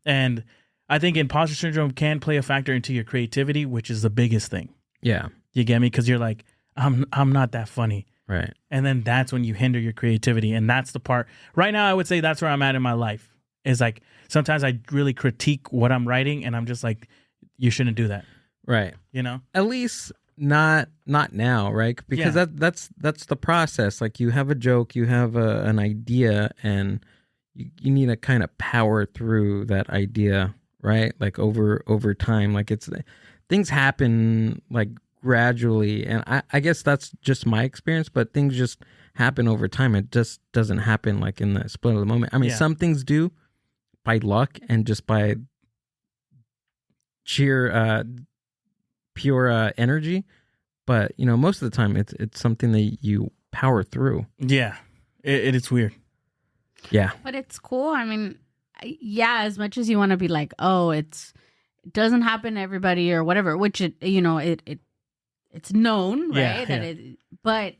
And I think imposter syndrome can play a factor into your creativity, which is the biggest thing. Yeah. You get me? Because you're like, I'm not that funny. Right. And then that's when you hinder your creativity. And that's the part. Right now, I would say that's where I'm at in my life. Is like, sometimes I really critique what I'm writing, and I'm just like, you shouldn't do that. Right. At least not now, right? Because that's the process. Like you have a joke, you have an idea, and you need to kind of power through that idea, right? Like over time, like things happen like gradually, and I guess that's just my experience, but things just happen over time. It just doesn't happen like in the split of the moment. I mean, some things do by luck and just by sheer pure energy, but most of the time it's something that you power through. Yeah, it's weird. Yeah, but it's cool. I mean, yeah, as much as you want to be like, oh, it doesn't happen to everybody or whatever, which it's known, right? Yeah. But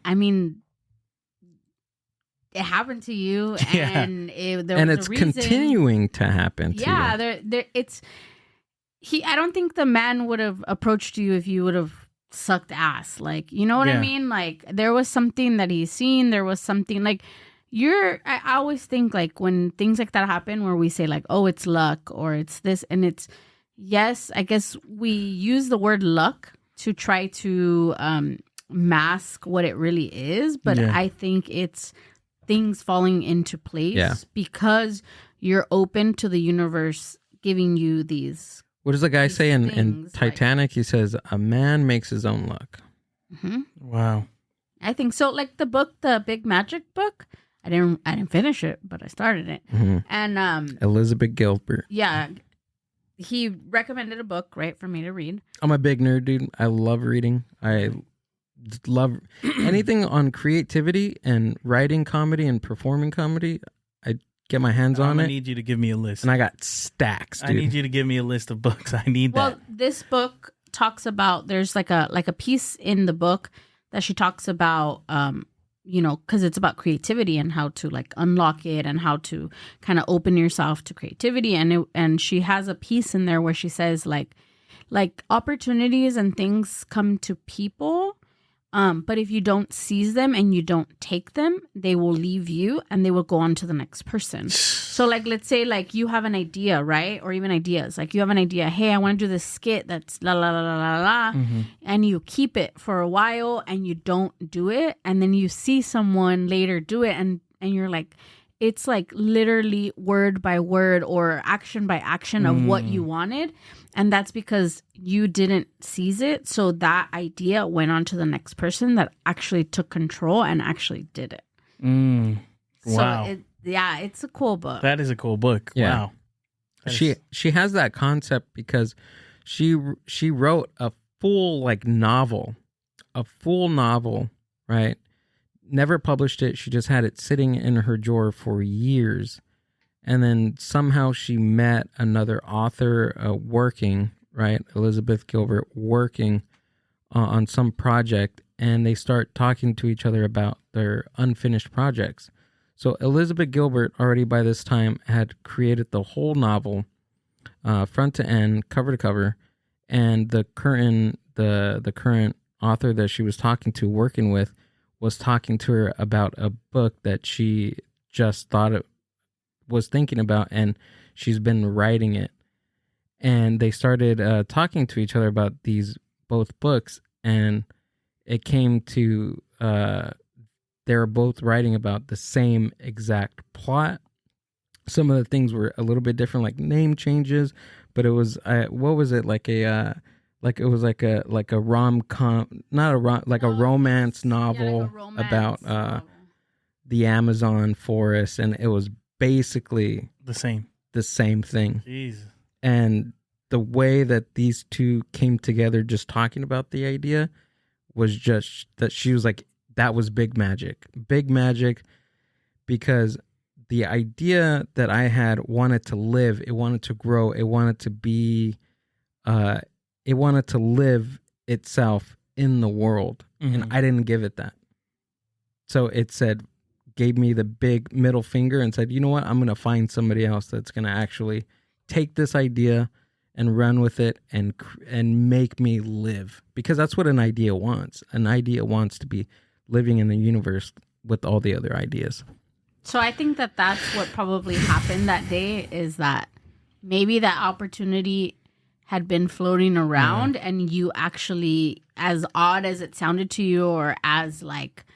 I mean, it happened to you, and it's continuing to happen to you. I don't think the man would have approached you if you would have sucked ass. Like, you know what I mean? Like, there was something that he's seen. There was something like I always think like when things like that happen where we say like, oh, it's luck or it's this, and it's, yes, I guess we use the word luck to try to mask what it really is, but Yeah. I think it's things falling into place because you're open to the universe giving you these. What does the guy say in things, Titanic? He says, "A man makes his own luck." Wow. I think so. Like the book, the Big Magic book. I didn't finish it, but I started it. And Elizabeth Gilbert. yeah, he recommended a book, right, for me to read. I'm a big nerd, dude. I love reading. I love anything on creativity and writing comedy and performing comedy. I get my hands on I it. need you to give me a list. And I got stacks, dude. I need you to give me a list of books. I need Well, that. this book talks about, there's like a piece in the book that she talks about, because it's about creativity and how to like unlock it and how to kind of open yourself to creativity. And she has a piece in there where she says like opportunities and things come to people. But if you don't seize them and you don't take them, they will leave you and they will go on to the next person. So like, let's say like you have an idea, right? Or even ideas. Like you have an idea. Hey, I want to do this skit that's la la la la la la. And you keep it for a while and you don't do it. And then you see someone later do it and you're like, it's like literally word by word or action by action of what you wanted. And that's because you didn't seize it. So that idea went on to the next person that actually took control and actually did it. Wow. So it's a cool book. That is a cool book. Yeah. Wow. That is- She has that concept because she wrote a full novel, right? Never published it. She just had it sitting in her drawer for years. And then somehow she met another author working, right? Elizabeth Gilbert working on some project. And they start talking to each other about their unfinished projects. So Elizabeth Gilbert already by this time had created the whole novel, front to end, cover to cover. And the current author that she was talking to, working with, was talking to her about a book that she just was thinking about, and she's been writing it. And they started talking to each other about these both books, and it came to they were both writing about the same exact plot. Some of the things were a little bit different, like name changes, but it was what was it like a rom-com, not a romance novel about the Amazon forest, and it was basically the same thing. Jeez. And the way that these two came together just talking about the idea was just that she was like, that was big magic, because the idea that I had wanted to live, it wanted to grow, it wanted to be, it wanted to live itself in the world. And I didn't give it that. So it gave me the big middle finger and said, you know what? I'm going to find somebody else that's going to actually take this idea and run with it and make me live. Because that's what an idea wants. An idea wants to be living in the universe with all the other ideas. So I think that that's what probably happened that day, is that maybe that opportunity had been floating around and you actually, as odd as it sounded to you, or as like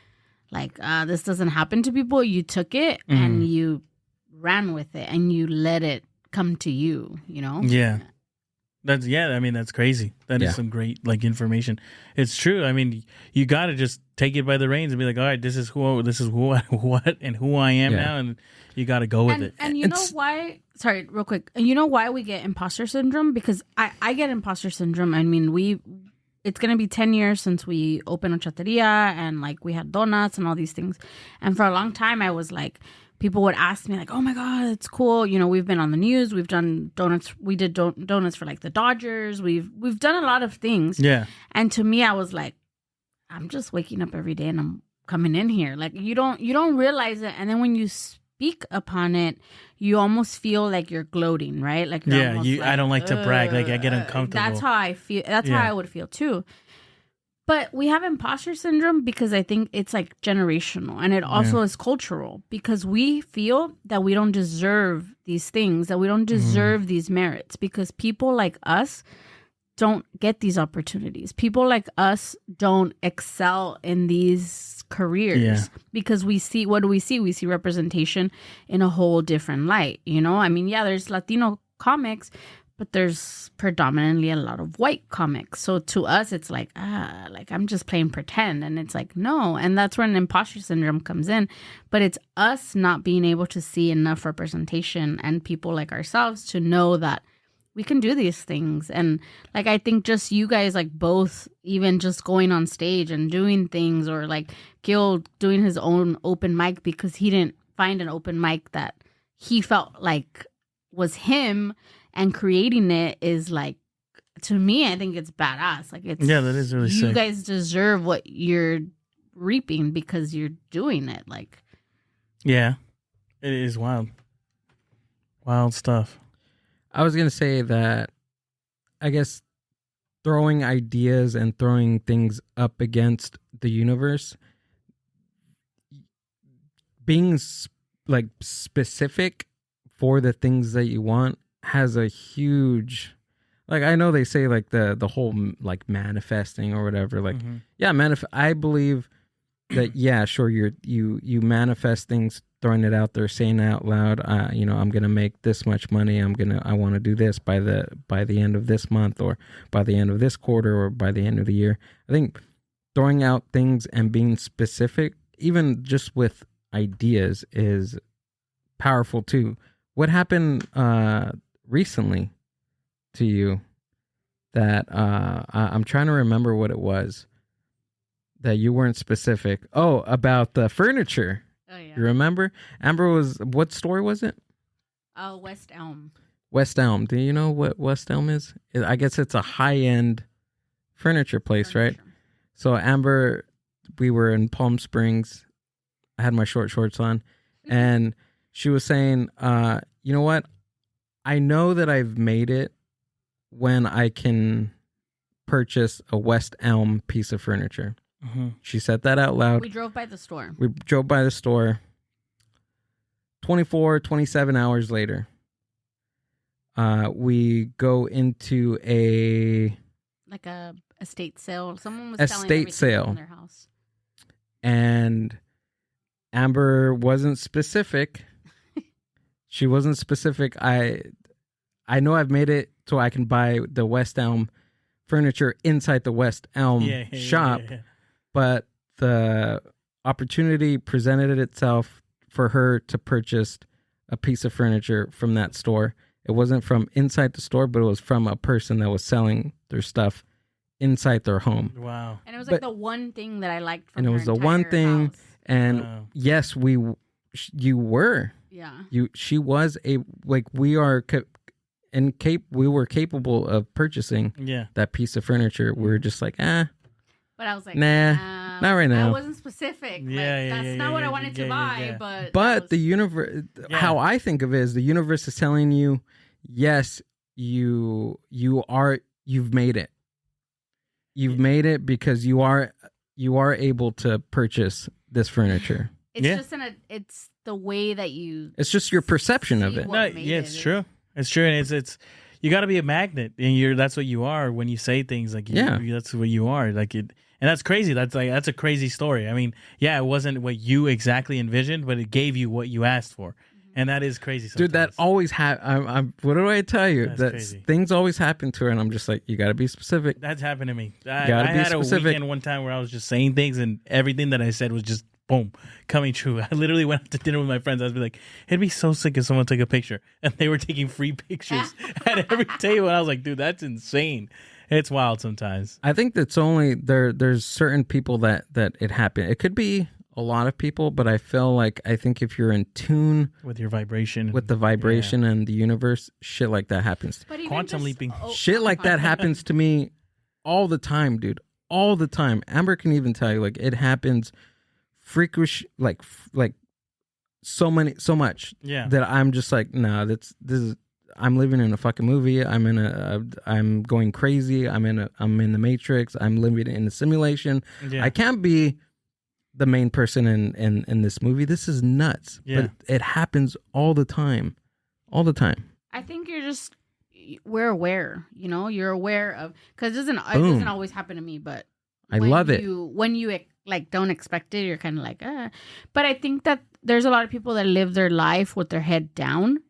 this doesn't happen to people, you took it and you ran with it and you let it come to you, Yeah. That's crazy. That is some great information. It's true. I mean, you got to just take it by the reins and be like, all right, this is who what and who I am now, and you got to go with it. And you know why? Sorry, real quick. You know why we get imposter syndrome? Because I get imposter syndrome. I mean, it's going to be 10 years since we opened Chateria and we had donuts and all these things. And for a long time, I was like, people would ask me oh my God, it's cool. We've been on the news. We've done donuts. We did donuts for the Dodgers. We've done a lot of things. Yeah. And to me, I was like, I'm just waking up every day and I'm coming in here. You don't realize it. And then when you speak upon it, you almost feel like you're gloating, right? I don't like to brag. I get uncomfortable. That's how I feel. That's how I would feel too. But we have imposter syndrome because I think it's generational, and it also is cultural, because we feel that we don't deserve these things, that we don't deserve these merits, because people like us don't get these opportunities. People like us don't excel in these careers because we see, what do? We see representation in a whole different light. You know, I mean, yeah, there's Latino comics, but there's predominantly a lot of white comics. So to us, it's like, I'm just playing pretend. And it's like, no. And that's where an imposter syndrome comes in. But it's us not being able to see enough representation and people like ourselves to know that we can do these things. And like, I think just you guys, like both, even just going on stage and doing things, or like Gil doing his own open mic because he didn't find an open mic that he felt like was him, and creating it is like, to me, I think it's badass. Like, it's, that is really sick. You guys deserve what you're reaping because you're doing it. Like, yeah, it is wild stuff. I was going to say that, I guess, throwing ideas and throwing things up against the universe, being like specific for the things that you want has a huge, like, I know they say like the whole like manifesting or whatever, like, I believe that, yeah, sure, you manifest things, throwing it out there, saying it out loud, I'm gonna make this much money, I want to do this by the end of this month, or by the end of this quarter, or by the end of the year. I think throwing out things and being specific, even just with ideas, is powerful too. What happened recently to you that I'm trying to remember what it was that you weren't specific? Oh, about the furniture. oh yeah, You remember? Amber what store was it? oh, West Elm. West Elm. Do you know what West Elm is? I guess it's a high-end furniture place, right? So Amber, we were in Palm Springs. I had my short shorts on, and she was saying, you know what? I know that I've made it when I can purchase a West Elm piece of furniture. Mm-hmm. She said that out loud. We drove by the store. 24, 27 hours later, we go into a estate sale. Someone was selling estate everything sale from their house. And Amber wasn't specific. She wasn't specific. I know I've made it so I can buy the West Elm furniture inside the West Elm shop. Yeah. But the opportunity presented itself for her to purchase a piece of furniture from that store. It wasn't from inside the store, but it was from a person that was selling their stuff inside their home. Wow. And it was like the one thing that I liked from and it her was the one thing. house. And Wow. yes, you were. Yeah. She was we were capable of purchasing that piece of furniture. We were just like, But I was like, nah, not right now. I wasn't specific. That's not what I wanted to buy. But the universe, how I think of it is, the universe is telling you, yes, you've made it. You've made it because you are able to purchase this furniture. It's just it's the way that you. It's just your perception of it. No, yeah, it's true. It's true, and it's you got to be a magnet, and that's what you are when you say things like that's what you are, like it, and that's crazy. That's a crazy story. I mean, yeah, it wasn't what you exactly envisioned, but it gave you what you asked for, and that is crazy. Sometimes. Dude, that always happens. What do I tell you? That crazy. Things always happen to her, and I'm just like, you got to be specific. That's happened to me. I be specific. A weekend one time where I was just saying things, and everything that I said was just boom, coming true. I literally went out to dinner with my friends. I was like, it'd be so sick if someone took a picture, and they were taking free pictures at every table. And I was like, dude, that's insane. It's wild sometimes. I think that's only there's certain people that it happened. It could be a lot of people, but I think if you're in tune with your vibration, with the vibration and the universe, shit like that happens. Quantum leaping. Shit like that happens to me all the time, dude. All the time. Amber can even tell you, like, it happens freakish, like so much that I'm just like, no, this is, I'm living in a fucking movie. I'm going crazy. I'm in the Matrix. I'm living in a simulation. I can't be the main person in this movie. This is nuts. But it happens all the time. I think you're just we're aware, you're aware of, because it doesn't always happen to me, but I love it. When you like don't expect it, you're kind of like, but I think that there's a lot of people that live their life with their head down.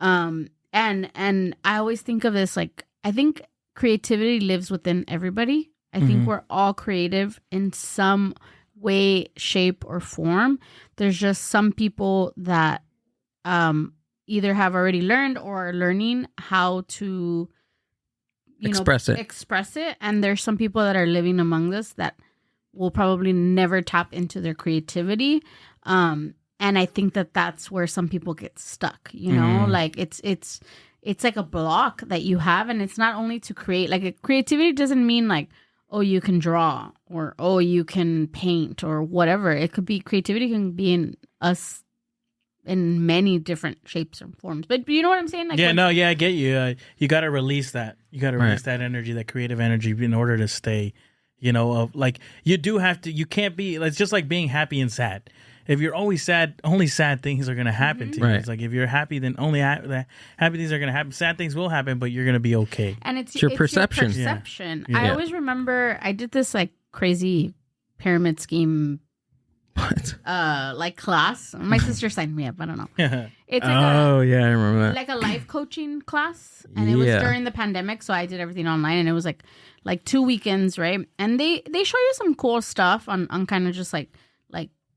And I always think of this, like, I think creativity lives within everybody. I think we're all creative in some way, shape, or form. There's just some people that either have already learned or are learning how to express it. And there's some people that are living among us that will probably never tap into their creativity. And I think that that's where some people get stuck, like it's like a block that you have. And it's not only to create, like, creativity doesn't mean like, oh, you can draw, or oh, you can paint, or whatever. It could be, creativity can be in us in many different shapes and forms. But you know what I'm saying? Like, I get you. You got to release that. You got to release that energy, that creative energy, in order to stay, like, you do have to, you can't be, it's just like being happy and sad. If you're always sad, only sad things are going to happen to you. It's like, if you're happy, then only happy things are going to happen. Sad things will happen, but you're going to be okay. And it's your perception. Your perception. Yeah. I always remember I did this like crazy pyramid scheme like class. My sister signed me up. I don't know. It's like I remember that. Like a life coaching class. And it was during the pandemic, so I did everything online, and it was like 2 weekends, right? And they show you some cool stuff on kind of just like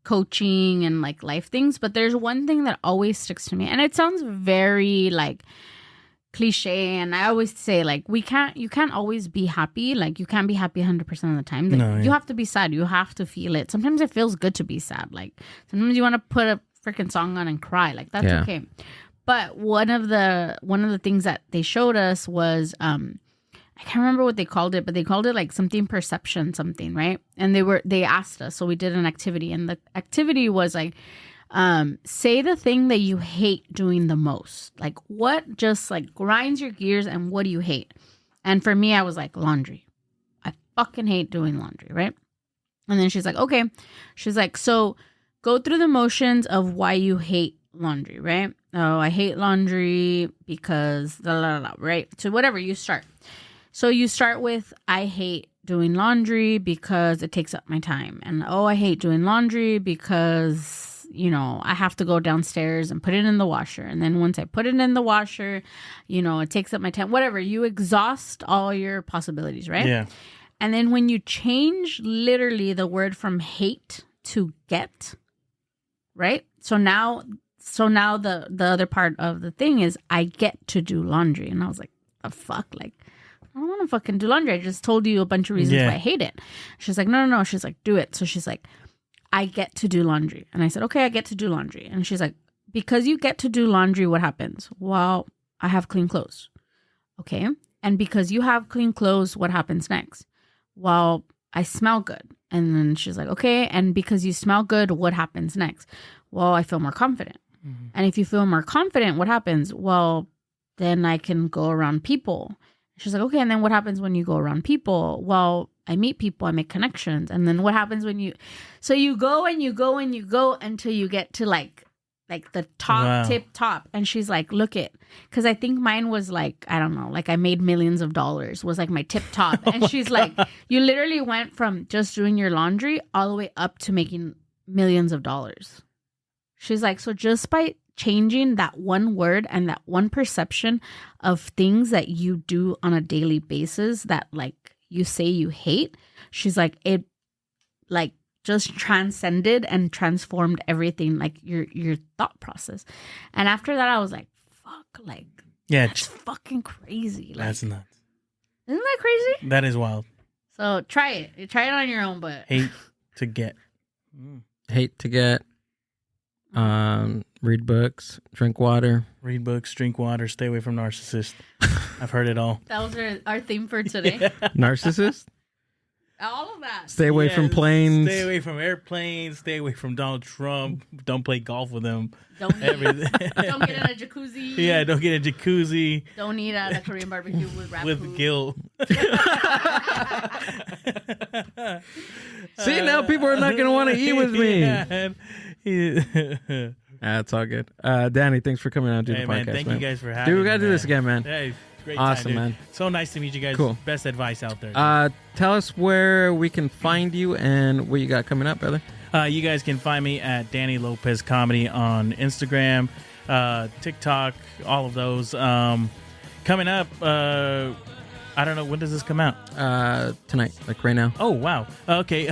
coaching and like life things, but there's one thing that always sticks to me, and it sounds very like cliche, and I always say, like, you can't always be happy. Like, you can't be happy 100% of the time. Like, you have to be sad. You have to feel it. Sometimes it feels good to be sad. Like, sometimes you want to put a freaking song on and cry. Like, that's okay. But one of the things that they showed us was I can't remember what they called it, but they called it like something perception something, right? And they asked us, so we did an activity, and the activity was like, say the thing that you hate doing the most. Like, what just like grinds your gears, and what do you hate? And for me, I was like, laundry. I fucking hate doing laundry, right? And then she's like, okay. She's like, so go through the motions of why you hate laundry, right? Oh, I hate laundry because right? So whatever, you start. So you start with, I hate doing laundry because it takes up my time. And, oh, I hate doing laundry because, I have to go downstairs and put it in the washer. And then once I put it in the washer, it takes up my time. Whatever. You exhaust all your possibilities, right? Yeah. And then when you change literally the word from hate to get, right? So now the other part of the thing is, I get to do laundry. And I was like, the fuck? Like, I don't want to fucking do laundry. I just told you a bunch of reasons why I hate it. She's like, no. She's like, do it. So she's like, I get to do laundry. And I said, okay, I get to do laundry. And she's like, because you get to do laundry, what happens? Well, I have clean clothes. Okay. And because you have clean clothes, what happens next? Well, I smell good. And then she's like, okay. And because you smell good, what happens next? Well, I feel more confident. Mm-hmm. And if you feel more confident, what happens? Well, then I can go around people. She's like, okay, and then what happens when you go around people? Well, I meet people, I make connections. And then what happens when you... So you go and you go and you go until you get to like the top, tip top. And she's like, look it. Because I think mine was like, I don't know, like I made millions of dollars was like my tip top. And she's like, you literally went from just doing your laundry all the way up to making millions of dollars. She's like, so just by changing that one word and that one perception of things that you do on a daily basis that like you say you hate, she's like, it like just transcended and transformed everything, like your thought process. And after that, I was like, fuck, like, yeah, that's fucking crazy. Like, that's nuts. Isn't that crazy? That is wild. So try it. Try it on your own, but hate to get. Hate to get. Read books, drink water. Read books, drink water, stay away from narcissists. I've heard it all. That was our theme for today. Narcissist? All of that. Stay away from planes. Stay away from airplanes. Stay away from Donald Trump. Don't play golf with him. Don't get in a jacuzzi. Yeah, don't get a jacuzzi. Don't eat at a Korean barbecue with rap with food. GILL. See, now people are not going to want to eat with me. Yeah. That's all good. Danny, thanks for coming out and doing the podcast, man. Thank you guys for having me. Dude, we got to do this again, man. Hey, Great Awesome, time, dude. man. So nice to meet you guys. Cool. Best advice out there. Tell us where we can find you and what you got coming up, brother. You guys can find me at Danny Lopez Comedy on Instagram, TikTok, all of those. Coming up, I don't know, when does this come out? Tonight, like right now. Oh, wow. Okay.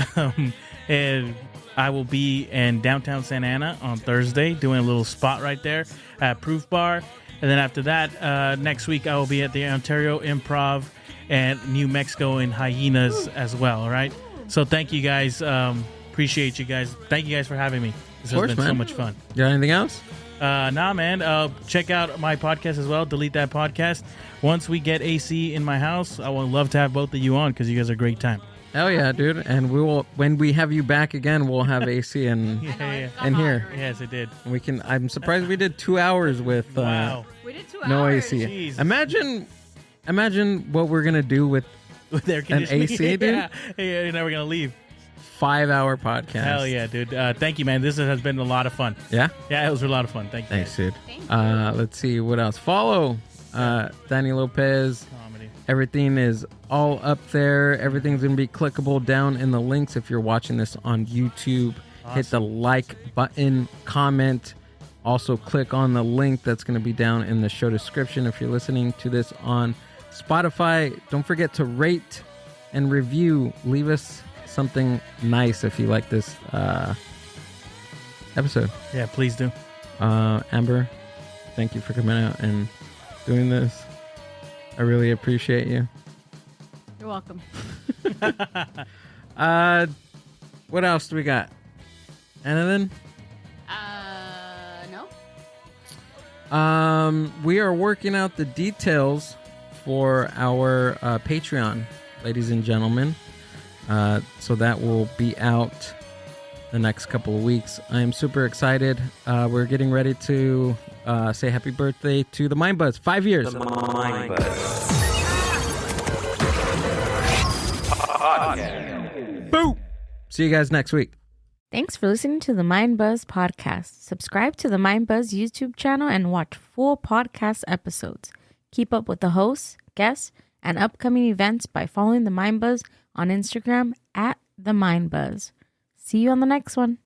And I will be in downtown Santa Ana on Thursday doing a little spot right there at Proof Bar. And then after that, next week I will be at the Ontario Improv and New Mexico in Hyenas as well, all right? So thank you guys. Appreciate you guys. Thank you guys for having me. This has been so much fun. You got anything else? Nah, man. Check out my podcast as well. Delete That Podcast. Once we get AC in my house, I would love to have both of you on because you guys are a great time. Hell yeah, dude. And we will, when we have you back again, we'll have AC and Yeah. in here. Yes, it did. We can. I'm surprised we did 2 hours with Wow. We did 2 no hours. AC. Jesus. Imagine what we're gonna do with With air an conditioning. AC, dude. Yeah. Hey, you're never going to leave. 5-hour podcast. Hell yeah, dude. Thank you, man. This has been a lot of fun. Yeah. Yeah, it was a lot of fun. Thank you. Thanks, dude. Thank you. Let's see what else. Follow Danny Lopez. Comedy. Everything is all up there. Everything's going to be clickable down in the links if you're watching this on YouTube. Hit the like button, comment. Also, click on the link that's going to be down in the show description if you're listening to this on Spotify. Don't forget to rate and review. Leave us something nice if you like this episode. Yeah, please do. Amber, thank you for coming out and doing this. I really appreciate you. You're welcome. What else do we got? Anything? No. We are working out the details for our Patreon, ladies and gentlemen. So that will be out the next couple of weeks. I am super excited. We're getting ready to say happy birthday to the Mind Buzz. 5 years. The Mind Buzz. Boo! See you guys next week. Thanks for listening to the Mind Buzz podcast. Subscribe to the Mind Buzz YouTube channel and watch full podcast episodes. Keep up with the hosts, guests, and upcoming events by following the Mind Buzz on Instagram at the Mind Buzz. See you on the next one.